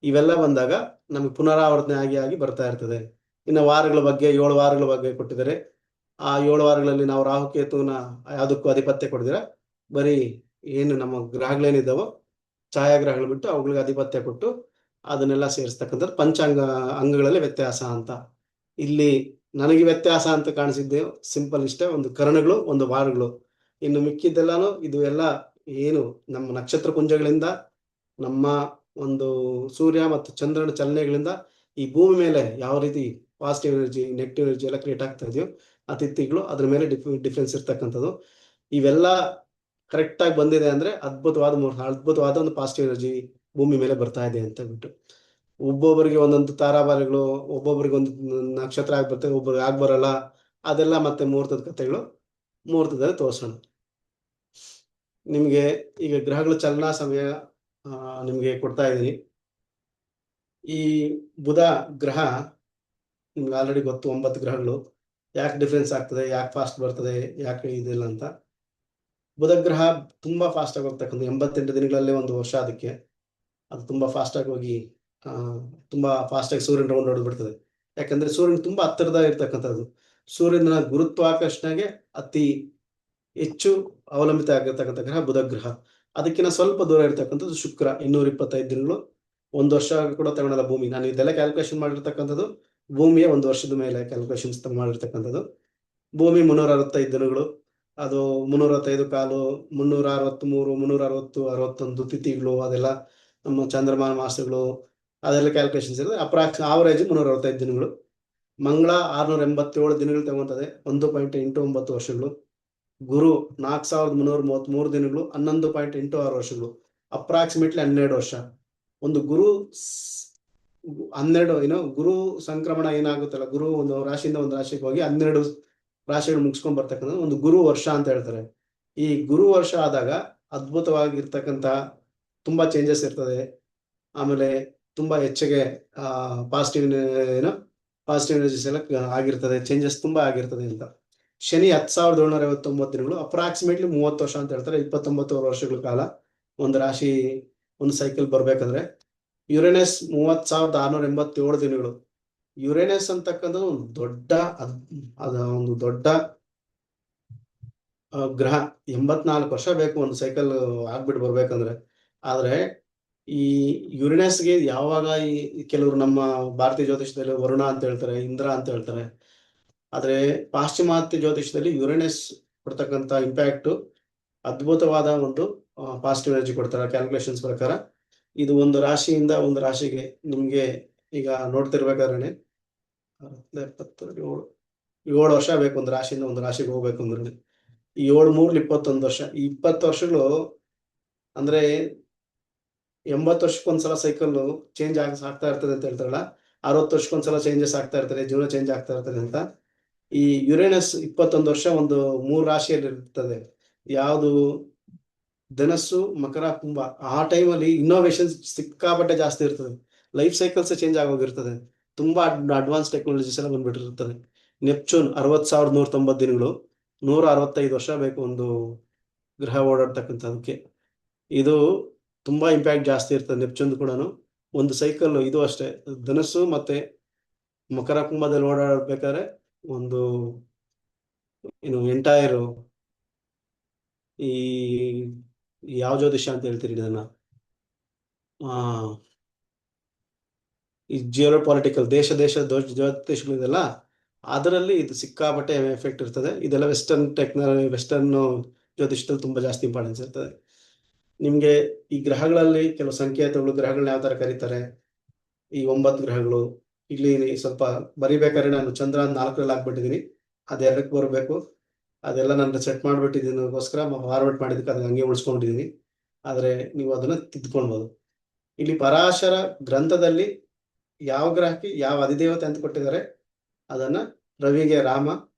ಇವೆಲ್ಲ ಬಂದಾಗ ನಮಗೆ ಪುನರಾವರ್ತನೆ ಆಗಿ ಬರ್ತಾ ಇರ್ತದೆ. ಇನ್ನು ವಾರಗಳ ಬಗ್ಗೆ 7 ವಾರಗಳ ಬಗ್ಗೆ ಕೊಟ್ಟಿದ್ದಾರೆ. ಆ 7 ವಾರಗಳಲ್ಲಿ ನಾವು ರಾಹುಕೇತುನ ಯಾವುದಕ್ಕೂ ಆಧಿಪತ್ಯ ಕೊಡ್ದಿರ ಬರೀ ಏನು ನಮ್ಮ ಗ್ರಹಗಳೇನಿದ್ದಾವೋ ಛಾಯಾಗ್ರಹಗಳು ಬಿಟ್ಟು ಅವುಗಳಿಗೆ ಆಧಿಪತ್ಯ ಕೊಟ್ಟು ಅದನ್ನೆಲ್ಲ ಸೇರಿಸ್ತಕ್ಕಂಥದ್ದು ಪಂಚಾಂಗ ಅಂಗಗಳಲ್ಲಿ ವ್ಯತ್ಯಾಸ ಅಂತ. ಇಲ್ಲಿ ನನಗೆ ವ್ಯತ್ಯಾಸ ಅಂತ ಕಾಣಿಸಿದ್ದೆ ಸಿಂಪಲ್ ಇಷ್ಟೇ, ಒಂದು ಕರಣಗಳು ಒಂದು ವಾರಗಳು. ಇನ್ನು ಮಿಕ್ಕಿದ್ದೆಲ್ಲಾನು ಇದು ಎಲ್ಲ ಏನು ನಮ್ಮ ನಕ್ಷತ್ರ ಪುಂಜಗಳಿಂದ ನಮ್ಮ ಒಂದು ಸೂರ್ಯ ಮತ್ತು ಚಂದ್ರನ ಚಲನೆಗಳಿಂದ ಈ ಭೂಮಿ ಮೇಲೆ ಯಾವ ರೀತಿ ಪಾಸಿಟಿವ್ ಎನರ್ಜಿ ನೆಗೆಟಿವ್ ಎನರ್ಜಿ ಎಲ್ಲ ಕ್ರಿಯೇಟ್ ಆಗ್ತಾ ಇದೆಯೋ ಆ ತಿಥಿಗಳು ಅದ್ರ ಮೇಲೆ ಡಿಫ್ರೆನ್ಸ್ ಇರ್ತಕ್ಕಂಥದ್ದು. ಇವೆಲ್ಲ ಕರೆಕ್ಟ್ ಆಗಿ ಬಂದಿದೆ ಅಂದ್ರೆ ಅದ್ಭುತವಾದ ಒಂದು ಪಾಸಿಟಿವ್ ಎನರ್ಜಿ ಭೂಮಿ ಮೇಲೆ ಬರ್ತಾ ಇದೆ ಅಂತ ಬಿಟ್ಟು. ಒಬ್ಬೊಬ್ಬರಿಗೆ ಒಂದೊಂದು ತಾರಾಬಾರಿಗಳು, ಒಬ್ಬೊಬ್ಬರಿಗೆ ಒಂದು ನಕ್ಷತ್ರ ಆಗ್ಬರ್ತದೆ, ಒಬ್ಬರಿಗೆ ಆಗ್ಬರಲ್ಲ. ಅದೆಲ್ಲ ಮತ್ತೆ ಮುಹೂರ್ತದ ಕಥೆಗಳು ಮುಹೂರ್ತದಲ್ಲಿ ತೋರಿಸೋಣ. ನಿಮ್ಗೆ ಈಗ ಗ್ರಹಗಳ ಚಲನಾ ಸಮಯ ನಿಮ್ಗೆ ಕೊಡ್ತಾ ಇದ್ದೀನಿ. ಈ ಬುಧ ಗ್ರಹ ನಿಮ್ಗೆ ಆಲ್ರೆಡಿ ಗೊತ್ತು, 9 ಗ್ರಹಗಳು. ಯಾಕೆ ಡಿಫ್ರೆನ್ಸ್ ಆಗ್ತದೆ, ಯಾಕೆ ಫಾಸ್ಟ್ ಬರ್ತದೆ, ಯಾಕೆ ಇದಿಲ್ಲ ಅಂತ. ಬುಧ ಗ್ರಹ ತುಂಬಾ ಫಾಸ್ಟ್ ಆಗಿ ಹೋಗ್ತಕ್ಕಂಥ 88 ದಿನಗಳಲ್ಲೇ ಒಂದು ವರ್ಷ. ಅದಕ್ಕೆ ಅದು ತುಂಬಾ ಫಾಸ್ಟ್ ಆಗಿ ಹೋಗಿ ತುಂಬಾ ಫಾಸ್ಟ್ ಆಗಿ ಸೂರ್ಯನ ರೌಂಡ್ ಹೊಡೆದ್ಬಿಡ್ತದೆ. ಯಾಕಂದ್ರೆ ಸೂರ್ಯನ ತುಂಬಾ ಹತ್ತಿರದ ಇರ್ತಕ್ಕಂಥದ್ದು. ಸೂರ್ಯನ ಗುರುತ್ವಾಕರ್ಷಣೆಗೆ ಅತಿ ಹೆಚ್ಚು ಅವಲಂಬಿತ ಆಗಿರ್ತಕ್ಕಂಥ ಗ್ರಹ ಬುಧ ಗ್ರಹ. ಅದಕ್ಕಿಂತ ಸ್ವಲ್ಪ ದೂರ ಇರ್ತಕ್ಕಂಥದ್ದು ಶುಕ್ರ, 225 ದಿನಗಳು, ಒಂದು ವರ್ಷ ಕೂಡ ತಗೊಳಲ್ಲ ಭೂಮಿ. ನಾನು ಇದೆಲ್ಲ ಕ್ಯಾಲ್ಕುಲೇಷನ್ ಮಾಡಿರ್ತಕ್ಕಂಥದ್ದು ಭೂಮಿಯ ಒಂದು ವರ್ಷದ ಮೇಲೆ ಕ್ಯಾಲ್ಕುಲೇಷನ್ಸ್ ಮಾಡಿರ್ತಕ್ಕಂಥದ್ದು. ಭೂಮಿ 365 ದಿನಗಳು, ಅದು 365 ಕಾಲು, 363, 360, 61 ತಿಥಿಗಳು, ಅದೆಲ್ಲ ನಮ್ಮ ಚಂದ್ರಮಾನ ಮಾಸಗಳು, ಅದೆಲ್ಲ ಕ್ಯಾಲ್ಕುಲೇಷನ್ಸ್ ಇರುತ್ತೆ. ಆವರೇಜ್ 365 ದಿನಗಳು. ಮಂಗಳ 687 ದಿನಗಳು ತಗೊಂತದೆ, 1.89 ವರ್ಷಗಳು. ಗುರು 4333 ದಿನಗಳು, 11.86 ವರ್ಷಗಳು, ಅಪ್ರಾಕ್ಸಿಮೇಟ್ಲಿ 12 ವರ್ಷ. ಒಂದು ಗುರು 12 ಗುರು ಸಂಕ್ರಮಣ ಏನಾಗುತ್ತಲ್ಲ, ಗುರು ಒಂದು ರಾಶಿಯಿಂದ ಒಂದು ರಾಶಿಗೆ ಹೋಗಿ 12 ರಾಶಿಗಳು ಮುಗಿಸ್ಕೊಂಡ್ ಬರ್ತಕ್ಕಂಥ ಒಂದು ಗುರು ವರ್ಷ ಅಂತ ಹೇಳ್ತಾರೆ. ಈ ಗುರು ವರ್ಷ ಆದಾಗ ಅದ್ಭುತವಾಗಿರ್ತಕ್ಕಂಥ ತುಂಬಾ ಚೇಂಜಸ್ ಇರ್ತದೆ. ಆಮೇಲೆ ತುಂಬಾ ಹೆಚ್ಚಿಗೆ ಪಾಸಿಟಿವ್ ಎನರ್ಜಿಸ್ ಎಲ್ಲ ಆಗಿರ್ತದೆ, ಚೇಂಜಸ್ ತುಂಬಾ ಆಗಿರ್ತದೆ ಅಂತ. ಶನಿ 10,759 ದಿನಗಳು, ಅಪ್ರಾಕ್ಸಿಮೇಟ್ಲಿ 30 ವರ್ಷ ಅಂತ ಹೇಳ್ತಾರೆ, 29 ವರ್ಷಗಳ ಕಾಲ ಒಂದು ರಾಶಿ ಒಂದು ಸೈಕಲ್ ಬರ್ಬೇಕಂದ್ರೆ. ಯುರೇನಸ್ 30,687 ದಿನಗಳು. ಯುರೇನಸ್ ಅಂತಕ್ಕಂಥ ಒಂದು ದೊಡ್ಡ ಗ್ರಹ. 84 ವರ್ಷ ಬೇಕು ಒಂದು ಸೈಕಲ್ ಆಗ್ಬಿಟ್ಟು ಬರ್ಬೇಕಂದ್ರೆ. ಆದ್ರೆ ಈ ಯುರೇನಸ್ಗೆ ಯಾವಾಗ ಈ ಕೆಲವರು ನಮ್ಮ ಭಾರತೀಯ ಜ್ಯೋತಿಷದಲ್ಲಿ ವರುಣ ಅಂತ ಹೇಳ್ತಾರೆ, ಇಂದ್ರ ಅಂತ ಹೇಳ್ತಾರೆ. ಆದ್ರೆ ಪಾಶ್ಚಿಮಾತ್ಯ ಜ್ಯೋತಿಷದಲ್ಲಿ ಯುರೇನಸ್ ಕೊಡ್ತಕ್ಕಂಥ ಇಂಪ್ಯಾಕ್ಟ್ ಅದ್ಭುತವಾದ ಒಂದು ಪಾಸಿಟಿವ್ ಎನರ್ಜಿ ಕೊಡ್ತಾರೆ ಕ್ಯಾಲ್ಕುಲೇಷನ್ಸ್ ಪ್ರಕಾರ. ಇದು ಒಂದು ರಾಶಿಯಿಂದ ಒಂದು ರಾಶಿಗೆ ನಿಮ್ಗೆ ಈಗ ನೋಡ್ತಿರ್ಬೇಕಾದ್ರೆ 7 ವರ್ಷ ಬೇಕು ಒಂದು ರಾಶಿಯಿಂದ ಒಂದು ರಾಶಿಗೆ ಹೋಗ್ಬೇಕು ಅಂದ್ರೆ. ಈ 7 3 21 ವರ್ಷ, ಈ 20 ವರ್ಷಗಳು ಅಂದ್ರೆ 80 ವರ್ಷಕ್ಕೊಂದ್ಸಲ ಸೈಕಲ್ ಚೇಂಜ್ ಆಗ್ತಾ ಇರ್ತದೆ ಅಂತ ಹೇಳ್ತಾರಲ್ಲ, 60 ವರ್ಷಕ್ಕೊಂದ್ಸಲ ಚೇಂಜಸ್ ಆಗ್ತಾ ಇರ್ತದೆ, ಜೀವನ ಚೇಂಜ್ ಆಗ್ತಾ ಇರ್ತದೆ ಅಂತ. ಈ ಯುರೇನಸ್ 21 ವರ್ಷ ಒಂದು 3 ರಾಶಿಯಲ್ಲಿ ಇರ್ತದೆ. ಯಾವುದು ಧನಸ್ಸು, ಮಕರ, ಕುಂಭ. ಆ ಟೈಮಲ್ಲಿ ಇನ್ನೋವೇಷನ್ ಸಿಕ್ಕಾಪಟ್ಟೆ ಜಾಸ್ತಿ ಇರ್ತದೆ. ಲೈಫ್ ಸೈಕಲ್ಸ್ ಚೇಂಜ್ ಆಗೋಗಿರ್ತದೆ. ತುಂಬಾ ಅಡ್ವಾನ್ಸ್ ಟೆಕ್ನಾಲಜೀಸ್ ಎಲ್ಲ ಬಂದ್ಬಿಟ್ಟಿರ್ತದೆ. ನೆಪ್ಚೂನ್ 60,190 ದಿನಗಳು, 165 ವರ್ಷ ಬೇಕು ಒಂದು ಗ್ರಹ ಓಡಾಡ್ತಕ್ಕಂಥದಕ್ಕೆ. ಇದು ತುಂಬಾ ಇಂಪ್ಯಾಕ್ಟ್ ಜಾಸ್ತಿ ಇರ್ತದೆ ನೆಪ್ಚೂನ್ ಕೂಡ. ಒಂದು ಸೈಕಲ್ ಇದು ಅಷ್ಟೇ, ಧನಸ್ಸು ಮತ್ತೆ ಮಕರ ಕುಂಭದಲ್ಲಿ ಓಡಾಡ್ಬೇಕಾದ್ರೆ ಒಂದು ಎಂಟೈರ್ ಈ ಯಾವ ಜ್ಯೋತಿಷ್ಯ ಅಂತ ಹೇಳ್ತೀರಿ ಇದನ್ನ, ಈ ಜಿಯೋ ಪೊಲಿಟಿಕಲ್ ದೇಶ ಜ್ಯೋತಿಷಗಳಿದೆಲ್ಲ, ಅದರಲ್ಲಿ ಇದು ಸಿಕ್ಕಾಪಟ್ಟೆ ಎಫೆಕ್ಟ್ ಇರ್ತದೆ. ಇದೆಲ್ಲ ವೆಸ್ಟರ್ನ್ ಟೆಕ್ನಾಲಜಿ, ವೆಸ್ಟರ್ನ್ ಜ್ಯೋತಿಷದಲ್ಲಿ ತುಂಬಾ ಜಾಸ್ತಿ ಇಂಪಾರ್ಟೆನ್ಸ್ ಇರ್ತದೆ. ನಿಮ್ಗೆ ಈ ಗ್ರಹಗಳಲ್ಲಿ ಕೆಲವು ಸಂಕೇತಗಳು, ಗ್ರಹಗಳನ್ನ ಯಾವ ತರ ಕರೀತಾರೆ, ಈ 9 ಗ್ರಹಗಳು. ಇಲ್ಲಿ ಸ್ವಲ್ಪ ಬರಿಬೇಕಾದ್ರೆ ನಾನು ಚಂದ್ರ 4ರಲ್ಲಿ ಹಾಕ್ಬಿಟ್ಟಿದ್ದೀನಿ, ಅದು 2ಕ್ಕೆ ಬರಬೇಕು. ಅದೆಲ್ಲ ನಾನು ಸೆಟ್ ಮಾಡ್ಬಿಟ್ಟಿದ್ದೀನಗೋಸ್ಕರ ಫಾರ್ವರ್ಡ್ ಮಾಡಿದ್ದಕ್ಕೆ ಅದನ್ನ ಹಂಗೆ ಉಳಿಸ್ಕೊಂಡಿದ್ದೀನಿ. ಆದ್ರೆ ನೀವು ಅದನ್ನ ತಿದ್ಕೊಳ್ಬೋದು. ಇಲ್ಲಿ ಪರಾಶರ ಗ್ರಂಥದಲ್ಲಿ ಯಾವ ಗ್ರಹಕ್ಕೆ ಯಾವ ಅಧಿದೇವತೆ ಅಂತ ಕೊಟ್ಟಿದ್ದಾರೆ ಅದನ್ನ ರವಿಗೆ ರಾಮ,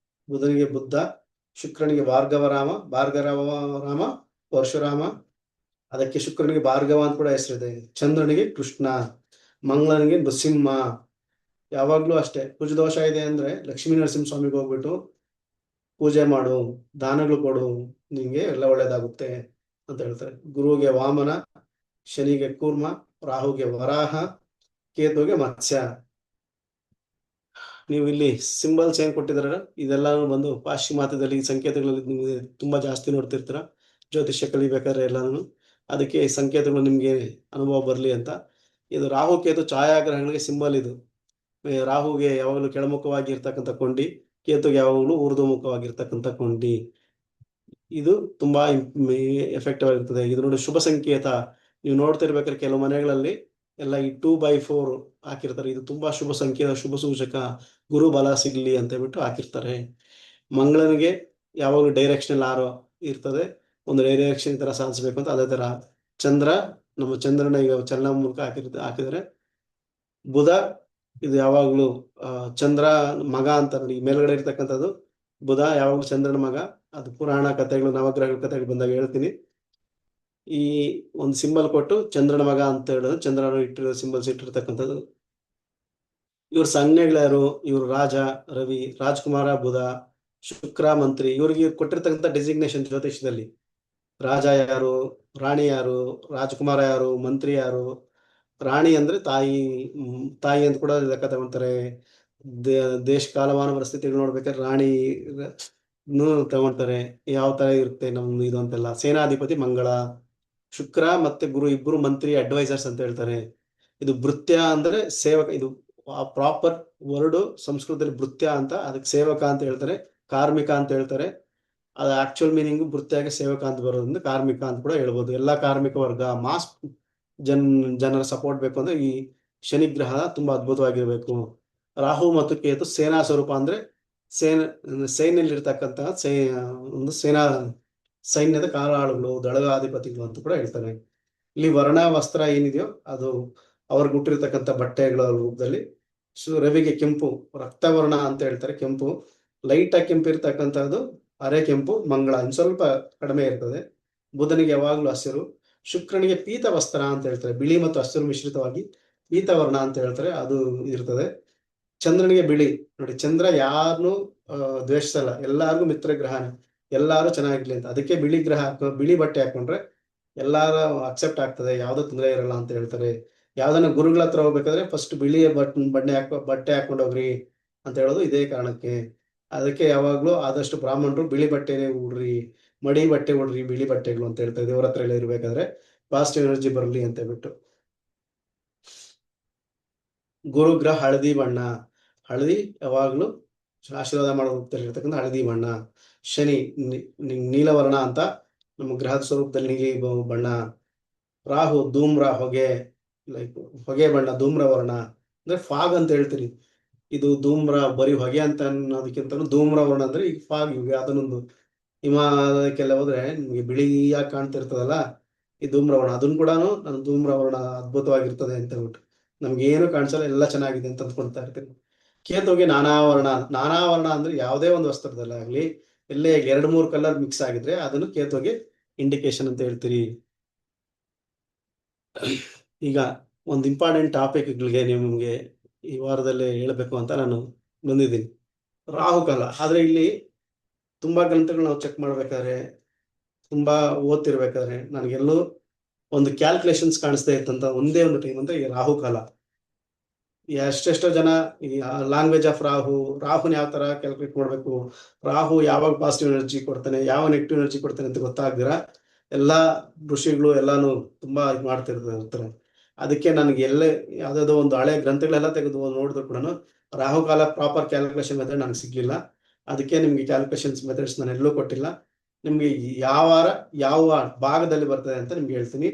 ಬುಧನಿಗೆ ಬುದ್ಧ, ಶುಕ್ರನಿಗೆ ಭಾರ್ಗವ ರಾಮ ಪರಶುರಾಮ, ಅದಕ್ಕೆ ಶುಕ್ರನಿಗೆ ಭಾರ್ಗವ ಅಂತ ಕೂಡ ಹೆಸರಿದೆ. ಚಂದ್ರನಿಗೆ ಕೃಷ್ಣ, ಮಂಗಳನಿಗೆ ನೃಸಿಂಹ. ಯಾವಾಗ್ಲೂ ಅಷ್ಟೇ ಕುಜ ದೋಷ ಇದೆ ಅಂದ್ರೆ ಲಕ್ಷ್ಮೀ ನರಸಿಂಹ ಸ್ವಾಮಿಗೆ ಹೋಗ್ಬಿಟ್ಟು ಪೂಜೆ ಮಾಡು, ದಾನಗಳು ಕೊಡು, ನಿಂಗೆ ಎಲ್ಲ ಒಳ್ಳೇದಾಗುತ್ತೆ ಅಂತ ಹೇಳ್ತಾರೆ. ಗುರುವಿಗೆ ವಾಮನ, ಶನಿಗೆ ಕೂರ್ಮ, ರಾಹುಗೆ ವರಾಹ, ಕೇತುಗೆ ಮತ್ಸ್ಯ. ನೀವು ಇಲ್ಲಿ ಸಿಂಬಲ್ಸ್ ಏನ್ ಕೊಟ್ಟಿದಾರ ಇದೆಲ್ಲ ಬಂದು ಪಾಶ್ಚಿಮಾತ್ಯದಲ್ಲಿ ಈ ಸಂಕೇತಗಳಲ್ಲಿ ನಿಮ್ಗೆ ತುಂಬಾ ಜಾಸ್ತಿ ನೋಡ್ತಿರ್ತೀರ ಜ್ಯೋತಿಷ್ಯ ಕಲಿಬೇಕಾದ್ರೆ ಎಲ್ಲಾನು. ಅದಕ್ಕೆ ಈ ಸಂಕೇತಗಳು ನಿಮ್ಗೆ ಅನುಭವ ಬರ್ಲಿ ಅಂತ. ಇದು ರಾಹು ಕೇತು ಛಾಯಾಗ್ರಹಗಳಿಗೆ ಸಿಂಬಲ್. ಇದು ರಾಹುಗೆ ಯಾವಾಗಲೂ ಕೆಳಮುಖವಾಗಿ ಇರ್ತಕ್ಕಂಥ ಕೊಂಡಿ, ಕೇತುಗೆ ಯಾವಾಗಲೂ ಊರ್ಧ್ವಮುಖವಾಗಿರ್ತಕ್ಕಂಥ ಕೊಂಡಿ. ಇದು ತುಂಬಾ ಎಫೆಕ್ಟಿವ್ ಆಗಿರ್ತದೆ. ಇದು ನೋಡಿ ಶುಭ ಸಂಕೇತ. ನೀವು ನೋಡ್ತಿರ್ಬೇಕಾದ್ರೆ ಕೆಲವು ಮನೆಗಳಲ್ಲಿ ಎಲ್ಲ ಈ 2/4 ಹಾಕಿರ್ತಾರೆ. ಇದು ತುಂಬಾ ಶುಭ ಸಂಕೇತ, ಶುಭ ಸೂಚಕ, ಗುರು ಬಲ ಸಿಗ್ಲಿ ಅಂತ ಹೇಳ್ಬಿಟ್ಟು ಹಾಕಿರ್ತಾರೆ. ಮಂಗಳನಿಗೆ ಯಾವಾಗಲೂ ಡೈರೆಕ್ಷನಲ್ ಆರೋ ಇರ್ತದೆ, ಒಂದು ಡೈರೆಕ್ಷನ್ ಈ ತರ ಸಾಧಿಸ್ಬೇಕು ಅಂತ. ಅದೇ ತರ ಚಂದ್ರ, ನಮ್ಮ ಚಂದ್ರನ ಈಗ ಚಲನ ಮೂಲಕ ಹಾಕಿದರೆ. ಬುಧ ಇದು ಯಾವಾಗ್ಲೂ ಚಂದ್ರ ಮಗ ಅಂತ ನೋಡಿ ಮೇಲ್ಗಡೆ ಇರ್ತಕ್ಕಂಥದ್ದು ಬುಧ ಯಾವಾಗ್ಲೂ ಚಂದ್ರನ ಮಗ. ಅದು ಪುರಾಣ ಕಥೆಗಳು, ನವಗ್ರಹಗಳ ಕಥೆಗಳು ಬಂದಾಗ ಹೇಳ್ತೀನಿ. ಈ ಒಂದು ಸಿಂಬಲ್ ಕೊಟ್ಟು ಚಂದ್ರನ ಮಗ ಅಂತ ಹೇಳೋದು, ಚಂದ್ರನ ಇಟ್ಟಿರೋ ಸಿಂಬಲ್ಸ್ ಇಟ್ಟಿರ್ತಕ್ಕಂಥದ್ದು. ಇವ್ರ ಸಂಜ್ಞೆಗಳ್ಯಾರು, ಇವ್ರು ರಾಜ ರವಿ, ರಾಜ್ಕುಮಾರ ಬುಧ, ಶುಕ್ರ ಮಂತ್ರಿ. ಇವ್ರಿಗೆ ಕೊಟ್ಟಿರ್ತಕ್ಕಂಥ ಡೆಸಿಗ್ನೇಷನ್ ಜ್ಯೋತಿಷದಲ್ಲಿ ರಾಜ ಯಾರು, ರಾಣಿ ಯಾರು, ರಾಜ್ಕುಮಾರ ಯಾರು, ಮಂತ್ರಿ ಯಾರು. ರಾಣಿ ಅಂದ್ರೆ ತಾಯಿ ಅಂತ ಕೂಡ ಲೆಕ್ಕ ತಗೊಂತಾರೆ. ದೇಶ ಕಾಲಮಾನ ಪರಿಸ್ಥಿತಿಗಳು ನೋಡ್ಬೇಕಾದ್ರೆ ರಾಣಿ ತಗೊಳ್ತಾರೆ. ಯಾವ ತರ ಇರುತ್ತೆ ನಮ್ದು ಇದು ಅಂತೆಲ್ಲ. ಸೇನಾಧಿಪತಿ ಮಂಗಳ, ಶುಕ್ರ ಮತ್ತೆ ಗುರು ಇಬ್ರು ಮಂತ್ರಿ ಅಡ್ವೈಸರ್ಸ್ ಅಂತ ಹೇಳ್ತಾರೆ. ಇದು ಭೃತ್ಯ ಅಂದ್ರೆ ಸೇವಕ. ಇದು ಪ್ರಾಪರ್ ವರ್ಡ್ ಸಂಸ್ಕೃತದಲ್ಲಿ ಭೃತ್ಯ ಅಂತ, ಅದಕ್ಕೆ ಸೇವಕ ಅಂತ ಹೇಳ್ತಾರೆ, ಕಾರ್ಮಿಕ ಅಂತ ಹೇಳ್ತಾರೆ. ಅದು ಆಕ್ಚುಯಲ್ ಮೀನಿಂಗ್ ಭೃತ್ಯಾಗೆ ಸೇವಕ ಅಂತ ಬರೋದ್ರಿಂದ ಕಾರ್ಮಿಕ ಅಂತ ಕೂಡ ಹೇಳ್ಬೋದು. ಎಲ್ಲಾ ಕಾರ್ಮಿಕ ವರ್ಗ, ಮಾಸ್ ಜನರ ಸಪೋರ್ಟ್ ಬೇಕು ಅಂದ್ರೆ ಈ ಶನಿ ಗ್ರಹ ತುಂಬಾ ಅದ್ಭುತವಾಗಿರ್ಬೇಕು. ರಾಹು ಮತ್ತು ಕೇತು ಸೇನಾ ಸ್ವರೂಪ ಅಂದ್ರೆ ಸೈನ್ಯದಲ್ಲಿರ್ತಕ್ಕಂತಹ ಒಂದು ಸೈನ್ಯದ ಕಾಲಾಳುಗಳು, ದಳಗಾಧಿಪತಿಗಳು ಅಂತ ಕೂಡ ಹೇಳ್ತಾರೆ. ಇಲ್ಲಿ ವರ್ಣ ವಸ್ತ್ರ ಏನಿದೆಯೋ ಅದು ಅವ್ರಿಗೆ ಹುಟ್ಟಿರ್ತಕ್ಕಂಥ ಬಟ್ಟೆಗಳ ರೂಪದಲ್ಲಿ. ರವಿಗೆ ಕೆಂಪು, ರಕ್ತವರ್ಣ ಅಂತ ಹೇಳ್ತಾರೆ. ಕೆಂಪು ಲೈಟ್ ಆಗಿ ಕೆಂಪು ಇರ್ತಕ್ಕಂಥದ್ದು ಅರೆ ಕೆಂಪು. ಮಂಗಳ ಇನ್ ಸ್ವಲ್ಪ ಕಡಿಮೆ ಇರ್ತದೆ. ಬುಧನಿಗೆ ಯಾವಾಗ್ಲೂ ಹಸಿರು. ಶುಕ್ರನಿಗೆ ಪೀತ ವಸ್ತ್ರ ಅಂತ ಹೇಳ್ತಾರೆ, ಬಿಳಿ ಮತ್ತು ಹಸಿರು ಮಿಶ್ರಿತವಾಗಿ ಪೀತವರ್ಣ ಅಂತ ಹೇಳ್ತಾರೆ, ಅದು ಇರ್ತದೆ. ಚಂದ್ರನಿಗೆ ಬಿಳಿ. ನೋಡಿ, ಚಂದ್ರ ಯಾರನ್ನು ದ್ವೇಷಿಸಲ್ಲ, ಎಲ್ಲಾರ್ಗು ಮಿತ್ರ ಗ್ರಹನೇ, ಎಲ್ಲಾರು ಚೆನ್ನಾಗಿರ್ಲಿ ಅಂತ. ಅದಕ್ಕೆ ಬಿಳಿ ಗ್ರಹ ಬಿಳಿ ಬಟ್ಟೆ ಹಾಕೊಂಡ್ರೆ ಎಲ್ಲಾರು ಅಕ್ಸೆಪ್ಟ್ ಆಗ್ತದೆ, ಯಾವ್ದೋ ತೊಂದರೆ ಇರಲ್ಲ ಅಂತ ಹೇಳ್ತಾರೆ. ಯಾವ್ದನ್ನ ಗುರುಗಳ ಹತ್ರ ಹೋಗ್ಬೇಕಾದ್ರೆ ಫಸ್ಟ್ ಬಿಳಿಯ ಬಟ್ಟೆ ಹಾಕೊಂಡು ಹೋಗ್ರಿ ಅಂತ ಹೇಳೋದು ಇದೇ ಕಾರಣಕ್ಕೆ. ಅದಕ್ಕೆ ಯಾವಾಗ್ಲೂ ಆದಷ್ಟು ಬ್ರಾಹ್ಮಣರು ಬಿಳಿ ಬಟ್ಟೆನೆ ಉಡ್ರಿ, ಮಡಿ ಬಟ್ಟೆ ಉಡ್ರಿ, ಬಿಳಿ ಬಟ್ಟೆಗಳು ಅಂತ ಹೇಳ್ತಾರೆ. ದೇವ್ರ ಹತ್ರ ಎಲ್ಲ ಇರ್ಬೇಕಾದ್ರೆ ಪಾಸಿಟಿವ್ ಎನರ್ಜಿ ಬರಲಿ ಅಂತ ಹೇಳ್ಬಿಟ್ಟು. ಗುರುಗ್ರಹ ಹಳದಿ ಬಣ್ಣ. ಹಳದಿ ಯಾವಾಗ್ಲೂ ಆಶೀರ್ವಾದ ಮಾಡೋ ರೂಪದಲ್ಲಿರ್ತಕ್ಕಂಥ ಹಳದಿ ಬಣ್ಣ. ಶನಿ ನೀಲವರ್ಣ ಅಂತ ನಮ್ಮ ಗ್ರಹದ ಸ್ವರೂಪದಲ್ಲಿ ನೀಲಿ ಬಣ್ಣ. ರಾಹು ಧೂಮ್ರ ಹೊಗೆ, ಲೈಕ್ ಹೊಗೆ ಬಣ್ಣ, ಧೂಮ್ರ ವರ್ಣ ಅಂದ್ರೆ ಫಾಗ್ ಅಂತ ಹೇಳ್ತೀರಿ. ಇದು ಧೂಮ್ರ ಬರೀ ಹೊಗೆ ಅಂತ ಅನ್ನೋದಕ್ಕಿಂತ ಧೂಮ್ರ ವರ್ಣ ಅಂದ್ರೆ ಈಗ ಫಾಗ್. ಈಗ ಅದನ್ನೊಂದು ಹಿಮಾಲಯಕ್ಕೆಲ್ಲ ಹೋದ್ರೆ ನಿಮ್ಗೆ ಬಿಳಿಯಾಗಿ ಕಾಣ್ತಿರ್ತದಲ್ಲ, ಈ ಧೂಮ್ರವರ್ಣ. ಅದನ್ನು ಕೂಡ ನಾನು ಧೂಮ್ರವರ್ಣ ಅದ್ಭುತವಾಗಿರ್ತದೆ ಅಂತ ಹೇಳ್ಬಿಟ್ಟು ನಮ್ಗೆ ಏನು ಕಾಣಿಸಲ್ಲ, ಎಲ್ಲ ಚೆನ್ನಾಗಿದೆ ಅಂತ ಅಂದ್ಕೊಳ್ತಾ ಇರ್ತೀನಿ. ಕೇತುಗೆ ನಾನಾವರ್ಣ. ನಾನಾವರ್ಣ ಅಂದ್ರೆ ಯಾವುದೇ ಒಂದು ವಸ್ತ್ರದಲ್ಲಿ ಆಗ್ಲಿ ಎಲ್ಲೇ 2-3 ಕಲರ್ ಮಿಕ್ಸ್ ಆಗಿದ್ರೆ ಅದನ್ನು ಕೇತುಗೆ ಇಂಡಿಕೇಶನ್ ಅಂತ ಹೇಳ್ತೀರಿ. ಈಗ ಒಂದು ಇಂಪಾರ್ಟೆಂಟ್ ಟಾಪಿಕ್ಗಳಿಗೆ ನಿಮಗೆ ಈ ವಾರದಲ್ಲಿ ಹೇಳಬೇಕು ಅಂತ ನಾನು ಬಂದಿದ್ದೀನಿ. ರಾಹುಕಾಲ. ಆದ್ರೆ ಇಲ್ಲಿ ತುಂಬಾ ಗ್ರಂಥಗಳು ನಾವು ಚೆಕ್ ಮಾಡ್ಬೇಕಾದ್ರೆ, ತುಂಬಾ ಓದ್ತಿರ್ಬೇಕಾದ್ರೆ ನನಗೆಲ್ಲೂ ಒಂದು ಕ್ಯಾಲ್ಕುಲೇಷನ್ಸ್ ಕಾಣಿಸ್ತಾ ಇತ್ತಂತ ಒಂದೇ ಒಂದು ಟೈಮ್ ಅಂದ್ರೆ ಈ ರಾಹುಕಾಲ. ಎಷ್ಟೆಷ್ಟೋ ಜನ ಈ ಲ್ಯಾಂಗ್ವೇಜ್ ಆಫ್ ರಾಹುನ ಯಾವ ತರ ಕ್ಯಾಲ್ಕುಲೇಟ್ ಮಾಡ್ಬೇಕು, ರಾಹು ಯಾವಾಗ ಪಾಸಿಟಿವ್ ಎನರ್ಜಿ ಕೊಡ್ತಾನೆ, ಯಾವ ನೆಗೆಟಿವ್ ಎನರ್ಜಿ ಕೊಡ್ತಾನೆ ಅಂತ ಗೊತ್ತಾಗ್ದಿರ ಎಲ್ಲಾ ಋಷಿಗಳು ಎಲ್ಲಾನು ತುಂಬಾ ಇದು ಮಾಡ್ತಿರ್ತಾರೆ. ಅದಕ್ಕೆ ನನಗೆ ಯಾವ್ದಾದ್ರು ಒಂದು ಹಳೆ ಗ್ರಂಥಗಳೆಲ್ಲ ತೆಗೆದು ನೋಡಿದ್ರು ಕೂಡ ರಾಹುಕಾಲ ಪ್ರಾಪರ್ ಕ್ಯಾಲ್ಕುಲೇಷನ್ ಮೆಥಡ್ ನನಗೆ ಸಿಗ್ಲಿಲ್ಲ. ಅದಕ್ಕೆ ನಿಮ್ಗೆ ಕ್ಯಾಲ್ಕುಲೇಷನ್ಸ್ ಮೆಥಡ್ಸ್ ನಾನು ಎಲ್ಲೂ ಕೊಟ್ಟಿಲ್ಲ. ನಿಮ್ಗೆ ಯಾವ ವಾರ ಯಾವ ಭಾಗದಲ್ಲಿ ಬರ್ತದೆ ಅಂತ ನಿಮ್ಗೆ ಹೇಳ್ತೀನಿ.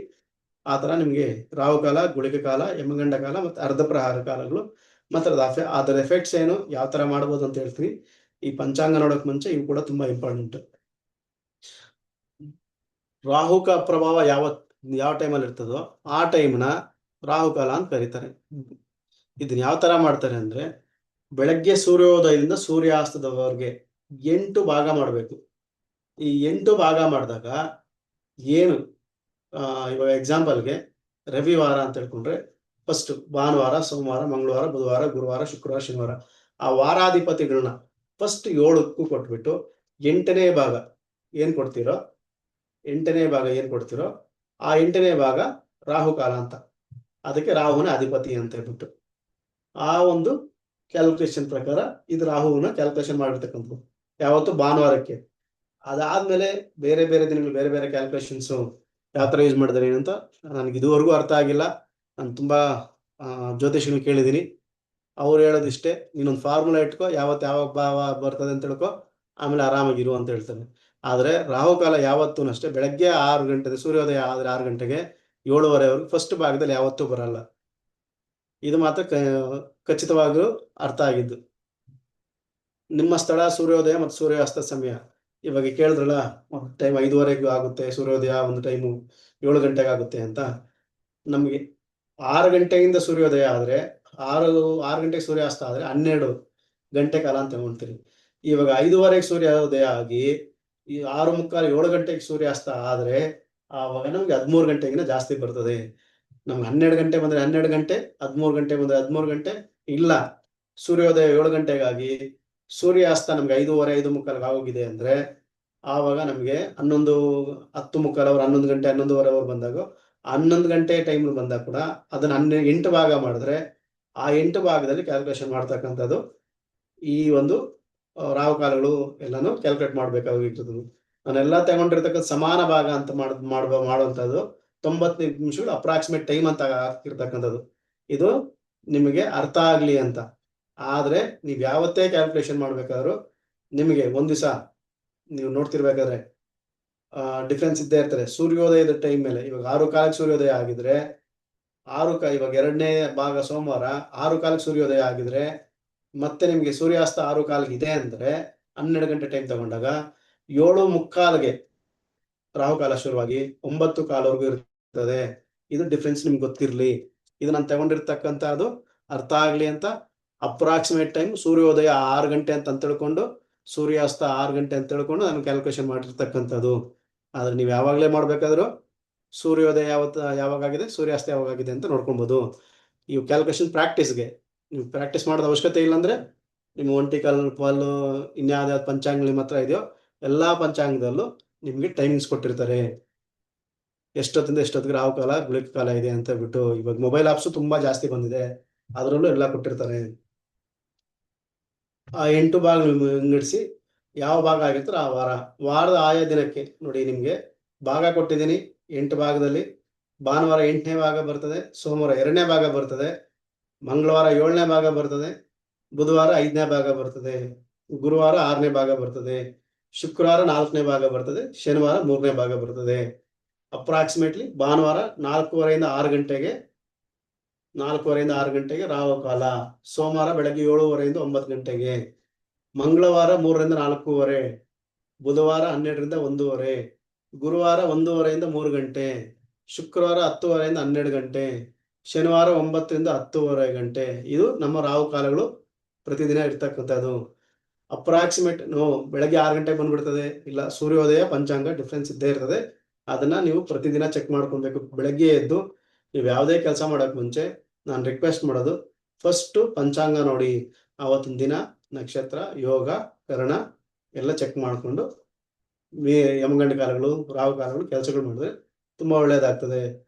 ಆ ತರ ನಿಮ್ಗೆ ರಾಹುಕಾಲ, ಗುಳಿಕ ಕಾಲ, ಯಮಗಂಡ ಕಾಲ ಮತ್ತೆ ಅರ್ಧ ಪ್ರಹಾರ ಕಾಲಗಳು ಮತ್ತೆ ಅದರ ಎಫೆಕ್ಟ್ಸ್ ಏನು, ಯಾವ ತರ ಮಾಡ್ಬೋದು ಅಂತ ಹೇಳ್ತೀನಿ. ಈ ಪಂಚಾಂಗ ನೋಡೋಕ್ ಮುಂಚೆ ಇವು ಕೂಡ ತುಂಬಾ ಇಂಪಾರ್ಟೆಂಟ್. ರಾಹುಕ ಪ್ರಭಾವ ಯಾವ ಟೈಮಲ್ಲಿ ಇರ್ತದೋ ಆ ಟೈಮ್ನ ರಾಹುಕಾಲ ಅಂತ ಕರೀತಾರೆ. ಇದನ್ನ ಯಾವ ತರ ಮಾಡ್ತಾರೆ ಅಂದ್ರೆ, ಬೆಳಗ್ಗೆ ಸೂರ್ಯೋದಯದಿಂದ ಸೂರ್ಯಾಸ್ತದವರೆಗೆ 8 ಭಾಗ ಮಾಡಬೇಕು. ಈ 8 ಭಾಗ ಮಾಡಿದಾಗ ಏನು, ಇವಾಗ ಎಕ್ಸಾಂಪಲ್ಗೆ ರವಿವಾರ ಅಂತ ಹೇಳ್ಕೊಂಡ್ರೆ ಫಸ್ಟ್ ಭಾನುವಾರ, ಸೋಮವಾರ, ಮಂಗಳವಾರ, ಬುಧವಾರ, ಗುರುವಾರ, ಶುಕ್ರವಾರ, ಶನಿವಾರ ಆ ವಾರಾಧಿಪತಿಗಳನ್ನ ಫಸ್ಟ್ 7ಕ್ಕೂ ಕೊಟ್ಬಿಟ್ಟು 8ನೇ ಭಾಗ ಏನ್ ಕೊಡ್ತೀರೋ ಆ 8ನೇ ಭಾಗ ರಾಹುಕಾಲ ಅಂತ. ಅದಕ್ಕೆ ರಾಹುನ ಅಧಿಪತಿ ಅಂತ ಹೇಳ್ಬಿಟ್ಟು ಆ ಒಂದು ಕ್ಯಾಲ್ಕುಲೇಷನ್ ಪ್ರಕಾರ ಇದು ರಾಹುನ ಕ್ಯಾಲ್ಕುಲೇಷನ್ ಮಾಡಿರ್ತಕ್ಕಂಥದ್ದು ಯಾವತ್ತು ಭಾನುವಾರಕ್ಕೆ. ಅದಾದ್ಮೇಲೆ ಬೇರೆ ಬೇರೆ ದಿನಗಳು ಬೇರೆ ಬೇರೆ ಕ್ಯಾಲ್ಕುಲೇಷನ್ಸ್ ಯಾವ ತರ ಯೂಸ್ ಮಾಡಿದಾರೆ ಅಂತ ನನಗೆ ಇದುವರೆಗೂ ಅರ್ಥ ಆಗಿಲ್ಲ. ನಾನು ತುಂಬಾ ಜ್ಯೋತಿಷಿಗಳು ಕೇಳಿದ್ದೀನಿ. ಅವ್ರು ಹೇಳೋದಿಷ್ಟೇ, ನೀನೊಂದು ಫಾರ್ಮುಲಾ ಇಟ್ಕೋ, ಯಾವಾಗ ಭಾವ ಬರ್ತದೆ ಅಂತ ಹೇಳ್ಕೊ, ಆಮೇಲೆ ಆರಾಮಾಗಿರು ಅಂತ ಹೇಳ್ತಾನೆ. ಆದ್ರೆ ರಾಹುಕಾಲ ಯಾವತ್ತೂ ಅಷ್ಟೇ ಬೆಳಗ್ಗೆ 6 ಗಂಟೆ, ಸೂರ್ಯೋದಯ ಆದ್ರೆ 6 ಗಂಟೆಗೆ 7:30ವರೆಗೂ ಫಸ್ಟ್ ಭಾಗದಲ್ಲಿ ಯಾವತ್ತೂ ಬರಲ್ಲ. ಇದು ಮಾತ್ರ ಖಚಿತವಾಗಿಯೂ ಅರ್ಥ ಆಗಿದ್ದು. ನಿಮ್ಮ ಸ್ಥಳ, ಸೂರ್ಯೋದಯ ಮತ್ತು ಸೂರ್ಯಾಸ್ತ ಸಮಯ ಇವಾಗ ಕೇಳಿದ್ರಲ್ಲ, ಒಂದು ಟೈಮ್ 5:30 ಆಗುತ್ತೆ ಸೂರ್ಯೋದಯ, ಒಂದು ಟೈಮು 7 ಗಂಟೆಗೆ ಆಗುತ್ತೆ ಅಂತ. ನಮಗೆ 6 ಗಂಟೆಯಿಂದ ಸೂರ್ಯೋದಯ ಆದ್ರೆ 6 ಗಂಟೆಗೆ ಸೂರ್ಯಾಸ್ತ ಆದ್ರೆ 12 ಗಂಟೆ ಕಾಲ ಅಂತ ತಗೊಳ್ತೀರಿ. ಇವಾಗ 5:30ಗೆ ಸೂರ್ಯೋದಯ ಆಗಿ ಈ 6:45, 7 ಗಂಟೆಗೆ ಸೂರ್ಯಾಸ್ತ ಆದ್ರೆ ಆವಾಗ ನಮ್ಗೆ 13 ಗಂಟೆಗಿಂತ ಜಾಸ್ತಿ ಬರ್ತದೆ. ನಮ್ಗೆ 12 ಗಂಟೆ ಬಂದ್ರೆ 12 ಗಂಟೆ, 13 ಗಂಟೆ ಬಂದ್ರೆ 13 ಗಂಟೆ. ಇಲ್ಲ ಸೂರ್ಯೋದಯ 7 ಗಂಟೆಗಾಗಿ ಸೂರ್ಯಾಸ್ತ ನಮ್ಗೆ 5:30, 5:45 ಆಗೋಗಿದೆ ಅಂದ್ರೆ ಆವಾಗ ನಮ್ಗೆ 11, 10:45 11 ಗಂಟೆ, 11:15 ಬಂದಾಗ 11 ಗಂಟೆ ಟೈಮ್ ಬಂದಾಗ ಕೂಡ ಅದನ್ನ 8 ಭಾಗ ಮಾಡಿದ್ರೆ ಆ 8 ಭಾಗದಲ್ಲಿ ಕ್ಯಾಲ್ಕುಲೇಷನ್ ಮಾಡ್ತಕ್ಕಂಥದ್ದು ಈ ಒಂದು ರಾಹುಕಾಲಗಳು ಎಲ್ಲಾನು ಕ್ಯಾಲ್ಕುಲೇಟ್ ಮಾಡ್ಬೇಕಾಗಿರ್ತದೆ. ನಾನೆಲ್ಲ ತಗೊಂಡಿರ್ತಕ್ಕಂಥ ಸಮಾನ ಭಾಗ ಅಂತ ಮಾಡುವಂಥದ್ದು 90 ನಿಮಿಷಗಳು ಅಪ್ರಾಕ್ಸಿಮೇಟ್ ಟೈಮ್ ಅಂತ ಇರ್ತಕ್ಕಂಥದ್ದು. ಇದು ನಿಮಗೆ ಅರ್ಥ ಆಗ್ಲಿ ಅಂತ. ಆದ್ರೆ ನೀವ್ ಯಾವತ್ತೇ ಕ್ಯಾಲ್ಕುಲೇಷನ್ ಮಾಡ್ಬೇಕಾದ್ರೂ ನಿಮಗೆ ಒಂದ್ ದಿವಸ ನೀವು ನೋಡ್ತಿರ್ಬೇಕಾದ್ರೆ ಡಿಫ್ರೆನ್ಸ್ ಇದ್ದೇ ಇರ್ತದೆ. ಸೂರ್ಯೋದಯದ ಟೈಮ್ ಮೇಲೆ ಇವಾಗ 6:15 ಸೂರ್ಯೋದಯ ಆಗಿದ್ರೆ ಇವಾಗ 2ನೇ ಭಾಗ ಸೋಮವಾರ 6:15 ಸೂರ್ಯೋದಯ ಆಗಿದ್ರೆ ಮತ್ತೆ ನಿಮ್ಗೆ ಸೂರ್ಯಾಸ್ತ 6:15 ಇದೆ ಅಂದ್ರೆ 12 ಗಂಟೆ ಟೈಮ್ ತಗೊಂಡಾಗ 7:45ಗೆ ರಾಹುಕಾಲ ಶುರುವಾಗಿ 9:15ವರೆಗೂ ಇರ್ತದೆ. ಇದು ಡಿಫ್ರೆನ್ಸ್ ನಿಮ್ಗೆ ಗೊತ್ತಿರ್ಲಿ. ಇದು ನಾನು ತಗೊಂಡಿರ್ತಕ್ಕಂಥದ್ದು ಅರ್ಥ ಆಗ್ಲಿ ಅಂತ ಅಪ್ರಾಕ್ಸಿಮೇಟ್ ಟೈಮ್ ಸೂರ್ಯೋದಯ 6 ಗಂಟೆ ಅಂತ ತಿಳ್ಕೊಂಡು ಸೂರ್ಯಾಸ್ತ 6 ಗಂಟೆ ಅಂತ ತಿಳ್ಕೊಂಡು ನಾನು ಕ್ಯಾಲ್ಕುಲೇಷನ್ ಮಾಡಿರ್ತಕ್ಕಂಥದ್ದು. ಆದ್ರೆ ನೀವು ಯಾವಾಗಲೇ ಮಾಡ್ಬೇಕಾದ್ರೂ ಸೂರ್ಯೋದಯ ಯಾವಾಗಾಗಿದೆ, ಸೂರ್ಯಾಸ್ತ ಯಾವಾಗಾಗಿದೆ ಅಂತ ನೋಡ್ಕೊಬಹುದು. ಇವು ಕ್ಯಾಲ್ಕುಲೇಷನ್ ಪ್ರಾಕ್ಟೀಸ್ಗೆ ನೀವು ಪ್ರಾಕ್ಟೀಸ್ ಮಾಡೋದು ಅವಶ್ಯಕತೆ ಇಲ್ಲ. ಅಂದ್ರೆ ನಿಮ್ಮ ಒಂಟಿಕಲ್ ಪಲ್ಲು ಇನ್ಯಾವ್ದಾವ್ದು ಪಂಚಾಂಗ ನಿಮ್ಮ ಹತ್ರ ಇದೆಯೋ ಎಲ್ಲಾ ಪಂಚಾಂಗದಲ್ಲೂ ನಿಮ್ಗೆ ಟೈಮಿಂಗ್ಸ್ ಕೊಟ್ಟಿರ್ತಾರೆ. ಎಷ್ಟೊತ್ತಿಂದ ಎಷ್ಟೊತ್ತಿಗೆ ರಾಹುಕಾಲ, ಗುಳಿಕ ಕಾಲ ಇದೆ ಅಂತ ಹೇಳ್ಬಿಟ್ಟು. ಇವಾಗ ಮೊಬೈಲ್ ಆಪ್ಸ್ ತುಂಬಾ ಜಾಸ್ತಿ ಬಂದಿದೆ, ಅದರಲ್ಲೂ ಎಲ್ಲ ಕೊಟ್ಟಿರ್ತಾರೆ. ಆ 8 ಭಾಗ ವಿಂಗಡಿಸಿ ಯಾವ ಭಾಗ ಆಗಿರ್ತಾರೋ ಆ ವಾರದ ಆಯಾ ದಿನಕ್ಕೆ ನೋಡಿ ನಿಮ್ಗೆ ಭಾಗ ಕೊಟ್ಟಿದ್ದೀನಿ. 8 ಭಾಗದಲ್ಲಿ ಭಾನುವಾರ 8ನೇ ಭಾಗ ಬರ್ತದೆ, ಸೋಮವಾರ 2ನೇ ಭಾಗ ಬರ್ತದೆ, ಮಂಗಳವಾರ 7ನೇ ಭಾಗ ಬರ್ತದೆ, ಬುಧವಾರ 5ನೇ ಭಾಗ ಬರ್ತದೆ, ಗುರುವಾರ 6ನೇ ಭಾಗ ಬರ್ತದೆ, ಶುಕ್ರವಾರ 4ನೇ ಭಾಗ ಬರ್ತದೆ, ಶನಿವಾರ 3ನೇ ಭಾಗ ಬರ್ತದೆ. ಅಪ್ರಾಕ್ಸಿಮೇಟ್ಲಿ ಭಾನುವಾರ 4:15 4:30 6 ಗಂಟೆಗೆ ರಾಹುಕಾಲ. ಸೋಮವಾರ ಬೆಳಗ್ಗೆ 7:30 9 ಗಂಟೆಗೆ, ಮಂಗಳವಾರ 3ರಿಂದ 4:30, ಬುಧವಾರ 12ರಿಂದ 1:30, ಗುರುವಾರ 1:30 3 ಗಂಟೆ, ಶುಕ್ರವಾರ 10:30 12 ಗಂಟೆ, ಶನಿವಾರ 9ರಿಂದ 10:30 ಗಂಟೆ. ಇದು ನಮ್ಮ ರಾಹುಕಾಲಗಳು ಪ್ರತಿದಿನ ಇರ್ತಕ್ಕಂಥದ್ದು. ಅಪ್ರಾಕ್ಸಿಮೇಟ್ ಬೆಳಗ್ಗೆ 6 ಗಂಟೆಗೆ ಬಂದ್ಬಿಡ್ತದೆ, ಇಲ್ಲ ಸೂರ್ಯೋದಯ ಪಂಚಾಂಗ ಡಿಫ್ರೆನ್ಸ್ ಇದ್ದೇ ಇರ್ತದೆ. ಅದನ್ನ ನೀವು ಪ್ರತಿದಿನ ಚೆಕ್ ಮಾಡ್ಕೊಬೇಕು. ಬೆಳಗ್ಗೆ ಎದ್ದು ನೀವು ಯಾವುದೇ ಕೆಲಸ ಮಾಡೋಕೆ ಮುಂಚೆ ನಾನು ರಿಕ್ವೆಸ್ಟ್ ಮಾಡೋದು, ಫಸ್ಟ್ ಪಂಚಾಂಗ ನೋಡಿ, ಆವತ್ತಿನ ದಿನ ನಕ್ಷತ್ರ, ಯೋಗ, ಕರಣ ಎಲ್ಲ ಚೆಕ್ ಮಾಡಿಕೊಂಡು ಯಮಗಂಡ ಕಾಲಗಳು, ರಾಹು ಕಾಲಗಳು ಕೆಲಸಗಳು ಮಾಡಿದ್ರೆ ತುಂಬಾ ಒಳ್ಳೇದಾಗ್ತದೆ.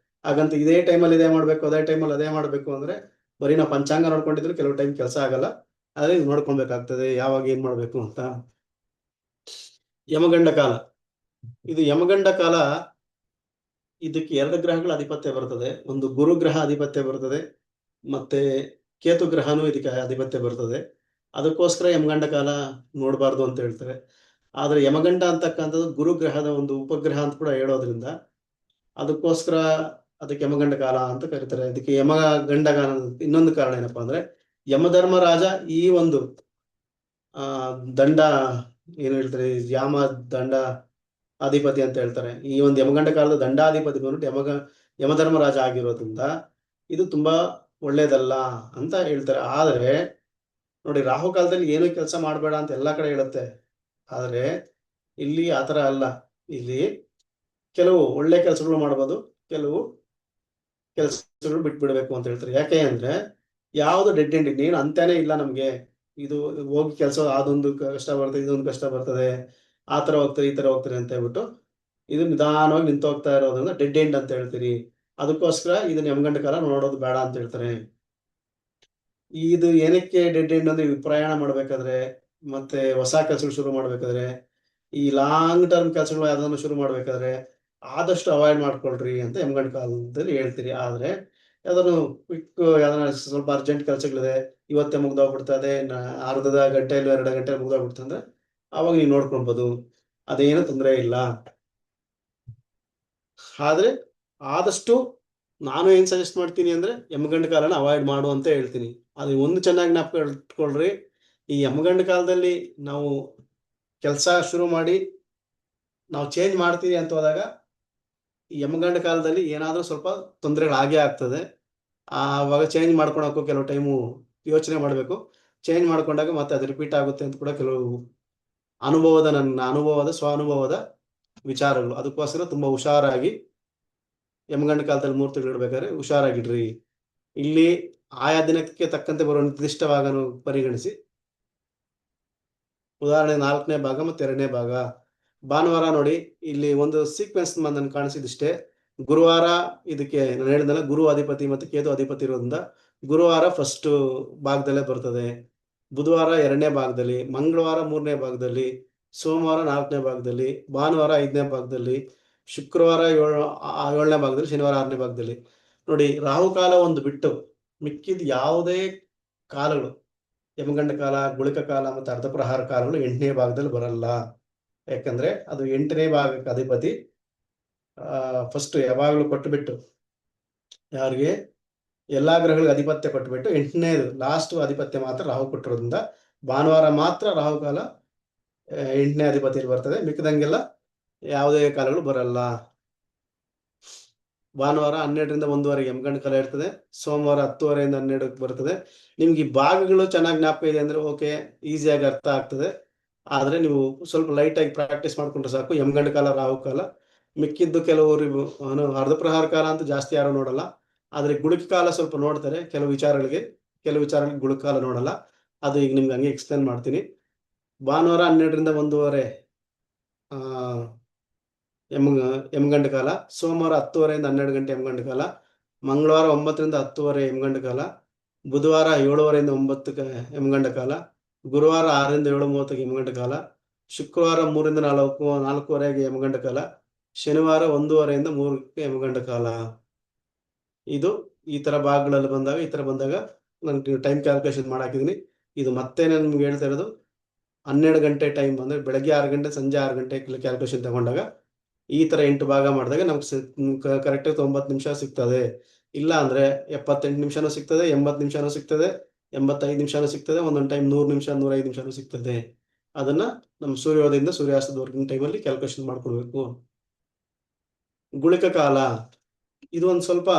ಹಾಗಂತ ಇದೇ ಟೈಮಲ್ಲಿ ಇದೇ ಮಾಡಬೇಕು, ಅದೇ ಟೈಮಲ್ಲಿ ಅದೇ ಮಾಡಬೇಕು ಅಂದ್ರೆ ಬರೀ ನಾವು ಪಂಚಾಂಗ ನೋಡ್ಕೊಂಡಿದ್ರೆ ಕೆಲವು ಟೈಮ್ ಕೆಲಸ ಆಗಲ್ಲ. ಆದ್ರೆ ಇದು ನೋಡ್ಕೊಬೇಕಾಗ್ತದೆ ಯಾವಾಗ ಏನ್ ಮಾಡ್ಬೇಕು ಅಂತ. ಯಮಗಂಡ ಕಾಲ, ಇದು ಯಮಗಂಡ ಕಾಲ. ಇದಕ್ಕೆ 2 ಗ್ರಹಗಳ ಅಧಿಪತ್ಯ ಬರ್ತದೆ. ಒಂದು ಗುರು ಗ್ರಹ ಅಧಿಪತ್ಯ ಬರ್ತದೆ, ಮತ್ತೆ ಕೇತು ಗ್ರಹನೂ ಇದಕ್ಕೆ ಅಧಿಪತ್ಯ ಬರ್ತದೆ. ಅದಕ್ಕೋಸ್ಕರ ಯಮಗಂಡ ಕಾಲ ನೋಡಬಾರ್ದು ಅಂತ ಹೇಳ್ತಾರೆ. ಆದ್ರೆ ಯಮಗಂಡ ಅಂತಕ್ಕಂಥದ್ದು ಗುರು ಗ್ರಹದ ಒಂದು ಉಪಗ್ರಹ ಅಂತ ಕೂಡ ಹೇಳೋದ್ರಿಂದ ಅದಕ್ಕೋಸ್ಕರ ಅದಕ್ಕೆ ಯಮಗಂಡ ಕಾಲ ಅಂತ ಕರೀತಾರೆ. ಅದಕ್ಕೆ ಯಮಗಂಡ ಕಾಲ ಇನ್ನೊಂದು ಕಾರಣ ಏನಪ್ಪಾ ಅಂದ್ರೆ, ಯಮಧರ್ಮರಾಜ ಈ ಒಂದು ದಂಡ ಏನು ಹೇಳ್ತಾರೆ, ಯಾಮ ದಂಡ ಅಧಿಪತಿ ಅಂತ ಹೇಳ್ತಾರೆ. ಈ ಒಂದು ಯಮಗಂಡ ಕಾಲದ ದಂಡಾಧಿಪತಿ ಬಂದ್ಬಿಟ್ಟು ಯಮಧರ್ಮರಾಜ ಆಗಿರೋದ್ರಿಂದ ಇದು ತುಂಬಾ ಒಳ್ಳೇದಲ್ಲ ಅಂತ ಹೇಳ್ತಾರೆ. ಆದ್ರೆ ನೋಡಿ, ರಾಹು ಕಾಲದಲ್ಲಿ ಏನೂ ಕೆಲಸ ಮಾಡಬೇಡ ಅಂತ ಎಲ್ಲಾ ಕಡೆ ಹೇಳುತ್ತೆ. ಆದ್ರೆ ಇಲ್ಲಿ ಆತರ ಅಲ್ಲ. ಇಲ್ಲಿ ಕೆಲವು ಒಳ್ಳೆ ಕೆಲಸಗಳು ಮಾಡ್ಬೋದು, ಕೆಲವು ಕೆಲಸಗಳು ಬಿಟ್ಬಿಡ್ಬೇಕು ಅಂತ ಹೇಳ್ತಾರೆ. ಯಾಕೆ ಅಂದ್ರೆ ಯಾವ್ದು ಡೆಡ್ ಎಂಡ್, ಇನ್ನೇನು ಅಂತಾನೆ ಇಲ್ಲ ನಮ್ಗೆ. ಇದು ಹೋಗಿ ಕೆಲಸ ಅದೊಂದು ಕಷ್ಟ ಬರ್ತದೆ, ಇದೊಂದು ಕಷ್ಟ ಬರ್ತದೆ, ಆ ತರ ಹೋಗ್ತಾರೆ, ಈ ತರ ಹೋಗ್ತಾರೆ ಅಂತ ಹೇಳ್ಬಿಟ್ಟು ಇದು ನಿಧಾನವಾಗಿ ನಿಂತು ಹೋಗ್ತಾ ಇರೋದ್ರಿಂದ ಡೆಡ್ ಎಂಡ್ ಅಂತ ಹೇಳ್ತೀರಿ. ಅದಕ್ಕೋಸ್ಕರ ಇದನ್ನ ಯಮಗಂಡ ಕಾಲ ನೋಡೋದು ಬೇಡ ಅಂತ ಹೇಳ್ತಾರೆ. ಇದು ಏನಕ್ಕೆ ಡೆಡ್ ಎಂಡ್ ಅಂದ್ರೆ, ಪ್ರಯಾಣ ಮಾಡ್ಬೇಕಾದ್ರೆ, ಮತ್ತೆ ಹೊಸ ಕೆಲಸಗಳು ಶುರು ಮಾಡ್ಬೇಕಾದ್ರೆ, ಈ ಲಾಂಗ್ ಟರ್ಮ್ ಕೆಲಸಗಳು ಯಾವ್ದಾದ್ರು ಶುರು ಮಾಡ್ಬೇಕಾದ್ರೆ ಆದಷ್ಟು ಅವಾಯ್ಡ್ ಮಾಡ್ಕೊಳ್ರಿ ಅಂತ ಯಮಗಂಡ ಕಾಲದಲ್ಲಿ ಹೇಳ್ತೀರಿ. ಆದ್ರೆ ಯಾವ್ದಾದ್ರು ಕ್ವಿಕ್ ಯಾವ್ದಾರ ಸ್ವಲ್ಪ ಅರ್ಜೆಂಟ್ ಕೆಲಸಗಳಿದೆ, ಇವತ್ತೇ ಮುಗ್ದೋಗ್ಬಿಡ್ತದೆ, ಅರ್ಧ ಗಂಟೆಯಲ್ಲಿ 2 ಗಂಟೆ ಮುಗ್ದೋಗ್ಬಿಡ್ತದೆ ಅಂದ್ರೆ ಅವಾಗ ನೀವು ನೋಡ್ಕೊಳ್ಬೋದು, ಅದೇನು ತೊಂದರೆ ಇಲ್ಲ. ಆದ್ರೆ ಆದಷ್ಟು ನಾನು ಏನ್ ಸಜೆಸ್ಟ್ ಮಾಡ್ತೀನಿ ಅಂದ್ರೆ ಯಮಗಂಡ ಕಾಲನ ಅವಾಯ್ಡ್ ಮಾಡು ಅಂತ ಹೇಳ್ತೀನಿ. ಅದು ಒಂದು ಚೆನ್ನಾಗಿ ಜ್ಞಾಪಕ ಇಟ್ಕೊಳ್ರಿ, ಈ ಯಮಗಂಡ ಕಾಲದಲ್ಲಿ ನಾವು ಕೆಲಸ ಶುರು ಮಾಡಿ ನಾವು ಚೇಂಜ್ ಮಾಡ್ತೀವಿ ಅಂತ ಹೋದಾಗ ಈ ಯಮಗಂಡ ಕಾಲದಲ್ಲಿ ಏನಾದ್ರೂ ಸ್ವಲ್ಪ ತೊಂದರೆಗಳಾಗೇ ಆಗ್ತದೆ. ಆವಾಗ ಚೇಂಜ್ ಮಾಡ್ಕೊಳಕ್ಕೂ ಕೆಲವು ಟೈಮು ಯೋಚನೆ ಮಾಡಬೇಕು. ಚೇಂಜ್ ಮಾಡ್ಕೊಂಡಾಗ ಮತ್ತೆ ಅದು ರಿಪೀಟ್ ಆಗುತ್ತೆ ಅಂತ ಕೂಡ ಕೆಲವು ನನ್ನ ಅನುಭವದ ಸ್ವಾನುಭವದ ವಿಚಾರಗಳು. ಅದಕ್ಕೋಸ್ಕರ ತುಂಬಾ ಹುಷಾರಾಗಿ ಯಮಗಂಡ ಕಾಲದಲ್ಲಿ ಮೂರ್ತಿಗಳು ಇಡ್ಬೇಕಾದ್ರೆ ಹುಷಾರಾಗಿಡ್ರಿ. ಇಲ್ಲಿ ಆಯಾ ದಿನಕ್ಕೆ ತಕ್ಕಂತೆ ಬರುವ ನಿರ್ದಿಷ್ಟವಾಗನು ಪರಿಗಣಿಸಿ. ಉದಾಹರಣೆ 4ನೇ ಭಾಗ ಮತ್ತೆ 2ನೇ ಭಾಗ. ಭಾನುವಾರ ನೋಡಿ, ಇಲ್ಲಿ ಒಂದು ಸೀಕ್ವೆನ್ಸ್ ನನಗೆ ಕಾಣಿಸಿದಿಷ್ಟೇ. ಗುರುವಾರ ಇದಕ್ಕೆ ನಾನು ಹೇಳಿದ್ನಲ್ಲ, ಗುರು ಅಧಿಪತಿ ಮತ್ತೆ ಕೇತು ಅಧಿಪತಿ ಇರೋದ್ರಿಂದ ಗುರುವಾರ ಫಸ್ಟ್ ಭಾಗದಲ್ಲೇ ಬರ್ತದೆ, ಬುಧವಾರ 2ನೇ ಭಾಗದಲ್ಲಿ, ಮಂಗಳವಾರ 3ನೇ ಭಾಗದಲ್ಲಿ, ಸೋಮವಾರ 4ನೇ ಭಾಗದಲ್ಲಿ, ಭಾನುವಾರ 5ನೇ ಭಾಗದಲ್ಲಿ, ಶುಕ್ರವಾರ 7ನೇ ಭಾಗದಲ್ಲಿ, ಶನಿವಾರ 6ನೇ ಭಾಗದಲ್ಲಿ. ನೋಡಿ, ರಾಹುಕಾಲ ಒಂದು ಬಿಟ್ಟು ಮಿಕ್ಕಿದ ಯಾವುದೇ ಕಾಲಗಳು, ಯಮಗಂಡ ಕಾಲ, ಗುಳಿಕ ಕಾಲ ಮತ್ತು ಅರ್ಧಪ್ರಹಾರ ಕಾಲಗಳು 8ನೇ ಭಾಗದಲ್ಲಿ ಬರಲ್ಲ. ಯಾಕಂದ್ರೆ ಅದು 8ನೇ ಭಾಗಕ್ಕೆ ಅಧಿಪತಿ ಫಸ್ಟ್ ಯಾವಾಗಲೂ ಕೊಟ್ಟುಬಿಟ್ಟು, ಯಾರಿಗೆ ಎಲ್ಲಾ ಗ್ರಹಗಳಿಗೆ ಅಧಿಪತ್ಯ ಕೊಟ್ಟುಬಿಟ್ಟು 8ನೇದು ಲಾಸ್ಟ್ ಅಧಿಪತ್ಯ ಮಾತ್ರ ರಾಹು ಕೊಟ್ಟಿರೋದ್ರಿಂದ ಭಾನುವಾರ ಮಾತ್ರ ರಾಹುಕಾಲ 8ನೇ ಅಧಿಪತಿಯಲ್ಲಿ ಬರ್ತದೆ. ಮಿಕ್ಕದಂಗೆಲ್ಲ ಯಾವುದೇ ಕಾಲಗಳು ಬರಲ್ಲ. ಭಾನುವಾರ 12ರಿಂದ 1:30 ಯಮಗಂಡ ಕಾಲ ಇರ್ತದೆ, ಸೋಮವಾರ 10:30 12 ಬರ್ತದೆ. ನಿಮ್ಗೆ ಈ ಭಾಗಗಳು ಚೆನ್ನಾಗಿ ಜ್ಞಾಪಕ ಇದೆ ಅಂದ್ರೆ ಓಕೆ, ಈಸಿಯಾಗಿ ಅರ್ಥ ಆಗ್ತದೆ. ಆದ್ರೆ ನೀವು ಸ್ವಲ್ಪ ಲೈಟ್ ಆಗಿ ಪ್ರಾಕ್ಟೀಸ್ ಮಾಡ್ಕೊಂಡ್ರೆ ಸಾಕು. ಯಮಗಂಡ ಕಾಲ, ರಾಹು ಕಾಲ, ಮಿಕ್ಕಿದ್ದು ಕೆಲವರು ಅರ್ಧಪ್ರಹಾರ ಕಾಲ ಅಂತ ಜಾಸ್ತಿ ಯಾರು ನೋಡಲ್ಲ. ಆದ್ರೆ ಗುಳಿಕ ಕಾಲ ಸ್ವಲ್ಪ ನೋಡ್ತಾರೆ ಕೆಲವು ವಿಚಾರಗಳಿಗೆ ಗುಳಿಕ ಕಾಲ ನೋಡಲ್ಲ. ಅದು ಈಗ ನಿಮ್ಗೆ ಹಂಗೆ ಎಕ್ಸ್ಪ್ಲೇನ್ ಮಾಡ್ತೀನಿ. ಭಾನುವಾರ 12ರಿಂದ 1:30 ಯಮಗಂಡ ಕಾಲ, ಸೋಮವಾರ 10:30 12 ಗಂಟೆ ಯಮಗಂಡ ಕಾಲ, ಮಂಗಳವಾರ 9ರಿಂದ 10:30 ಯಮಗಂಡ ಕಾಲ, ಬುಧವಾರ 7:30 9 ಯಮಗಂಡ ಕಾಲ, ಗುರುವಾರ 6ರಿಂದ 7:30 ಯಮಗಂಡ ಕಾಲ, ಶುಕ್ರವಾರ 3ರಿಂದ 4:30 ಯಮಗಂಡ ಕಾಲ, ಶನಿವಾರ 1:30 3 ಯಮಗಂಡ ಕಾಲ. ಇದು ಈ ತರ ಭಾಗಗಳಲ್ಲಿ ಬಂದಾಗ ನಾನು ಟೈಮ್ ಕ್ಯಾಲ್ಕುಲೇಷನ್ ಮಾಡಾಕಿದ್ದೀನಿ. ಇದು ಮತ್ತೆ ನಾನು ನಿಮ್ಗೆ ಹೇಳ್ತಾ ಇರೋದು 12 ಗಂಟೆ ಟೈಮ್ ಅಂದರೆ ಬೆಳಗ್ಗೆ 6 ಗಂಟೆ ಸಂಜೆ 6 ಗಂಟೆ ಕ್ಯಾಲ್ಕುಲೇಷನ್ ತಗೊಂಡಾಗ ಈ ಥರ 8 ಭಾಗ ಮಾಡಿದಾಗ ನಮ್ಗೆ ಕರೆಕ್ಟಾಗಿ 90 ನಿಮಿಷ ಸಿಗ್ತದೆ. ಇಲ್ಲ ಅಂದರೆ 78 ನಿಮಿಷನೂ ಸಿಗ್ತದೆ, 80 ನಿಮಿಷನೂ ಸಿಗ್ತದೆ, 85 ನಿಮಿಷನೂ ಸಿಗ್ತದೆ, ಒಂದೊಂದು ಟೈಮ್ 100 ನಿಮಿಷ 105 ನಿಮಿಷನೂ ಸಿಗ್ತದೆ. ಅದನ್ನ ನಮ್ಮ ಸೂರ್ಯೋದಯದಿಂದ ಸೂರ್ಯಾಸ್ತದವರೆಗಿನ ಟೈಮಲ್ಲಿ ಕ್ಯಾಲ್ಕುಲೇಷನ್ ಮಾಡ್ಕೊಳ್ಬೇಕು. ಗುಳಿಕ ಕಾಲ ಇದು ಒಂದು ಸ್ವಲ್ಪ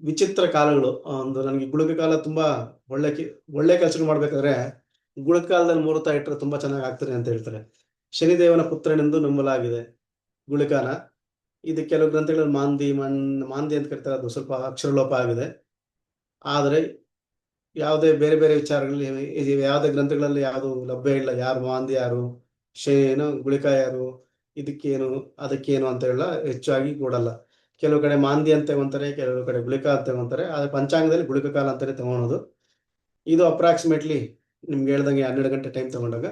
ವಿಚಿತ್ರ ಕಾಲಗಳು. ಒಂದು ನನಗೆ ಗುಳಿಕ ಕಾಲ ತುಂಬಾ ಒಳ್ಳೆ ಕೆಲಸಗಳು ಮಾಡ್ಬೇಕಾದ್ರೆ ಗುಳಿಕ ಕಾಲದಲ್ಲಿ ಮುಹೂರ್ತ ಇಟ್ಟರೆ ತುಂಬಾ ಚೆನ್ನಾಗಿ ಆಗ್ತದೆ ಅಂತ ಹೇಳ್ತಾರೆ. ಶನಿದೇವನ ಪುತ್ರನೆಂದು ನಂಬಲಾಗಿದೆ ಗುಳಿಕಾನ. ಇದು ಕೆಲವು ಗ್ರಂಥಗಳಲ್ಲಿ ಮಾಂದಿ ಅಂತ ಕರೀತಾರೆ, ಅದು ಸ್ವಲ್ಪ ಅಕ್ಷರಲೋಪ ಆಗಿದೆ. ಆದರೆ ಯಾವುದೇ ಬೇರೆ ಬೇರೆ ವಿಚಾರಗಳಲ್ಲಿ ಯಾವುದೇ ಗ್ರಂಥಗಳಲ್ಲಿ ಯಾವುದು ಲಭ್ಯ ಇಲ್ಲ. ಯಾರು ಮಾಂದಿ ಯಾರು, ಏನು ಗುಳಿಕ ಯಾರು, ಇದಕ್ಕೇನು ಅದಕ್ಕೇನು ಅಂತ ಹೇಳ ಹೆಚ್ಚಾಗಿ ಕೊಡಲ್ಲ. ಕೆಲವು ಕಡೆ ಮಾಂದಿ ಅಂತ ತಗೊಂತಾರೆ, ಕೆಲವು ಕಡೆ ಗುಳಿಕ ಅಂತ ತಗೊಂತಾರೆ. ಆದರೆ ಪಂಚಾಂಗದಲ್ಲಿ ಗುಳಿಕ ಕಾಲ ಅಂತಾನೆ ತಗೊಳೋದು. ಇದು ಅಪ್ರಾಕ್ಸಿಮೇಟ್ಲಿ ನಿಮ್ಗೆ ಹೇಳ್ದಂಗೆ 12 ಗಂಟೆ ಟೈಮ್ ತಗೊಂಡಾಗ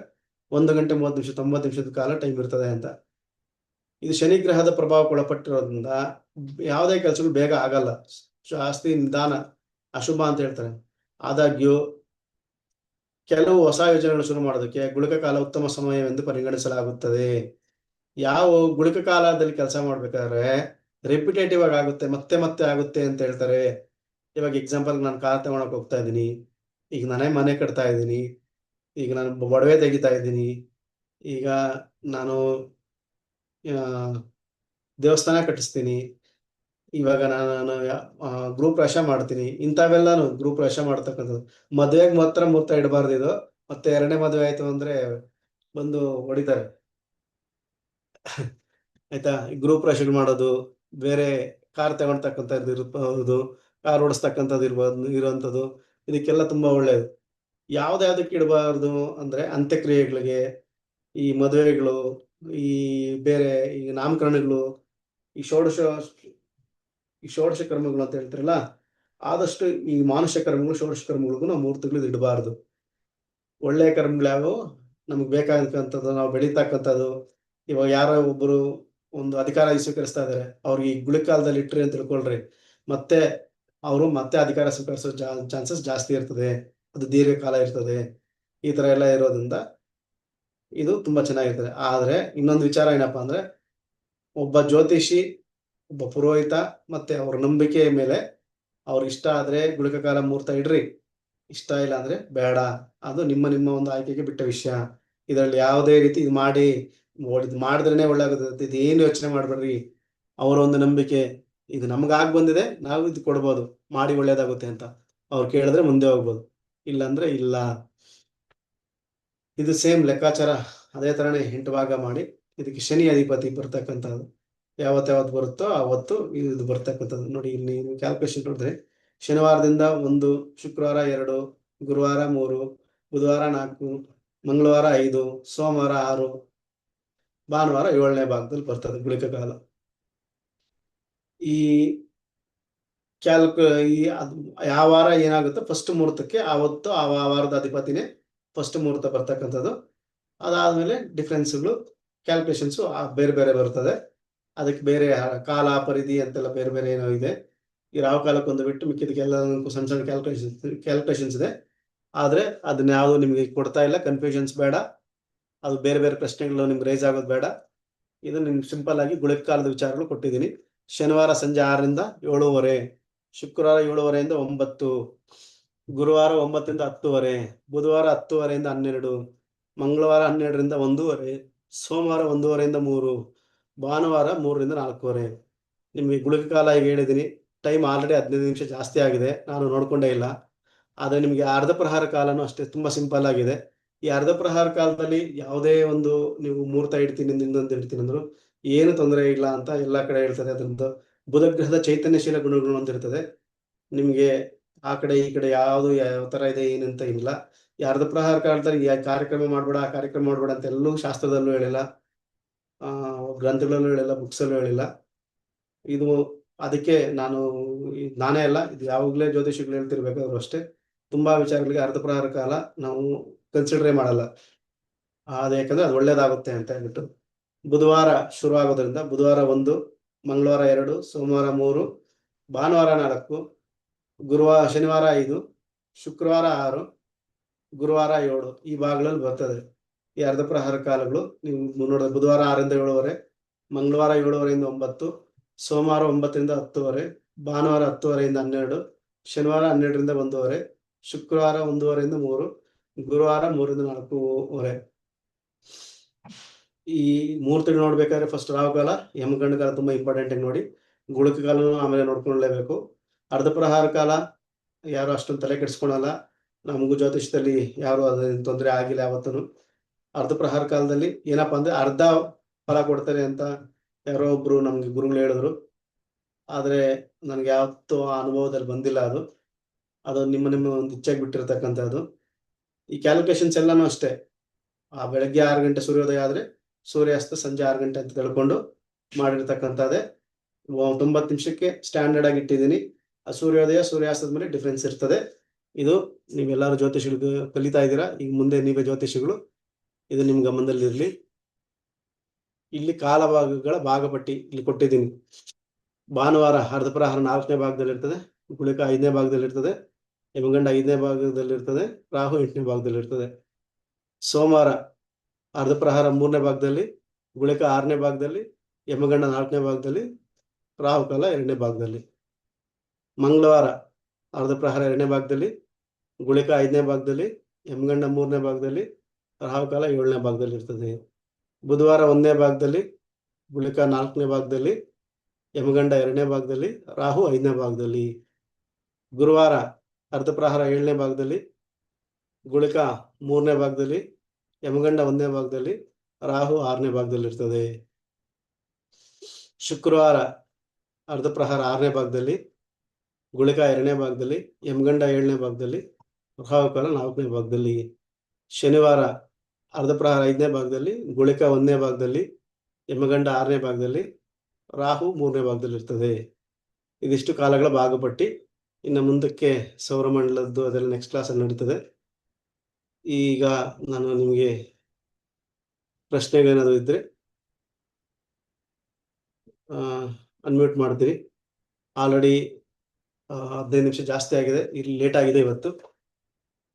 1 ಗಂಟೆ 30 ನಿಮಿಷ 90 ನಿಮಿಷದ ಕಾಲ ಟೈಮ್ ಇರ್ತದೆ ಅಂತ. ಇದು ಶನಿ ಗ್ರಹದ ಪ್ರಭಾವಕ್ಕೆ ಒಳಪಟ್ಟಿರೋದ್ರಿಂದ ಯಾವುದೇ ಕೆಲಸಗಳು ಬೇಗ ಆಗಲ್ಲ, ಜಾಸ್ತಿ ನಿಧಾನ, ಅಶುಭ ಅಂತ ಹೇಳ್ತಾರೆ. ಆದಾಗ್ಯೂ ಕೆಲವು ಹೊಸ ಯೋಜನೆಗಳು ಶುರು ಮಾಡೋದಕ್ಕೆ ಗುಳಿಕ ಕಾಲ ಉತ್ತಮ ಸಮಯವೆಂದು ಪರಿಗಣಿಸಲಾಗುತ್ತದೆ. ಯಾವ ಗುಳಿಕ ಕಾಲದಲ್ಲಿ ಕೆಲಸ ಮಾಡ್ಬೇಕಾದ್ರೆ ರಿಪಿಟೇಟಿವ್ ಆಗಿ ಆಗುತ್ತೆ, ಮತ್ತೆ ಮತ್ತೆ ಆಗುತ್ತೆ ಅಂತ ಹೇಳ್ತಾರೆ. ಇವಾಗ ಎಕ್ಸಾಂಪಲ್ ನಾನು ಕಾರ್ ತಗೊಳಕ್ ಹೋಗ್ತಾ ಇದ್ದೀನಿ, ಈಗ ನಾನೇ ಮನೆ ಕಟ್ತಾ ಇದ್ದೀನಿ, ಈಗ ನಾನು ಒಡವೆ ತೆಗಿತಾ ಇದ್ದೀನಿ, ಈಗ ನಾನು ದೇವಸ್ಥಾನ ಕಟ್ಟಿಸ್ತೀನಿ, ಇವಾಗ ನಾನು ಗ್ರೂಪ್ ಪ್ರವೇಶ ಮಾಡ್ತೀನಿ. ಇಂಥವೆಲ್ಲಾನು ಗ್ರೂಪ್ ಪ್ರವೇಶ ಮಾಡ್ತಕ್ಕಂಥದ್ದು. ಮದುವೆಗೆ ಮಾತ್ರ ಮುಹೂರ್ತ ಇಡಬಾರ್ದು ಇದು. ಮತ್ತೆ 2ನೇ ಮದುವೆ ಆಯ್ತು ಅಂದ್ರೆ ಬಂದು ಹೊಡಿತಾರೆ ಆಯ್ತಾ. ಗ್ರೂಪ್ ಪ್ರವೇಶಗಳು ಮಾಡೋದು, ಬೇರೆ ಕಾರ್ ತಗೊಳ್ತಕ್ಕಂಥದ್ದು ಇರ್ಬೋದು, ಕಾರ್ ಓಡಿಸ್ತಕ್ಕಂಥದ್ದು ಇರುವಂಥದ್ದು, ಇದಕ್ಕೆಲ್ಲ ತುಂಬಾ ಒಳ್ಳೆಯದು. ಯಾವ್ದಕ್ಕೆ ಇಡಬಾರ್ದು ಅಂದ್ರೆ ಅಂತ್ಯಕ್ರಿಯೆಗಳಿಗೆ, ಈ ಮದುವೆಗಳು, ಈ ಬೇರೆ ಈ ನಾಮಕರಣಗಳು, ಈ ಷೋಡಶ ಕರ್ಮಗಳು ಅಂತ ಹೇಳ್ತಾರಲ್ಲ, ಆದಷ್ಟು ಈ ಮಾನುಷ ಕರ್ಮಗಳು ಷೋಡಶ ಕರ್ಮಗಳಿಗೂ ನಾವು ಮುಹೂರ್ತಗಳು ಇಡಬಾರ್ದು. ಒಳ್ಳೆಯ ಕರ್ಮಗಳು ಯಾವು ನಮ್ಗೆ ಬೇಕಾಗತಕ್ಕಂಥದ್ದು, ನಾವು ಬೆಳೀತಕ್ಕಂಥದ್ದು. ಇವಾಗ ಯಾರೋ ಒಬ್ಬರು ಒಂದು ಅಧಿಕಾರ ಸ್ವೀಕರಿಸ್ತಾ ಇದಾರೆ, ಅವ್ರಿಗೆ ಈ ಗುಳಿಕಾಲದಲ್ಲಿ ಇಟ್ರಿ ಅಂತ ತಿಳ್ಕೊಳ್ರಿ, ಮತ್ತೆ ಅವರು ಮತ್ತೆ ಅಧಿಕಾರ ಸ್ವೀಕರಿಸೋ ಚಾನ್ಸಸ್ ಜಾಸ್ತಿ ಇರ್ತದೆ. ಅದು ದೀರ್ಘಕಾಲ ಇರ್ತದೆ. ಈ ತರ ಎಲ್ಲ ಇರೋದ್ರಿಂದ ಇದು ತುಂಬಾ ಚೆನ್ನಾಗಿರ್ತದೆ. ಆದ್ರೆ ಇನ್ನೊಂದು ವಿಚಾರ ಏನಪ್ಪಾ ಅಂದ್ರೆ, ಒಬ್ಬ ಜ್ಯೋತಿಷಿ, ಒಬ್ಬ ಪುರೋಹಿತ ಮತ್ತೆ ಅವ್ರ ನಂಬಿಕೆಯ ಮೇಲೆ ಅವ್ರಿಗೆ ಇಷ್ಟ ಆದ್ರೆ ಗುಳಿಕ ಕಾಲ ಮುಹೂರ್ತ ಇಡ್ರಿ, ಇಷ್ಟ ಇಲ್ಲ ಅಂದ್ರೆ ಬೇಡ. ಅದು ನಿಮ್ಮ ಒಂದು ಆಯ್ಕೆಗೆ ಬಿಟ್ಟ ವಿಷಯ. ಇದರಲ್ಲಿ ಯಾವುದೇ ರೀತಿ ಇದು ಮಾಡಿದ್ರೇನೆ ಒಳ್ಳೆ ಆಗುತ್ತೆ, ಇದು ಏನು ಯೋಚನೆ ಮಾಡ್ಬೇಡ್ರಿ. ಅವರ ಒಂದು ನಂಬಿಕೆ, ಇದು ನಮ್ಗಾಗ್ ಬಂದಿದೆ, ನಾವು ಇದು ಕೊಡ್ಬೋದು, ಮಾಡಿ ಒಳ್ಳೇದಾಗುತ್ತೆ ಅಂತ ಅವ್ರು ಕೇಳಿದ್ರೆ ಮುಂದೆ ಹೋಗ್ಬೋದು, ಇಲ್ಲಾಂದ್ರೆ ಇಲ್ಲ. ಇದು ಸೇಮ್ ಲೆಕ್ಕಾಚಾರ ಅದೇ ತರನೇ 8 ಭಾಗ ಮಾಡಿ ಇದಕ್ಕೆ ಶನಿ ಅಧಿಪತಿ ಬರ್ತಕ್ಕಂಥದ್ದು. ಯಾವತ್ತು ಬರುತ್ತೋ ಅವತ್ತು ಇದು ಬರ್ತಕ್ಕಂಥದ್ದು. ನೋಡಿ ಇಲ್ಲಿ ಕ್ಯಾಲ್ಕುಲೇಷನ್ ನೋಡಿದ್ರೆ ಶನಿವಾರದಿಂದ 1, ಶುಕ್ರವಾರ 2, ಗುರುವಾರ 3, ಬುಧವಾರ 4, ಮಂಗಳವಾರ 5, ಸೋಮವಾರ 6, ಭಾನುವಾರ 7ನೇ ಭಾಗದಲ್ಲಿ ಬರ್ತದೆ ಗುಳಿಕ ಕಾಲ. ಈ ಯಾವ ವಾರ ಏನಾಗುತ್ತೋ ಫಸ್ಟ್ ಮುಹೂರ್ತಕ್ಕೆ ಆವತ್ತು ಆ ವಾರದ ಅಧಿಪತಿನೇ ಫಸ್ಟ್ ಮುಹೂರ್ತ ಬರ್ತಕ್ಕಂಥದ್ದು. ಅದಾದ್ಮೇಲೆ ಡಿಫ್ರೆನ್ಸ್ಗಳು ಕ್ಯಾಲ್ಕುಲೇಷನ್ಸ್ ಬೇರೆ ಬೇರೆ ಬರ್ತದೆ. ಅದಕ್ಕೆ ಬೇರೆ ಕಾಲ ಪರಿಧಿ ಅಂತೆಲ್ಲ ಬೇರೆ ಬೇರೆ ಏನೋ ಇದೆ. ಈ ರಾವು ಕಾಲಕ್ಕೊಂದು ಬಿಟ್ಟು ಮಿಕ್ಕಿದಕ್ಕೆಲ್ಲ ಸಣ್ಣ ಸಣ್ಣ ಕ್ಯಾಲ್ಕುಲೇಷನ್ಸ್ ಇದೆ. ಆದ್ರೆ ಅದನ್ನ ಯಾವುದು ನಿಮ್ಗೆ ಕೊಡ್ತಾ ಇಲ್ಲ, ಕನ್ಫ್ಯೂಷನ್ಸ್ ಬೇಡ, ಅದು ಬೇರೆ ಬೇರೆ ಪ್ರಶ್ನೆಗಳು ನಿಮ್ಗೆ ರೈಸ್ ಆಗೋದು ಬೇಡ. ಇದು ನಿಮ್ಗೆ ಸಿಂಪಲ್ ಆಗಿ ಗುಳಿಕ ಕಾಲದ ವಿಚಾರಗಳು ಕೊಟ್ಟಿದ್ದೀನಿ. ಶನಿವಾರ ಸಂಜೆ 6ರಿಂದ 7:30, ಶುಕ್ರವಾರ 7:30 9, ಗುರುವಾರ 9 10:30, ಬುಧವಾರ 10:30 12, ಮಂಗಳವಾರ 12 1:30, ಸೋಮವಾರ 1:30 3, ಭಾನುವಾರ 3 4:30. ನಿಮಗೆ ಗುಳಿಕ ಕಾಲ ಈಗ ಹೇಳಿದ್ದೀನಿ. ಟೈಮ್ ಆಲ್ರೆಡಿ 15 ನಿಮಿಷ ಜಾಸ್ತಿ ಆಗಿದೆ, ನಾನು ನೋಡ್ಕೊಂಡೇ ಇಲ್ಲ. ಆದರೆ ನಿಮಗೆ ಅರ್ಧ ಪ್ರಹಾರ ಕಾಲನೂ ಅಷ್ಟೇ ತುಂಬಾ ಸಿಂಪಲ್ ಆಗಿದೆ. ಈ ಅರ್ಧ ಪ್ರಹಾರ ಕಾಲದಲ್ಲಿ ಯಾವುದೇ ಒಂದು ನೀವು ಮುಹೂರ್ತ ಇಡ್ತೀನಿ ಇನ್ನೊಂದು ಇಡ್ತೀನಿ ಅಂದ್ರು ಏನು ತೊಂದರೆ ಇಲ್ಲ ಅಂತ ಎಲ್ಲಾ ಕಡೆ ಹೇಳ್ತದೆ. ಅದರಿಂದ ಬುಧ ಗ್ರಹದ ಚೈತನ್ಯಶೀಲ ಗುಣಗಳು ಅಂತ ಇರ್ತದೆ. ನಿಮ್ಗೆ ಆ ಕಡೆ ಈ ಕಡೆ ಯಾವುದು ಯಾವ ತರ ಇದೆ ಏನಂತ ಇಲ್ಲ. ಈ ಅರ್ಧ ಪ್ರಹಾರ ಕಾಲದಲ್ಲಿ ಕಾರ್ಯಕ್ರಮ ಮಾಡ್ಬೇಡ, ಆ ಕಾರ್ಯಕ್ರಮ ಮಾಡ್ಬೇಡ ಅಂತ ಎಲ್ಲೂ ಶಾಸ್ತ್ರದಲ್ಲೂ ಹೇಳಿಲ್ಲ, ಗ್ರಂಥಗಳಲ್ಲೂ ಹೇಳಿಲ್ಲ, ಬುಕ್ಸ್ ಅಲ್ಲೂ ಹೇಳಿಲ್ಲ. ಇದು ಅದಕ್ಕೆ ನಾನೇ ಅಲ್ಲ, ಇದು ಯಾವಾಗಲೇ ಜ್ಯೋತಿಷಿಗಳು ಹೇಳ್ತಿರ್ಬೇಕಾದ್ರು ಅಷ್ಟೇ, ತುಂಬಾ ವಿಚಾರಗಳಿಗೆ ಅರ್ಧ ಪ್ರಹಾರ ಕಾಲ ನಾವು ಕನ್ಸಿಡರೇ ಮಾಡಲ್ಲ. ಅದು ಯಾಕಂದ್ರೆ ಅದು ಒಳ್ಳೇದಾಗುತ್ತೆ ಅಂತ ಹೇಳ್ಬಿಟ್ಟು. ಬುಧವಾರ ಶುರು ಆಗೋದ್ರಿಂದ ಬುಧವಾರ 1, ಮಂಗಳವಾರ 2, ಸೋಮವಾರ 3, ಭಾನುವಾರ 4, ಶನಿವಾರ 5, ಶುಕ್ರವಾರ 6, ಗುರುವಾರ 7 ಈ ಭಾಗಗಳಲ್ಲಿ ಬರ್ತದೆ ಈ ಅರ್ಧ ಪ್ರಹರ ಕಾಲಗಳು. ನೀವು ನೋಡಿದ್ರೆ ಬುಧವಾರ 6ರಿಂದ 7:30, ಮಂಗಳವಾರ 7:30ಯಿಂದ 9, ಸೋಮವಾರ 9ರಿಂದ 10:30, ಭಾನುವಾರ 10:30ಯಿಂದ 12, ಶನಿವಾರ 12ರಿಂದ 1:30, ಶುಕ್ರವಾರ 1:30ರಿಂದ 3, ಗುರುವಾರ 3ರಿಂದ 4:30. ಈ 3 ತಿಂಗಳು ನೋಡ್ಬೇಕಾದ್ರೆ ಫಸ್ಟ್ ರಾಹುಕಾಲ, ಯಮಗಂಡ ಕಾಲ ತುಂಬಾ ಇಂಪಾರ್ಟೆಂಟ್ ಆಗಿ ನೋಡಿ. ಗುಳಕ ಕಾಲನು ಆಮೇಲೆ ನೋಡ್ಕೊಳ್ಳೇಬೇಕು. ಅರ್ಧ ಪ್ರಹಾರ ಕಾಲ ಯಾರು ಅಷ್ಟೊಂದು ತಲೆ ಕೆಡಿಸ್ಕೊಳಲ್ಲ. ನಮಗೂ ಜ್ಯೋತಿಷದಲ್ಲಿ ಯಾರು ಅದೇನು ತೊಂದರೆ ಆಗಿಲ್ಲ ಯಾವತ್ತೂ. ಅರ್ಧ ಪ್ರಹಾರ ಕಾಲದಲ್ಲಿ ಏನಪ್ಪಾ ಅಂದ್ರೆ ಅರ್ಧ ಫಲ ಕೊಡ್ತಾರೆ ಅಂತ ಯಾರೋ ಒಬ್ರು ನಮ್ಗೆ ಗುರುಗಳು ಹೇಳಿದ್ರು. ಆದ್ರೆ ನನ್ಗೆ ಯಾವತ್ತೂ ಆ ಅನುಭವದಲ್ಲಿ ಬಂದಿಲ್ಲ. ಅದು ನಿಮ್ಮ ಒಂದು ಇಚ್ಛೆಗೆ ಬಿಟ್ಟಿರ್ತಕ್ಕಂಥದ್ದು. ಈ ಕ್ಯಾಲ್ಕುಲೇಷನ್ಸ್ ಎಲ್ಲಾನು ಅಷ್ಟೇ. ಆ ಬೆಳಗ್ಗೆ 6 ಗಂಟೆ ಸೂರ್ಯೋದಯ ಆದ್ರೆ ಸೂರ್ಯಾಸ್ತ ಸಂಜೆ 6 ಗಂಟೆ ಅಂತ ತಿಳ್ಕೊಂಡು ಮಾಡಿರ್ತಕ್ಕಂಥದ್ದೇ. 90 ನಿಮಿಷಕ್ಕೆ ಸ್ಟ್ಯಾಂಡರ್ಡ್ ಆಗಿ ಇಟ್ಟಿದ್ದೀನಿ. ಆ ಸೂರ್ಯೋದಯ ಸೂರ್ಯಾಸ್ತದ ಮೇಲೆ ಡಿಫ್ರೆನ್ಸ್ ಇರ್ತದೆ. ಇದು ನೀವೆಲ್ಲರೂ ಜ್ಯೋತಿಷಿಗಳು ಕಲಿತಾ ಇದ್ದೀರಾ, ಈಗ ಮುಂದೆ ನೀವೇ ಜ್ಯೋತಿಷಿಗಳು, ಇದು ನಿಮ್ ಗಮನದಲ್ಲಿರ್ಲಿ. ಇಲ್ಲಿ ಕಾಲಭಾಗಗಳ ಭಾಗಪಟ್ಟಿ ಇಲ್ಲಿ ಕೊಟ್ಟಿದ್ದೀನಿ. ಭಾನುವಾರ ಅರ್ಧ ಪ್ರಹಾರ 4ನೇ ಭಾಗದಲ್ಲಿ ಇರ್ತದೆ, ಗುಳಿಕ 5ನೇ ಭಾಗದಲ್ಲಿ ಇರ್ತದೆ, ಯಮಗಂಡ 5ನೇ ಭಾಗದಲ್ಲಿ ಇರ್ತದೆ, ರಾಹು 8ನೇ ಭಾಗದಲ್ಲಿ ಇರ್ತದೆ. ಸೋಮವಾರ ಅರ್ಧ ಪ್ರಹಾರ 3ನೇ ಭಾಗದಲ್ಲಿ, ಗುಳಿಕ 6ನೇ ಭಾಗದಲ್ಲಿ, ಯಮಗಂಡ 4ನೇ ಭಾಗದಲ್ಲಿ, ರಾಹುಕಾಲ 2ನೇ ಭಾಗದಲ್ಲಿ. ಮಂಗಳವಾರ ಅರ್ಧ ಪ್ರಹಾರ 2ನೇ ಭಾಗದಲ್ಲಿ, ಗುಳಿಕ 5ನೇ ಭಾಗದಲ್ಲಿ, ಯಮಗಂಡ 3ನೇ ಭಾಗದಲ್ಲಿ, ರಾಹುಕಾಲ 7ನೇ ಭಾಗದಲ್ಲಿ ಇರ್ತದೆ. ಬುಧವಾರ 1ನೇ ಭಾಗದಲ್ಲಿ, ಗುಳಿಕ 4ನೇ ಭಾಗದಲ್ಲಿ, ಯಮಗಂಡ 2ನೇ ಭಾಗದಲ್ಲಿ, ರಾಹು 5ನೇ ಭಾಗದಲ್ಲಿ. ಗುರುವಾರ ಅರ್ಧ ಪ್ರಹಾರ 7ನೇ ಭಾಗದಲ್ಲಿ, ಗುಳಿಕ 3ನೇ ಭಾಗದಲ್ಲಿ, ಯಮಗಂಡ 1ನೇ ಭಾಗದಲ್ಲಿ, ರಾಹು 6ನೇ ಭಾಗದಲ್ಲಿ ಇರ್ತದೆ. ಶುಕ್ರವಾರ ಅರ್ಧ ಪ್ರಹಾರ 6ನೇ ಭಾಗದಲ್ಲಿ, ಗುಳಿಕ 2ನೇ ಭಾಗದಲ್ಲಿ, ಯಮಗಂಡ 7ನೇ ಭಾಗದಲ್ಲಿ, ರಾಹುಕಾಲ 4ನೇ ಭಾಗದಲ್ಲಿ. ಶನಿವಾರ ಅರ್ಧ ಪ್ರಹಾರ 5ನೇ ಭಾಗದಲ್ಲಿ, ಗುಳಿಕ 1ನೇ ಭಾಗದಲ್ಲಿ, ಯಮಗಂಡ 6ನೇ ಭಾಗದಲ್ಲಿ, ರಾಹು 3ನೇ ಭಾಗದಲ್ಲಿ ಇರ್ತದೆ. ಇದಿಷ್ಟು ಕಾಲಗಳ ಭಾಗಪಟ್ಟಿ. ಇನ್ನು ಮುಂದಕ್ಕೆ ಸೌರಮಂಡಲದ್ದು ಅದೆಲ್ಲ ನೆಕ್ಸ್ಟ್ ಕ್ಲಾಸಲ್ಲಿ ನಡೀತದೆ. ಈಗ ನಾನು ನಿಮಗೆ ಪ್ರಶ್ನೆಗಳೇನಾದ್ರು ಇದ್ರೆ ಅನ್ಮ್ಯೂಟ್ ಮಾಡ್ತೀರಿ. ಆಲ್ರೆಡಿ 15 ನಿಮಿಷ ಜಾಸ್ತಿ ಆಗಿದೆ, ಇಲ್ಲಿ ಲೇಟ್ ಆಗಿದೆ ಇವತ್ತು.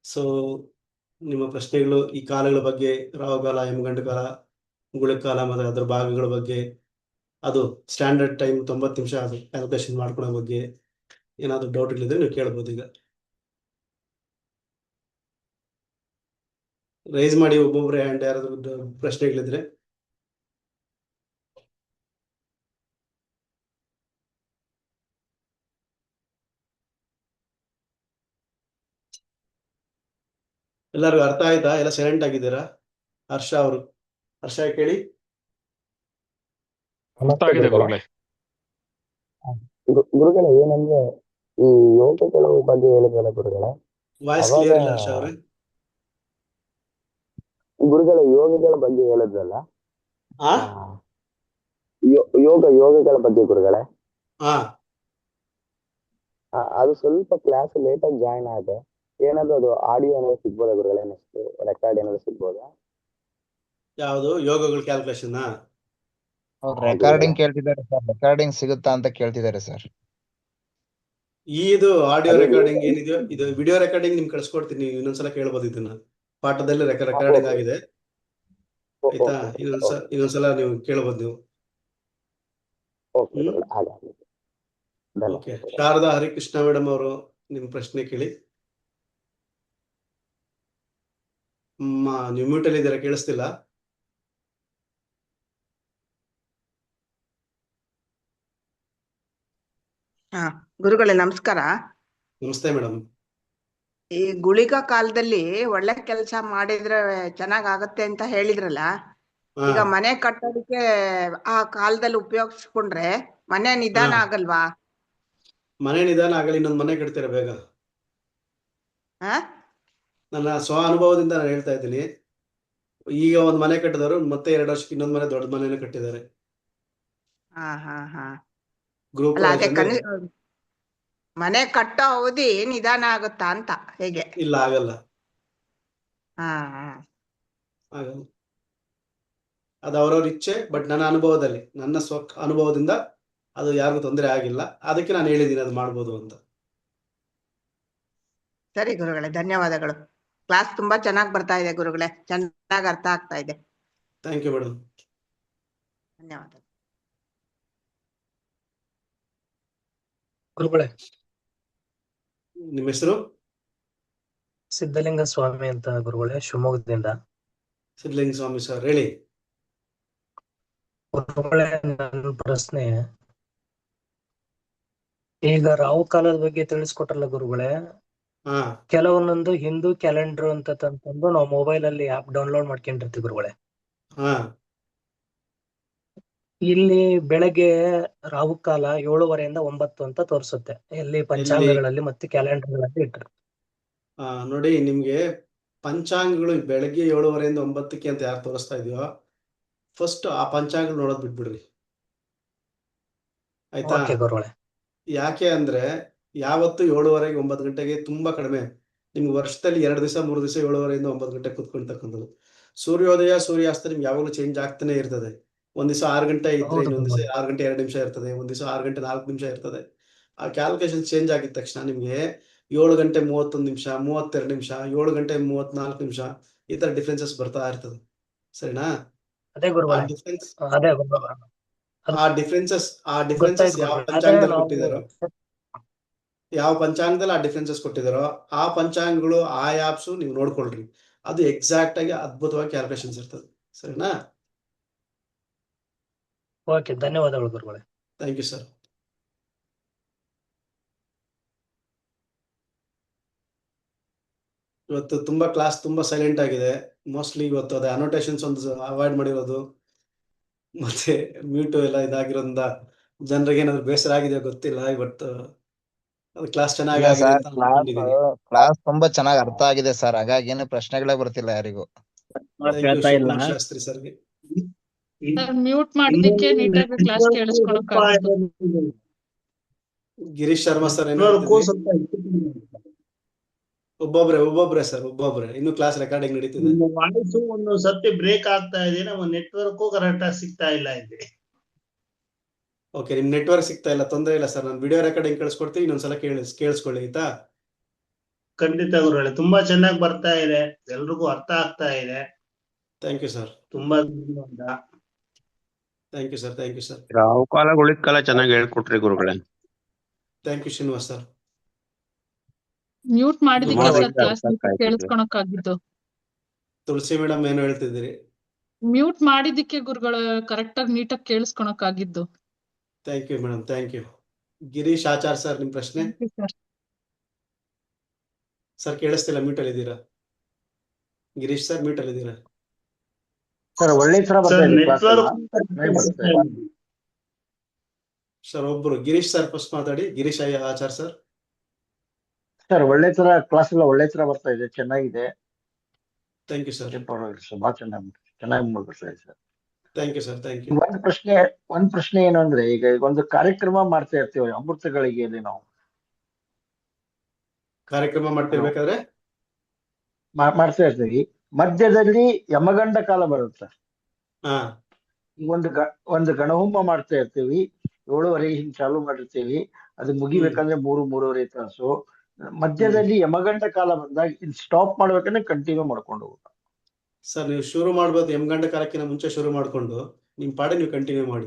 ಸೊ ನಿಮ್ಮ ಪ್ರಶ್ನೆಗಳು ಈ ಕಾಲಗಳ ಬಗ್ಗೆ, ರಾಹುಕಾಲ, ಯಮಗಂಡ ಕಾಲ, ಗುಳಿಕ ಕಾಲ ಮತ್ತು ಅದರ ಭಾಗಗಳ ಬಗ್ಗೆ, ಅದು ಸ್ಟ್ಯಾಂಡರ್ಡ್ ಟೈಮ್ 90 ನಿಮಿಷ ಅದು ಕ್ಯಾಲ್ಕುಲೇಷನ್ ಮಾಡ್ಕೊಳ್ಳೋ ಬಗ್ಗೆ ಏನಾದರೂ ಡೌಟ್ಗಳಿದ್ರೆ ನೀವು ಕೇಳ್ಬೋದು. ಈಗ ರೈಸ್ ಮಾಡಿ ಒಬ್ಬೊಬ್ಬರೇ ಹ್ಯಾಂಡ್, ಯಾರಾದ್ರೂ ಪ್ರಶ್ನೆಗಳಿದ್ರೆ. ಎಲ್ಲರಿಗೂ ಅರ್ಥ ಆಯ್ತಾ? ಎಲ್ಲ ಸೈಲೆಂಟ್ ಆಗಿದ್ದೀರಾ? ಹರ್ಷ ಅವರು, ಹರ್ಷ ಕೇಳಿ. ಅರ್ಥ ಆಗಿದೆ ಗುರುಗಳೇ. ಗುರುಗಳೇ, ಏನಂದ್ರೆ ಈ ಯೋಗಗಳ ಬಗ್ಗೆ ಹೇಳಿದ್ರಲ್ಲ ಗುರುಗಳೇ, ವಾಯ್ಸ್ ಕ್ಲಿಯರ್ ಇಲ್ಲ ಹರ್ಷ ಅವ್ರೆ. ಗುರುಗಳ ಯೋಗಗಳ ಬಗ್ಗೆ ಹೇಳಿದ್ರಲ್ಲ, ಆ ಯೋಗಗಳ ಬಗ್ಗೆ ಗುರುಗಳೇ, ಹಾ ಅದು ಸ್ವಲ್ಪ ಕ್ಲಾಸ್ ಲೇಟ್ ಆಗಿ ಜಾಯಿನ್ ಆದೆ. ಏನಾದ್ರು ಅದು ಆಡಿಯೋ ಏನಾದ್ರು ಸಿಗ್ಬೋದಾ ಗುರುಗಳೇ? ನೆಕ್ಸ್ಟ್ ರೆಕಾರ್ಡ್ ಏನಾದ್ರು ಸಿಗ್ಬೋದಾ? ಯಾವುದು ಯೋಗಗಳ ಕ್ಯಾಲ್ಕುಲೇಷನ್? ರೆಕಾರ್ಡಿಂಗ್ ಕೇಳ್ತಿದ್ದಾರೆ ಸರ್, ರೆಕಾರ್ಡಿಂಗ್ ಸಿಗುತ್ತಾ ಅಂತ ಕೇಳ್ತಿದ್ದಾರೆ ಸರ್. ಇದು ಆಡಿಯೋ ರೆಕಾರ್ಡಿಂಗ್ ಏನಿದೆಯೋ, ಇದು ವಿಡಿಯೋ ರೆಕಾರ್ಡಿಂಗ್ ನಿಮ್ಗೆ ಕಳ್ಸಿಕೊಡ್ತೀನಿ. ನೀವು ಇನ್ನೊಂದ್ಸಲ ಕೇಳ್ಬೋದು. ಇದನ್ನ ಪಾಠದಲ್ಲಿ ರೆಕಾರ್ಡಿಂಗ್ ಆಗಿದೆ, ಆಯ್ತಾ? ಇನ್ನೊಂದ್ಸಲ ನೀವು ಕೇಳ್ಬೋದು ನೀವು. ಓಕೆ. ಶಾರದಾ ಹರಿಕೃಷ್ಣ ಮೇಡಮ್ ಅವರು, ನಿಮ್ ಪ್ರಶ್ನೆ ಕೇಳಿ. ನೀವು ಮ್ಯೂಟ್ ಅಲ್ಲಿ ಇದ್ದೀರಾ, ಕೇಳಿಸ್ತಿಲ್ಲ. ಗುರುಗಳೇ ನಮಸ್ಕಾರ. ನಮಸ್ತೆ ಮೇಡಮ್. ಈ ಗುಳಿಕ ಕಾಲದಲ್ಲಿ ಒಳ್ಳೆ ಕೆಲಸ ಮಾಡಿದ್ರೆ ಚೆನ್ನಾಗಾಗತ್ತೆ ಅಂತ ಹೇಳಿದ್ರಲ್ಲ, ಈಗ ಮನೆ ಕಟ್ಟೋದಕ್ಕೆ ಆ ಕಾಲದಲ್ಲಿ ಉಪಯೋಗಿಸ್ಕೊಂಡ್ರೆ ಮನೆ ನಿಧಾನ ಆಗಲ್ವಾ? ಮನೆ ನಿಧಾನ ಆಗಲಿ, ಇನ್ನೊಂದು ಮನೆ ಕಟ್ತೀರಾ ಬೇಗ. ನನ್ನ ಸ್ವ ಅನುಭವದಿಂದ ನಾನು ಹೇಳ್ತಾ ಇದ್ದೀನಿ. ಈಗ ಒಂದ್ ಮನೆ ಕಟ್ಟಿದವರು ಮತ್ತೆ 2 ವರ್ಷಕ್ಕೆ ಇನ್ನೊಂದ್ ಮನೆ, ದೊಡ್ಡ ಮನೆಯನ್ನು ಕಟ್ಟಿದ್ದಾರೆ. ಗ್ರೂಪ್ ಮನೆ ಕಟ್ಟೋ ಅವಧಿ ನಿಧಾನ ಆಗುತ್ತಾ ಅಂತ ಹೇಗೆ? ಇಲ್ಲ, ಆಗಲ್ಲ. ಆಗಲ್ಲ, ಅದು ಅವ್ರವ್ರ ಇಚ್ಛೆ. ಬಟ್ ನನ್ನ ಅನುಭವದಲ್ಲಿ, ನನ್ನ ಅನುಭವದಿಂದ ಅದು ಯಾರಿಗೂ ತೊಂದರೆ ಆಗಿಲ್ಲ. ಅದಕ್ಕೆ ನಾನು ಹೇಳಿದ್ದೀನಿ ಅದು ಮಾಡ್ಬೋದು ಅಂತ. ಸರಿ ಗುರುಗಳೇ, ಧನ್ಯವಾದಗಳು. ಕ್ಲಾಸ್ ತುಂಬಾ ಚೆನ್ನಾಗಿ ಬರ್ತಾ ಇದೆ ಗುರುಗಳೇ, ಚೆನ್ನಾಗಿ ಅರ್ಥ ಆಗ್ತಾ ಇದೆ. Thank you madam. ಧನ್ಯವಾದ ಗುರುಗಳೇ. ನಿಮ್ಮ ಹೆಸರು? ಸಿದ್ಧಲಿಂಗ ಸ್ವಾಮಿ ಅಂತ ಗುರುಗಳೇ, ಶಿವಮೊಗ್ಗದಿಂದ. ಸಿದ್ಧಲಿಂಗ ಸ್ವಾಮಿ ಸರ್, ಹೇಳಿ. ಗುರುಗಳೇ, ನನ್ನ ಪ್ರಶ್ನೆ, ಈಗ ರಾಹು ಕಾಲದ ಬಗ್ಗೆ ತಿಳಿಸ್ಕೊಟ್ರಲ್ಲ ಗುರುಗಳೇ, ಕೆಲವೊಂದೊಂದು ಹಿಂದೂ ಕ್ಯಾಲೆಂಡರ್ ಅಂತ ತಂದು ನಾವು ಮೊಬೈಲ್ ಅಲ್ಲಿ ಆಪ್ ಡೌನ್ಲೋಡ್ ಮಾಡ್ಕೊಂಡಿರ್ತೀವಿ ಗುರುಗಳೇ. ಇಲ್ಲಿ ಬೆಳಗ್ಗೆ ರಾಹುಕಾಲ 7:30 ಇಂದ 9 ಅಂತ ತೋರಿಸುತ್ತೆ, ಎಲ್ಲಿ ಪಂಚಾಂಗಗಳಲ್ಲಿ ಮತ್ತೆ ಕ್ಯಾಲೆಂಡರ್ಗಳಲ್ಲಿ ಇಟ್ಟರು. ನೋಡಿ, ನಿಮ್ಗೆ ಪಂಚಾಂಗಗಳು ಬೆಳಗ್ಗೆ 7:30 ಇಂದ 9 ಅಂತ ಯಾರು ತೋರಿಸ್ತಾ ಇದೆಯೋ ಫಸ್ಟ್ ಆ ಪಂಚಾಂಗ ನೋಡೋದ್ ಬಿಟ್ಬಿಡ್ರಿ, ಆಯ್ತಾ? ಓಕೆ ಗುರುಗಳೇ. ಯಾಕೆ ಅಂದ್ರೆ ಯಾವತ್ತು 7:30 9 ಗಂಟೆಗೆ ತುಂಬಾ ಕಡಿಮೆ. ನಿಮ್ಗೆ ವರ್ಷದಲ್ಲಿ 2 ದಿವಸ 3 ದಿವಸ 7:30 ಇಂದ 9 ಗಂಟೆ ಕುತ್ಕೊಳ್ತಕ್ಕಂಥದ್ದು. ಸೂರ್ಯೋದಯ ಸೂರ್ಯಾಸ್ತ ನಿಮ್ಗೆ ಯಾವಾಗಲೂ ಚೇಂಜ್ ಆಗ್ತಾನೆ ಇರ್ತದೆ. ಒಂದ್ ದಿವಸ 6 ಗಂಟೆ ಇದ್ರೆ ಇನ್ನೊಂದ್ ದಿವಸ 6 ಗಂಟೆ 2 ನಿಮಿಷ ಇರ್ತದೆ, ಒಂದ್ ದಿವಸ 6 ಗಂಟೆ 4 ನಿಮಿಷ ಇರ್ತದೆ. ಆ ಕ್ಯಾಲ್ಕುಲೇಷನ್ ಚೇಂಜ್ ಆಗಿದ ತಕ್ಷಣ ನಿಮ್ಗೆ 7 ಗಂಟೆ 31 ನಿಮಿಷ, 32 ನಿಮಿಷ, 7 ಗಂಟೆ 34 ನಿಮಿಷ, ಈ ತರ ಡಿಫ್ರೆನ್ಸಸ್ ಬರ್ತಾ ಇರ್ತದೆ. ಸರಿನಾ? ಅದೇ ಗುರುಗಳೇ, ಅದೇ ಗುರುಗಳೇ. ಆ ಡಿಫ್ರೆನ್ಸಸ್ ಯಾವ ಪಂಚಾಂಗದಲ್ಲಿ ಕೊಟ್ಟಿದ್ದಾರೋ, ಯಾವ ಪಂಚಾಂಗದಲ್ಲಿ ಆ ಡಿಫ್ರೆನ್ಸಸ್ ಕೊಟ್ಟಿದ್ದಾರೋ ಆ ಪಂಚಾಂಗಗಳು ಆ ಆಪ್ಸ್ ನೀವು ನೋಡ್ಕೊಳ್ರಿ. ಅದು ಎಕ್ಸಾಕ್ಟ್ ಆಗಿ ಅದ್ಭುತವಾಗಿ ಕ್ಯಾಲ್ಕುಲೇಷನ್ಸ್ ಇರ್ತದೆ. ಸರಿನಾ? ಓಕೆ, ಧನ್ಯವಾದಗಳು ಗುರುಗಳೇ. Thank you sir. ಇವತ್ತು ತುಂಬಾ ಕ್ಲಾಸ್ ತುಂಬಾ ಸೈಲೆಂಟ್ ಆಗಿದೆ. ಮೋಸ್ಟ್ಲಿ ಇವತ್ತು ಅದೇ ಅನೋಟೇಷನ್ಸ್ ಒಂದು ಅವಾಯ್ಡ್ ಮಾಡಿರೋದು ಮತ್ತೆ ಮ್ಯೂಟ್ ಎಲ್ಲ ಇದಾಗಿರೋದ್ರಿಂದ ಜನರಿಗೆ ಏನಾದ್ರು ಬೇಸರ ಆಗಿದೆ ಗೊತ್ತಿಲ್ಲ. ಇವತ್ತು ಅದು ಕ್ಲಾಸ್ ಚೆನ್ನಾಗಿ ಆಗಿದೆ ಅಂತ ಅನ್ಕೊಂಡಿದ್ದೀನಿ. ಕ್ಲಾಸ್ ತುಂಬಾ ಚೆನ್ನಾಗಿ ಅರ್ಥ ಆಗಿದೆ ಸರ್, ಹಾಗಾಗಿ ಏನು ಪ್ರಶ್ನೆಗಳೇ ಬರ್ತಿಲ್ಲ ಯಾರಿಗೂ. ಶಿವಕುಮಾರ್ ಶಾಸ್ತ್ರಿ ಸರ್ಗೆ ಮ್ಯೂಟ್ ಮಾಡಿದ್ದಕ್ಕೆ ನೀಟಾಗಿ ಕ್ಲಾಸ್ ಕೇಳಿಸ್ಕೊಳಕ್ಕಾಗ್ತದೆ. ಗಿರೀಶ್ ಶರ್ಮಾ ಸರ್ ಏನೋ ಒಬ್ಬೊಬ್ರೆ ಸರ್, ಒಬ್ಬೊಬ್ರೆ. ಇನ್ನು ಕ್ಲಾಸ್ ರೆಕಾರ್ಡಿಂಗ್ ನಡೀತಿದೆ. ವಾಯ್ಸ್ ಒಂದು ಸರ್ತಿ ಬ್ರೇಕ್ ಆಗ್ತಾ ಇದೆ, ನಮ್ಮ ನೆಟ್ವರ್ಕ್ ಕರೆಕ್ಟ್ ಆಗಿ ಸಿಗ್ತಾ ಇಲ್ಲ ಇಲ್ಲಿ. ಓಕೆ, ನಿಮ್ ನೆಟ್ವರ್ಕ್ ಸಿಗ್ತಾ ಇಲ್ಲ, ತೊಂದರೆ ಇಲ್ಲ ಸರ್. ನಾನು ವಿಡಿಯೋ ರೆಕಾರ್ಡಿಂಗ್ ಕಳಿಸ್ಕೊಡ್ತೀನಿ, ಇನ್ನೊಂದ್ಸಲ ಕೇಳಿಸ್ಕೊಳ್ಳಿ ಆಯ್ತಾ? ಖಂಡಿತ ಗುರುಗಳೇ, ತುಂಬಾ ಚೆನ್ನಾಗಿ ಬರ್ತಾ ಇದೆ, ಎಲ್ರಿಗೂ ಅರ್ಥ ಆಗ್ತಾ ಇದೆ. Thank you sir. ತುಂಬಾ ಧನ್ಯವಾದ. Thank you sir, thank you sir. Rahu ಕಾಲ ಉಳಿದ ಕಾಲ ಚೆನ್ನಾಗಿ ಹೇಳ್ಕೊಟ್ರಿ ಗುರುಗಳೇ. Thank you Srinivas sir. Mute ಮಾಡಿದಕ್ಕೆ ಸರ್ ಕ್ಲಾಸ್ ಕೇಳಿಸ್ಕೊಳಕ್ಕಾಗಿದ್ದು. ತುಳಸಿ ಮೇಡಮ್ ಏನು ಹೇಳ್ತಿದ್ದೀರಿ? ಮ್ಯೂಟ್ ಮಾಡಿದ್ದಕ್ಕೆ ಗುರುಗಳು ಕರೆಕ್ಟ್ ಆಗಿ ನೀಟಾಗಿ ಕೇಳಿಸ್ಕೊಳಕ್ಕಾಗಿದ್ದು. Thank you madam, thank you. Girish Achar sir, ನಿಮ್ ಪ್ರಶ್ನೆ? ಸರ್ ಕೇಳಿಸ್ತಿಲ್ಲ, ಮ್ಯೂಟ್ ಅಲ್ಲಿ ಇದ್ದೀರಾ? ಗಿರೀಶ್ ಸರ್ ಮ್ಯೂಟ್ ಅಲ್ಲಿ ಇದ್ದೀರಾ? ಸರ್ ಒಳ್ಳೆ ಸರ್ ಒಬ್ರು ಗಿರೀಶ್ ಸರ್ ಫಸ್ಟ್ ಮಾತಾಡಿ. ಗಿರೀಶ್ ಆಚಾರ್ ಸರ್. ಸರ್ ಒಳ್ಳೆ ತರ ಕ್ಲಾಸ್ ಎಲ್ಲ ಒಳ್ಳೆ ತರ ಬರ್ತಾ ಇದೆ, ಚೆನ್ನಾಗಿದೆ. Thank you sir. ಪರವಾಗಿಲ್ಲ ಸರ್, ಬಹಳ ಚೆನ್ನಾಗಿ ಬರ್ತಾ ಇದೆ sir. Thank you sir, thank you. ಒಂದ್ ಪ್ರಶ್ನೆ ಏನು ಅಂದ್ರೆ, ಈಗ ಒಂದು ಕಾರ್ಯಕ್ರಮ ಮಾಡ್ತಾ ಇರ್ತೀವಿ ಅಮೃತಗಳಿಗೆ, ನಾವು ಕಾರ್ಯಕ್ರಮ ಮಾಡ್ತಿರ್ಬೇಕಾದ್ರೆ ಮಾಡ್ತಾ ಇರ್ತೀವಿ, ಮಧ್ಯದಲ್ಲಿ ಯಮಗಂಡ ಕಾಲ ಬರುತ್ತೆ. ಒಂದು ಗಣಹೋಮ ಮಾಡ್ತಾ ಇರ್ತೀವಿ, 7:30 ಹಿಂಗ್ ಚಾಲು ಮಾಡಿರ್ತೀವಿ, ಅದು ಮುಗಿಬೇಕಂದ್ರೆ 3-3:30 ತಾಸು. ಮಧ್ಯದಲ್ಲಿ ಯಮಗಂಡ ಕಾಲ ಬಂದಾಗ ಇಲ್ಲಿ ಸ್ಟಾಪ್ ಮಾಡ್ಬೇಕಂದ್ರೆ ಕಂಟಿನ್ಯೂ ಮಾಡ್ಕೊಂಡು ಹೋಗ್ಬೇಕು ಸರ್. ನೀವು ಶುರು ಮಾಡ್ಬೋದು, ಯಮಗಂಡ ಕಾಲಕ್ಕಿಂತ ಮುಂಚೆ ಶುರು ಮಾಡ್ಕೊಂಡು ನಿಮ್ ಪಾಡೆ ನೀವು ಕಂಟಿನ್ಯೂ ಮಾಡಿ.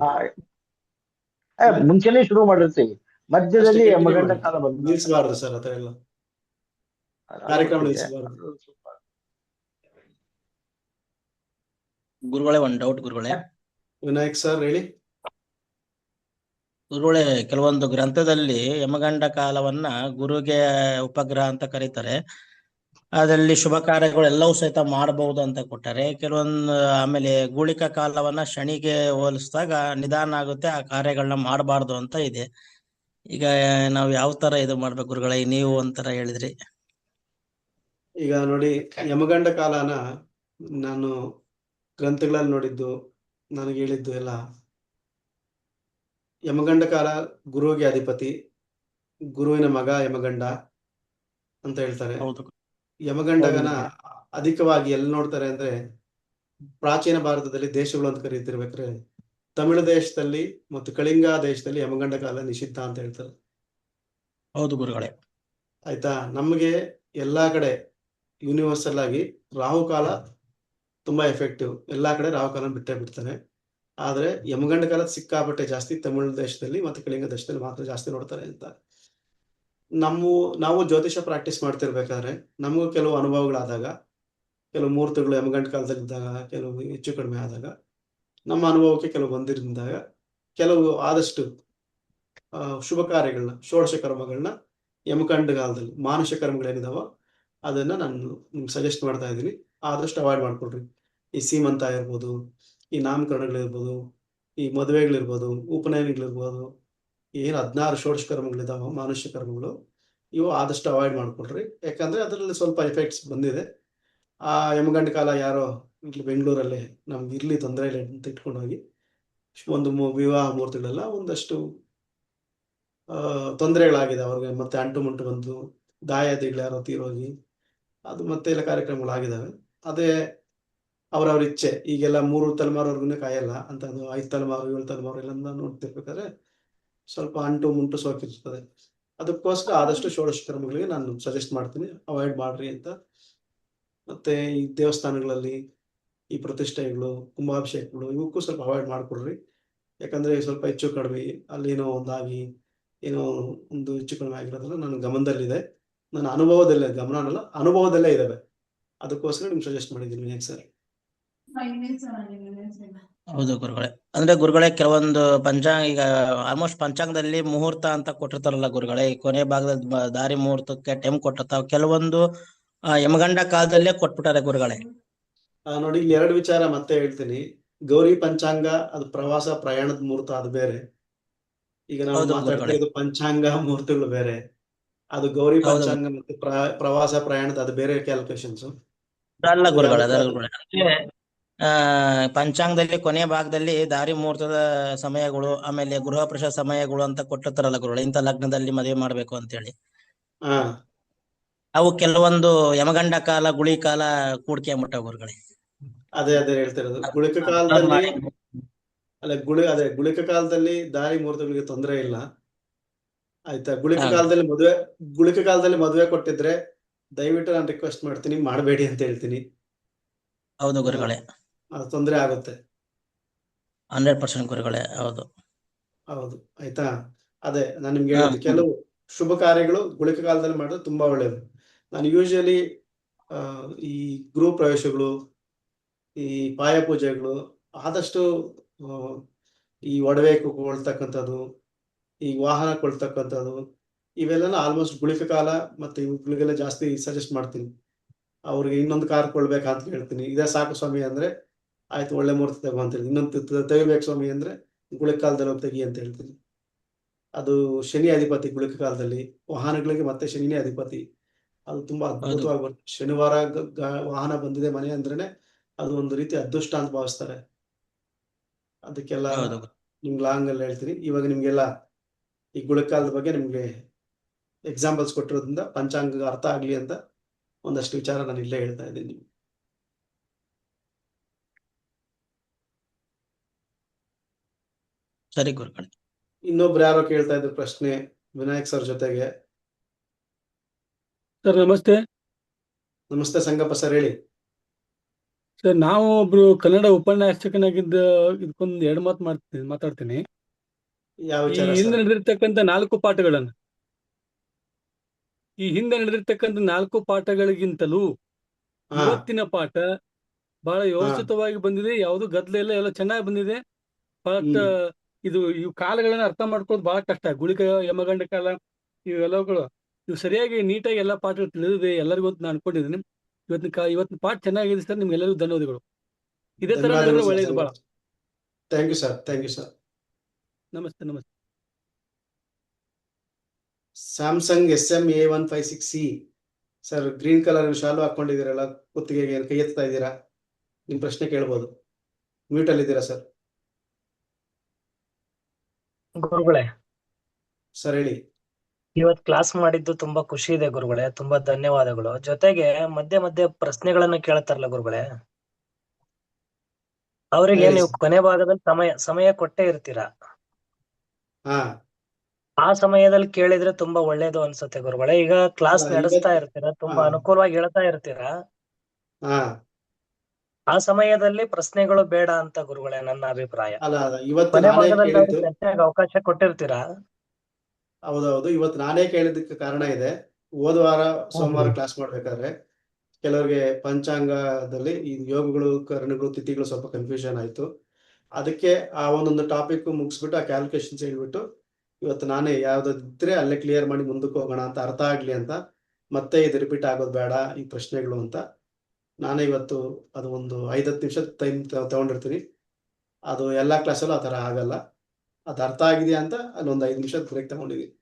ಮುಂಚೆನೆ ಶುರು ಮಾಡಿರ್ತೀವಿ, ಮಧ್ಯದಲ್ಲಿ ಯಮಗಂಡ ಕಾಲ ಬಂದ ನಿಲ್ಸಬಾರ್ದು ಸರ್, ಆತರ ಎಲ್ಲ ಕಾರ್ಯಕ್ರಮ ನಿಲ್ಸಬಾರ್ದು. ಗುರುಗಳೇ, ಒಂದು ಡೌಟ್ ಗುರುಗಳೇ. ವಿನಾಯಕ್ ಸರ್ ಹೇಳಿ. ಗುರುಗಳೇ, ಕೆಲವೊಂದು ಗ್ರಂಥದಲ್ಲಿ ಯಮಗಂಡ ಕಾಲವನ್ನ ಗುರುಗೆ ಉಪಗ್ರಹ ಅಂತ ಕರೀತಾರೆ, ಅದರಲ್ಲಿ ಶುಭ ಕಾರ್ಯಗಳು ಎಲ್ಲವೂ ಸಹಿತ ಮಾಡಬಹುದು ಅಂತ ಕೊಟ್ಟಾರೆ. ಕೆಲವೊಂದು ಆಮೇಲೆ ಗೂಳಿಕ ಕಾಲವನ್ನ ಶನಿಗೆ ಹೋಲಿಸಿದಾಗ ನಿಧಾನ ಆಗುತ್ತೆ, ಆ ಕಾರ್ಯಗಳನ್ನ ಮಾಡಬಾರ್ದು ಅಂತ ಇದೆ. ಈಗ ನಾವು ಯಾವ ತರ ಇದು ಮಾಡ್ಬೇಕು ಗುರುಗಳೇ? ನೀವು ಒಂಥರ ಹೇಳಿದ್ರಿ. ಈಗ ನೋಡಿ, ಯಮಗಂಡ ಕಾಲನ ನಾನು ಗ್ರಂಥಗಳಲ್ಲಿ ನೋಡಿದ್ದು, ನನಗೆ ಹೇಳಿದ್ದು ಎಲ್ಲ, ಯಮಗಂಡ ಕಾಲ ಗುರುವಿಗೆ ಅಧಿಪತಿ, ಗುರುವಿನ ಮಗ ಯಮಗಂಡ ಅಂತ ಹೇಳ್ತಾರೆ. ಯಮಗಂಡಗನ ಅಧಿಕವಾಗಿ ಎಲ್ಲಿ ನೋಡ್ತಾರೆ ಅಂದ್ರೆ, ಪ್ರಾಚೀನ ಭಾರತದಲ್ಲಿ ದೇಶಗಳು ಅಂತ ಕರೀತಿರ್ಬೇಕಾದ್ರೆ ತಮಿಳು ದೇಶದಲ್ಲಿ ಮತ್ತು ಕಳಿಂಗ ದೇಶದಲ್ಲಿ ಯಮಗಂಡ ಕಾಲ ನಿಷಿದ್ಧ ಅಂತ ಹೇಳ್ತಾರೆ. ಹೌದು ಗುರುಗಳೇ. ಆಯ್ತಾ? ನಮಗೆ ಎಲ್ಲಾ ಕಡೆ ಯೂನಿವರ್ಸಲ್ ಆಗಿ ರಾಹುಕಾಲ ತುಂಬಾ ಎಫೆಕ್ಟಿವ್. ಎಲ್ಲಾ ಕಡೆ ರಾಹುಕಾಲ ಬಿಟ್ಟೇ ಬಿಡ್ತಾನೆ. ಆದ್ರೆ ಯಮಗಂಡ ಕಾಲ ಸಿಕ್ಕಾಪಟ್ಟೆ ಜಾಸ್ತಿ ತಮಿಳು ದೇಶದಲ್ಲಿ ಮತ್ತೆ ಕಳಿಂಗ ದೇಶದಲ್ಲಿ ಮಾತ್ರ ಜಾಸ್ತಿ ನೋಡ್ತಾರೆ ಅಂತ. ನಾವು ಜ್ಯೋತಿಷ ಪ್ರಾಕ್ಟೀಸ್ ಮಾಡ್ತಿರ್ಬೇಕಾದ್ರೆ ನಮಗೂ ಕೆಲವು ಅನುಭವಗಳಾದಾಗ, ಕೆಲವು ಮುಹೂರ್ತಗಳು ಯಮಗಂಡ ಕಾಲದಲ್ಲಿ ಇದ್ದಾಗ, ಕೆಲವು ಹೆಚ್ಚು ಕಡಿಮೆ ಆದಾಗ, ನಮ್ಮ ಅನುಭವಕ್ಕೆ ಕೆಲವು ಬಂದಿರಿದಾಗ, ಕೆಲವು ಆದಷ್ಟು ಶುಭ ಕಾರ್ಯಗಳನ್ನ, ಷೋಡಶ ಕರ್ಮಗಳನ್ನ ಯಮಗಂಡ ಕಾಲದಲ್ಲಿ ಮಾನುಷ ಕರ್ಮಗಳೇನಿದಾವೋ ಅದನ್ನ ನಾನು ನಿಮ್ಗೆ ಸಜೆಸ್ಟ್ ಮಾಡ್ತಾ ಇದ್ದೀನಿ. ಆದಷ್ಟು ಅವಾಯ್ಡ್ ಮಾಡ್ಕೊಳ್ರಿ. ಈ ಸೀಮಂತ ಇರ್ಬೋದು, ಈ ನಾಮಕರಣಗಳಿರ್ಬೋದು, ಈ ಮದುವೆಗಳಿರ್ಬೋದು, ಉಪನಯನಗಳಿರ್ಬೋದು, ಏನು 16 ಷೋಡಶ ಕರ್ಮಗಳಿದಾವ ಮಾನುಷ್ಯ ಕರ್ಮಗಳು, ಇವು ಆದಷ್ಟು ಅವಾಯ್ಡ್ ಮಾಡ್ಕೊಳ್ರಿ. ಯಾಕಂದ್ರೆ ಅದರಲ್ಲಿ ಸ್ವಲ್ಪ ಎಫೆಕ್ಟ್ಸ್ ಬಂದಿದೆ. ಆ ಯಮಗಂಡ ಕಾಲ ಯಾರೋ ಇಲ್ಲಿ ಬೆಂಗಳೂರಲ್ಲಿ ನಮ್ಗೆ ಇರ್ಲಿ ತೊಂದರೆ ಇಲ್ಲ ಅಂತ ಇಟ್ಕೊಂಡೋಗಿ ಒಂದು ವಿವಾಹ ಮುಹೂರ್ತಗಳೆಲ್ಲ ಒಂದಷ್ಟು ತೊಂದರೆಗಳಾಗಿದೆ ಅವ್ರಿಗೆ. ಮತ್ತೆ ಅಂಟು ಮುಂಟು ಬಂದು ದಾಯಾದಿಗಳು ಯಾರೋ ತೀರೋಗಿ ಅದು ಮತ್ತೆ ಎಲ್ಲ ಕಾರ್ಯಕ್ರಮಗಳಾಗಿದ್ದಾವೆ. ಅದೇ ಅವ್ರವ್ರ ಇಚ್ಛೆ. ಈಗೆಲ್ಲ 3 ತಲೆಮಾರವರೆಗೂ ಕಾಯಲ್ಲ ಅಂತ, ಅದು 5 ತಲೆಮಾರು 7 ತಲೆಮಾರು ಎಲ್ಲ ನೋಡ್ತಿರ್ಬೇಕಾದ್ರೆ ಸ್ವಲ್ಪ ಅಂಟು ಮುಂಟು ಸೋಕಿರ್ತದೆ. ಅದಕ್ಕೋಸ್ಕರ ಆದಷ್ಟು ಷೋಡಶ ಕರ್ಮಗಳಿಗೆ ನಾನು ಸಜೆಸ್ಟ್ ಮಾಡ್ತೀನಿ, ಅವಾಯ್ಡ್ ಮಾಡ್ರಿ ಅಂತ. ಮತ್ತೆ ಈ ದೇವಸ್ಥಾನಗಳಲ್ಲಿ ಈ ಪ್ರತಿಷ್ಠೆಗಳು, ಕುಂಭಾಭಿಷೇಕಗಳು ಇವಕ್ಕೂ ಸ್ವಲ್ಪ ಅವಾಯ್ಡ್ ಮಾಡ್ಕೊಡ್ರಿ. ಯಾಕಂದ್ರೆ ಸ್ವಲ್ಪ ಹೆಚ್ಚು ಕಡಿಮೆ ಅಲ್ಲೇನೋ ಒಂದಾಗಿ ಏನೋ ಒಂದು ಹೆಚ್ಚು ಕಡಿಮೆ ಆಗಿರೋದ್ರಲ್ಲಿ ನನ್ನ ಗಮನದಲ್ಲಿದೆ. ನನ್ನ ಅನುಭವದಲ್ಲೇ, ಗಮನ ಅನ್ನಲ್ಲ, ಅನುಭವದಲ್ಲೇ ಇದಾವೆ. ಅದಕ್ಕೋಸ್ಕರ ನಿಮ್ಗೆ ಸಜೆಸ್ಟ್ ಮಾಡಿದ್ದೀನಿ ವಿನಾಯಕ್ ಸರ್. ಹೌದು ಗುರುಗಳೇ. ಅಂದ್ರೆ ಗುರುಗಳೇ, ಕೆಲವೊಂದು ಪಂಚಾಂಗ ಈಗ ಆಲ್ಮೋಸ್ಟ್ ಪಂಚಾಂಗದಲ್ಲಿ ಮುಹೂರ್ತ ಅಂತ ಕೊಟ್ಟಿರ್ತಾರಲ್ಲ ಗುರುಗಳೇ, ಈ ಕೊನೆ ಭಾಗದ ದಾರಿ ಮುಹೂರ್ತಕ್ಕೆ ಟೈಮ್ ಕೊಟ್ಟಿರ್ತಾವ. ಕೆಲವೊಂದು ಯಮಗಂಡ ಕಾಲದಲ್ಲೇ ಕೊಟ್ಬಿಟ್ಟಾರೆ ಗುರುಗಳೇ. ನೋಡಿ, ಇಲ್ಲಿ 2 ವಿಚಾರ ಮತ್ತೆ ಹೇಳ್ತೀನಿ. ಗೌರಿ ಪಂಚಾಂಗ ಅದು ಪ್ರವಾಸ ಪ್ರಯಾಣದ ಮುಹೂರ್ತ, ಅದು ಬೇರೆ. ಈಗ ನಾವು ಮಾತಾಡ್ತಿರೋದು ಪಂಚಾಂಗ ಮುಹೂರ್ತಗಳು ಬೇರೆ. ಅದು ಗೌರಿ ಪಂಚಾಂಗ ಮತ್ತೆ ಪ್ರವಾಸ ಪ್ರಯಾಣದ ಅದು ಬೇರೆ ಕ್ಯಾಲ್ಕುಲೇಷನ್ಸ್ ಅಲ್ಲ ಗುರುಗಳೇ, ಅದರ ಗುರುಗಳೇ, ಅಂದ್ರೆ ಪಂಚಾಂಗದಲ್ಲಿ ಕೊನೆಯ ಭಾಗದಲ್ಲಿ ದಾರಿ ಮುಹೂರ್ತದ ಸಮಯಗಳು, ಆಮೇಲೆ ಗೃಹ ಪ್ರವೇಶ ಸಮಯಗಳು ಅಂತ ಕೊಟ್ಟಿರ್ತಾರಲ್ಲ ಗುರುಗಳೇ, ಇಂಥ ಲಗ್ನದಲ್ಲಿ ಮದುವೆ ಮಾಡ್ಬೇಕು ಅಂತ ಹೇಳಿ. ಅವು ಕೆಲವೊಂದು ಯಮಗಂಡ ಕಾಲ, ಗುಳಿ ಕಾಲ ಕೂಡ್ಕೆ ಮುಟ್ಟಾವ ಗುರುಗಳೇ. ಅದೇ ಹೇಳ್ತಿರೋದು. ಗುಳಿಕ ಕಾಲದಲ್ಲಿ ಗುಳಿಕ ಕಾಲದಲ್ಲಿ ದಾರಿ ಮುಹೂರ್ತಗಳಿಗೆ ತೊಂದರೆ ಇಲ್ಲ, ಆಯ್ತಾ. ಗುಳಿಕ ಕಾಲದಲ್ಲಿ ಮದುವೆ ಕೊಟ್ಟಿದ್ರೆ ದಯವಿಟ್ಟು ನಾನು ರಿಕ್ವೆಸ್ಟ್ ಮಾಡ್ತೀನಿ, ಮಾಡಬೇಡಿ ಅಂತ ಹೇಳ್ತೀನಿ. ಹೌದು ಗುರುಗಳೇ, ಅದು ತೊಂದರೆ ಆಗುತ್ತೆ. 100% ಗುರುಗಳೇ. ಹೌದು ಆಯ್ತಾ. ಅದೇ ನಾನು ನಿಮ್ಗೆ ಹೇಳಿದ್ದು, ಕೆಲವು ಶುಭ ಕಾರ್ಯಗಳು ಗುಳಿಕ ಕಾಲದಲ್ಲಿ ಮಾಡಿದ್ರೆ ತುಂಬಾ ಒಳ್ಳೇದು. ನಾನು ಯೂಶಲಿ ಈ ಗೃಹ ಪ್ರವೇಶಗಳು, ಈ ಪಾಯ ಪೂಜೆಗಳು, ಆದಷ್ಟು ಈ ಒಡವೆ ಕೊಳ್ತಕ್ಕಂಥದ್ದು, ಈ ವಾಹನ ಕೊಳ್ತಕ್ಕಂಥದ್ದು, ಇವೆಲ್ಲ ಆಲ್ಮೋಸ್ಟ್ ಗುಳಿಕ ಕಾಲ ಮತ್ತೆ ಇವುಗಳಿಗೆಲ್ಲ ಜಾಸ್ತಿ ಸಜೆಸ್ಟ್ ಮಾಡ್ತೀನಿ. ಅವ್ರಿಗೆ ಇನ್ನೊಂದು ಕಾರ್ ಕೊಳ್ಬೇಕಂತ ಹೇಳ್ತೀನಿ. ಇದೇ ಸಾಕು ಸ್ವಾಮಿ ಅಂದ್ರೆ ಆಯ್ತು, ಒಳ್ಳೆ ಮುಹೂರ್ತ ತಗೋ ಅಂತ ಹೇಳಿ. ಇನ್ನೊಂದು ತೆಗಿಬೇಕು ಸ್ವಾಮಿ ಅಂದ್ರೆ ಗುಳಿಕ ಕಾಲದಲ್ಲಿ ಹೋಗಿ ತೆಗಿ ಅಂತ ಹೇಳ್ತೀನಿ. ಅದು ಶನಿ ಅಧಿಪತಿ ಗುಳಿಕ ಕಾಲದಲ್ಲಿ, ವಾಹನಗಳಿಗೆ ಮತ್ತೆ ಶನಿನೇ ಅಧಿಪತಿ. ಅದು ತುಂಬಾ ಅದ್ಭುತವಾಗಿ ಬರುತ್ತೆ. ಶನಿವಾರ ವಾಹನ ಬಂದಿದೆ ಮನೆ ಅಂದ್ರೇನೆ ಅದು ಒಂದು ರೀತಿ ಅದೃಷ್ಟ ಅಂತ ಭಾವಿಸ್ತಾರೆ. ಅದಕ್ಕೆಲ್ಲ ನಿಮ್ಗೆ ಲಾಂಗ್ ಅಲ್ಲಿ ಹೇಳ್ತೀನಿ. ಇವಾಗ ನಿಮ್ಗೆಲ್ಲ ಈ ಗುಳಿಕ ಕಾಲದ ಬಗ್ಗೆ ನಿಮ್ಗೆ ಎಕ್ಸಾಂಪಲ್ಸ್ ಕೊಟ್ಟಿರೋದ್ರಿಂದ ಪಂಚಾಂಗ ಅರ್ಥ ಆಗ್ಲಿ ಅಂತ ಒಂದಷ್ಟು ವಿಚಾರ ನಾನು ಇಲ್ಲೇ ಹೇಳ್ತಾ ಇದ್ದೀನಿ ನಿಮ್ಗೆ. ಸರಿ ಗುರುಗಳೇ. ಇನ್ನೊಬ್ರು ಯಾರೋ ಕೇಳ್ತಾ ಇದ್ರು ಪ್ರಶ್ನೆ ವಿನಾಯಕ್ ಸರ್ ಜೊತೆಗೆ. ಸರ್ ನಮಸ್ತೆ. ನಮಸ್ತೆ ಸಂಗಪ್ಪ ಸರ್, ಹೇಳಿ. ಸರ್, ನಾವು ಒಬ್ರು ಕನ್ನಡ ಉಪನ್ಯಾಸಕನಾಗಿದ್ದ ಇದಕ್ಕೊಂದು 2 ಮಾತು ಮಾತಾಡ್ತೀನಿ. ಯಾವ ಈ ವಿಚಾರ ಹಿಂದೆ ಸರ್? ನಡೆದಿರ್ತಕ್ಕಂಥ 4 ಪಾಠಗಳನ್ನು, ಈ ಹಿಂದೆ ನಡೆದಿರ್ತಕ್ಕಂಥ 4 ಪಾಠಗಳಿಗಿಂತಲೂ ಇವತ್ತಿನ ಪಾಠ ಬಹಳ ವ್ಯವಸ್ಥಿತವಾಗಿ ಬಂದಿದೆ. ಯಾವುದು ಗದ್ದಲ ಇಲ್ಲ, ಎಲ್ಲ ಚೆನ್ನಾಗಿ ಬಂದಿದೆ. ಬಟ್ ಇವು ಕಾಲಗಳನ್ನ ಅರ್ಥ ಮಾಡ್ಕೊಳ್ಳೋದು ಬಹಳ ಕಷ್ಟ. ಗುಳಿಕ, ಯಮಗಂಡ ಕಾಲ, ಇವೆಲ್ಲಗಳು ಇವು ಸರಿಯಾಗಿ ನೀಟಾಗಿ ಎಲ್ಲ ಪಾಠಗಳು ತಿಳಿದಿದೆ ಎಲ್ಲರಿಗೂ ಅಂತ ನಾನು ಅನ್ಕೊಂಡಿದ್ದೀನಿ. ಇವತ್ತಿನ ಪಾಠ ಚೆನ್ನಾಗಿದೆ ಸರ್. ನಿಮ್ಗೆಲ್ಲರಿಗೂ ಧನ್ಯವಾದಗಳು. ಇದೇ ತರ ನಡೆದ್ರೆ ಒಳ್ಳೇದು ಬಹಳ. Thank you sir. ನಮಸ್ತೆ. Samsung SM-A156C sir, green colour ಶಾಲು ಹಾಕೊಂಡಿದ್ದೀರಲ್ಲ, ಕುತ್ತಿಗೆಗೆ ಕೈ ಎತ್ತಾ ಇದ್ದೀರಾ? ನಿಮ್ ಪ್ರಶ್ನೆ ಕೇಳ್ಬೋದು. ಮ್ಯೂಟ್ ಅಲ್ಲಿ ಇದ್ದೀರಾ ಸರ್? ಗುರುಗಳೇ ಸರ್ ಹೇಳಿ. ಇವತ್ ಕ್ಲಾಸ್ ಮಾಡಿದ್ದು ತುಂಬಾ ಖುಷಿ ಇದೆ ಗುರುಗಳೇ, ತುಂಬಾ ಧನ್ಯವಾದಗಳು. ಜೊತೆಗೆ ಮಧ್ಯೆ ಮಧ್ಯೆ ಪ್ರಶ್ನೆಗಳನ್ನ ಕೇಳ್ತಾರಲ್ಲ ಗುರುಗಳೇ, ಅವರಿಗೆ ನೀವು ಕೊನೆ ಭಾಗದಲ್ಲಿ ಸಮಯ ಕೊಟ್ಟೇ ಇರ್ತೀರಾ. ಆ ಸಮಯದಲ್ಲಿ ಕೇಳಿದ್ರೆ ತುಂಬಾ ಒಳ್ಳೇದು ಅನ್ಸುತ್ತೆ ಗುರುಗಳೇ. ಈಗ ಕ್ಲಾಸ್ ಅಲ್ಲ, ನಡೆಸ್ತಾ ಇವತ್ತು ಇರ್ತೀರಾ, ತುಂಬಾ ಹಾ ಅನುಕೂಲವಾಗಿ ಹೇಳ್ತಾ ಇರ್ತೀರಾ, ಹಾ ಆ ಸಮಯದಲ್ಲಿ ಪ್ರಶ್ನೆಗಳು ಬೇಡ ಅಂತ ಗುರುಗಳೇ ನನ್ನ ಅಭಿಪ್ರಾಯ. ಅಲ್ಲ ಇವತ್ತು ಕೊನೆ ನಾನೇ ಭಾಗದಲ್ಲಿ ಕೇಳಿದ್ದು. ಚರ್ಚೆಗೆ ಅವಕಾಶ ಕೊಟ್ಟಿರ್ತೀರಾ. ಹೌದೌದು, ಇವತ್ತು ನಾನೇ ಕೇಳಿದ್ದಕ್ಕೆ ಕಾರಣ ಇದೆ. ಹೋದ ವಾರ ಸೋಮವಾರ ಕ್ಲಾಸ್ ಮಾಡ್ಬೇಕಾದ್ರೆ ಕೆಲವರಿಗೆ ಪಂಚಾಂಗದಲ್ಲಿ ಈ ಯೋಗಗಳು, ಕರಣಗಳು, ತಿಥಿಗಳು ಸ್ವಲ್ಪ ಕನ್ಫ್ಯೂಷನ್ ಆಯ್ತು. ಅದಕ್ಕೆ ಆ ಒಂದೊಂದು ಟಾಪಿಕ್ ಮುಗಿಸ್ಬಿಟ್ಟು ಆ ಕ್ಯಾಲ್ಕುಲೇಷನ್ಸ್ ಹೇಳ್ಬಿಟ್ಟು ಇವತ್ತು ನಾನೇ ಯಾವ್ದಿದ್ರೆ ಅಲ್ಲೇ ಕ್ಲಿಯರ್ ಮಾಡಿ ಮುಂದಕ್ಕೆ ಹೋಗೋಣ ಅಂತ, ಅರ್ಥ ಆಗ್ಲಿ ಅಂತ, ಮತ್ತೆ ಇದು ರಿಪೀಟ್ ಆಗೋದು ಬೇಡ ಈ ಪ್ರಶ್ನೆಗಳು ಅಂತ ನಾನೇ ಇವತ್ತು ಅದು ಒಂದು 5-10 ನಿಮಿಷ ಟೈಮ್ ತಗೊಂಡಿರ್ತೀನಿ. ಅದು ಎಲ್ಲ ಕ್ಲಾಸಲ್ಲೂ ಆ ಥರ ಆಗಲ್ಲ. ಅದು ಅರ್ಥ ಆಗಿದೆಯಾ ಅಂತ ಅಲ್ಲೊಂದು 5 ನಿಮಿಷ ಬ್ರೇಕ್ ತಗೊಂಡಿದ್ದೀನಿ.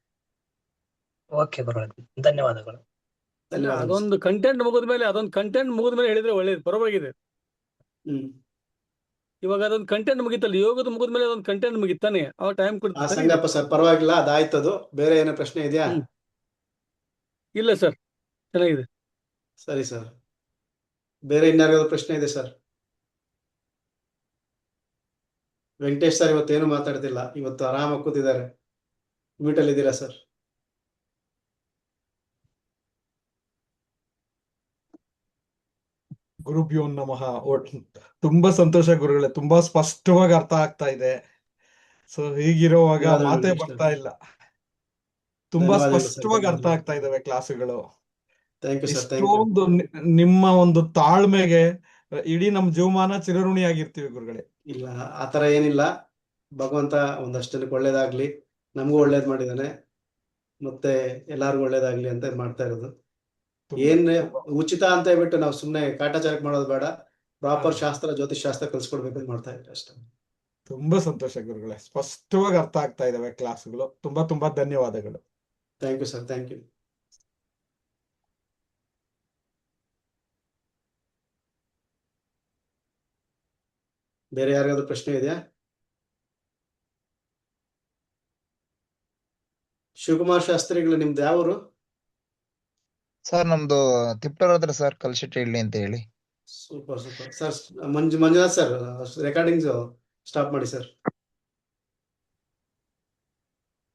ಓಕೆ ಗುರುಗಳೇ, ಧನ್ಯವಾದಗಳು. ಧನ್ಯವಾದಗಳು ಅದೊಂದು ಕಂಟೆಂಟ್ ಮುಗಿದ್ಮೇಲೆ ಹೇಳಿದ್ರೆ ಒಳ್ಳೇದು, ಪರವಾಗಿದೆ. ಇವಾಗ ಅದೊಂದು ಕಂಟೆಂಟ್ ಮುಗಿತಲ್ಲ, ಯೋಗದ ಮುಗಿದ್ಮೇಲೆ ಅದೊಂದು ಕಂಟೆಂಟ್ ಮುಗಿತಾನೆ, ಅವಾಗ ಟೈಮ್ ಕೊಡ್ತಾರೆ. ಸಂಗಪ್ಪ ಸರ್, ಪರವಾಗಿಲ್ಲ, ಅದಾಯ್ತದು. ಬೇರೆ ಏನೋ ಪ್ರಶ್ನೆ ಇದೆಯಾ? ಇಲ್ಲ ಸರ್, ಚೆನ್ನಾಗಿದೆ. ಸರಿ ಸರ್, ಬೇರೆ ಇನ್ಯಾರಿಗಾದ್ರು ಪ್ರಶ್ನೆ ಇದೆ ಸರ್? ವೆಂಕಟೇಶ್ ಸರ್ ಇವತ್ತೇನು ಮಾತಾಡ್ತಿಲ್ಲ, ಇವತ್ತು ಆರಾಮಾಗಿ ಕೂತಿದ್ದಾರೆ. ಮ್ಯೂಟಲ್ಲಿ ಇದ್ದೀರಾ ಸರ್? ಗುರುಭ್ಯೋ ನಮಃ. ತುಂಬಾ ಸಂತೋಷ ಗುರುಗಳೇ, ತುಂಬಾ ಸ್ಪಷ್ಟವಾಗಿ ಅರ್ಥ ಆಗ್ತಾ ಇದೆ. ಸೊ ಹೀಗಿರುವಾಗ ಮಾತೇ ಬರ್ತಾ ಇಲ್ಲ. ತುಂಬಾ ಸ್ಪಷ್ಟವಾಗಿ ಅರ್ಥ ಆಗ್ತಾ ಇದಾವೆ ಕ್ಲಾಸುಗಳು. ಇಷ್ಟೊಂದು ನಿಮ್ಮ ಒಂದು ತಾಳ್ಮೆಗೆ ಇಡೀ ನಮ್ ಜೀವಮಾನ ಚಿರಋಣಿಯಾಗಿರ್ತೀವಿ ಗುರುಗಳೇ. ಇಲ್ಲ, ಆತರ ಏನಿಲ್ಲ. ಭಗವಂತ ಒಂದಷ್ಟು ಜನಕ್ಕೆ ಒಳ್ಳೇದಾಗ್ಲಿ, ನಮಗೂ ಒಳ್ಳೇದ್ ಮಾಡಿದಾನೆ, ಮತ್ತೆ ಎಲ್ಲಾರ್ಗು ಒಳ್ಳೇದಾಗ್ಲಿ ಅಂತ ಮಾಡ್ತಾ ಇರೋದು. ಏನ್ ಉಚಿತ ಅಂತ ಹೇಳ್ಬಿಟ್ಟು ನಾವು ಸುಮ್ನೆ ಕಾಟಾಚಾರಕ್ಕೆ ಮಾಡೋದು ಬೇಡ. ಪ್ರಾಪರ್ ಶಾಸ್ತ್ರ, ಜ್ಯೋತಿಷ್ ಶಾಸ್ತ್ರ ಕಲ್ಸ್ಕೊಡ್ಬೇಕು ಮಾಡ್ತಾ ಇದ್ರೆ ಅಷ್ಟೇ. ತುಂಬಾ ಸಂತೋಷ ಗುರುಗಳೇ, ಸ್ಪಷ್ಟವಾಗಿ ಅರ್ಥ ಆಗ್ತಾ ಇದಾವೆ ಕ್ಲಾಸುಗಳು. ತುಂಬಾ ತುಂಬಾ ಧನ್ಯವಾದಗಳು. Thank you sir, thank you. ಬೇರೆ ಯಾರಿಗಾದ್ರೂ ಪ್ರಶ್ನೆ ಇದೆಯಾ? ಶಿವಕುಮಾರ್ ಶಾಸ್ತ್ರಿಗಳು, ನಿಮ್ದು ಯಾವೂರು? ಸರ್ ನಮ್ದು ತಿಪ್ಟೂರ್ ಹತ್ರ ಸರ್, ಕಲ್ಶೆಟ್ಟಿ ಹಳ್ಳಿ ಅಂತ ಹೇಳಿ. Super super sir. Manjunath sir, recordings stop ಮಾಡಿ ಸರ್.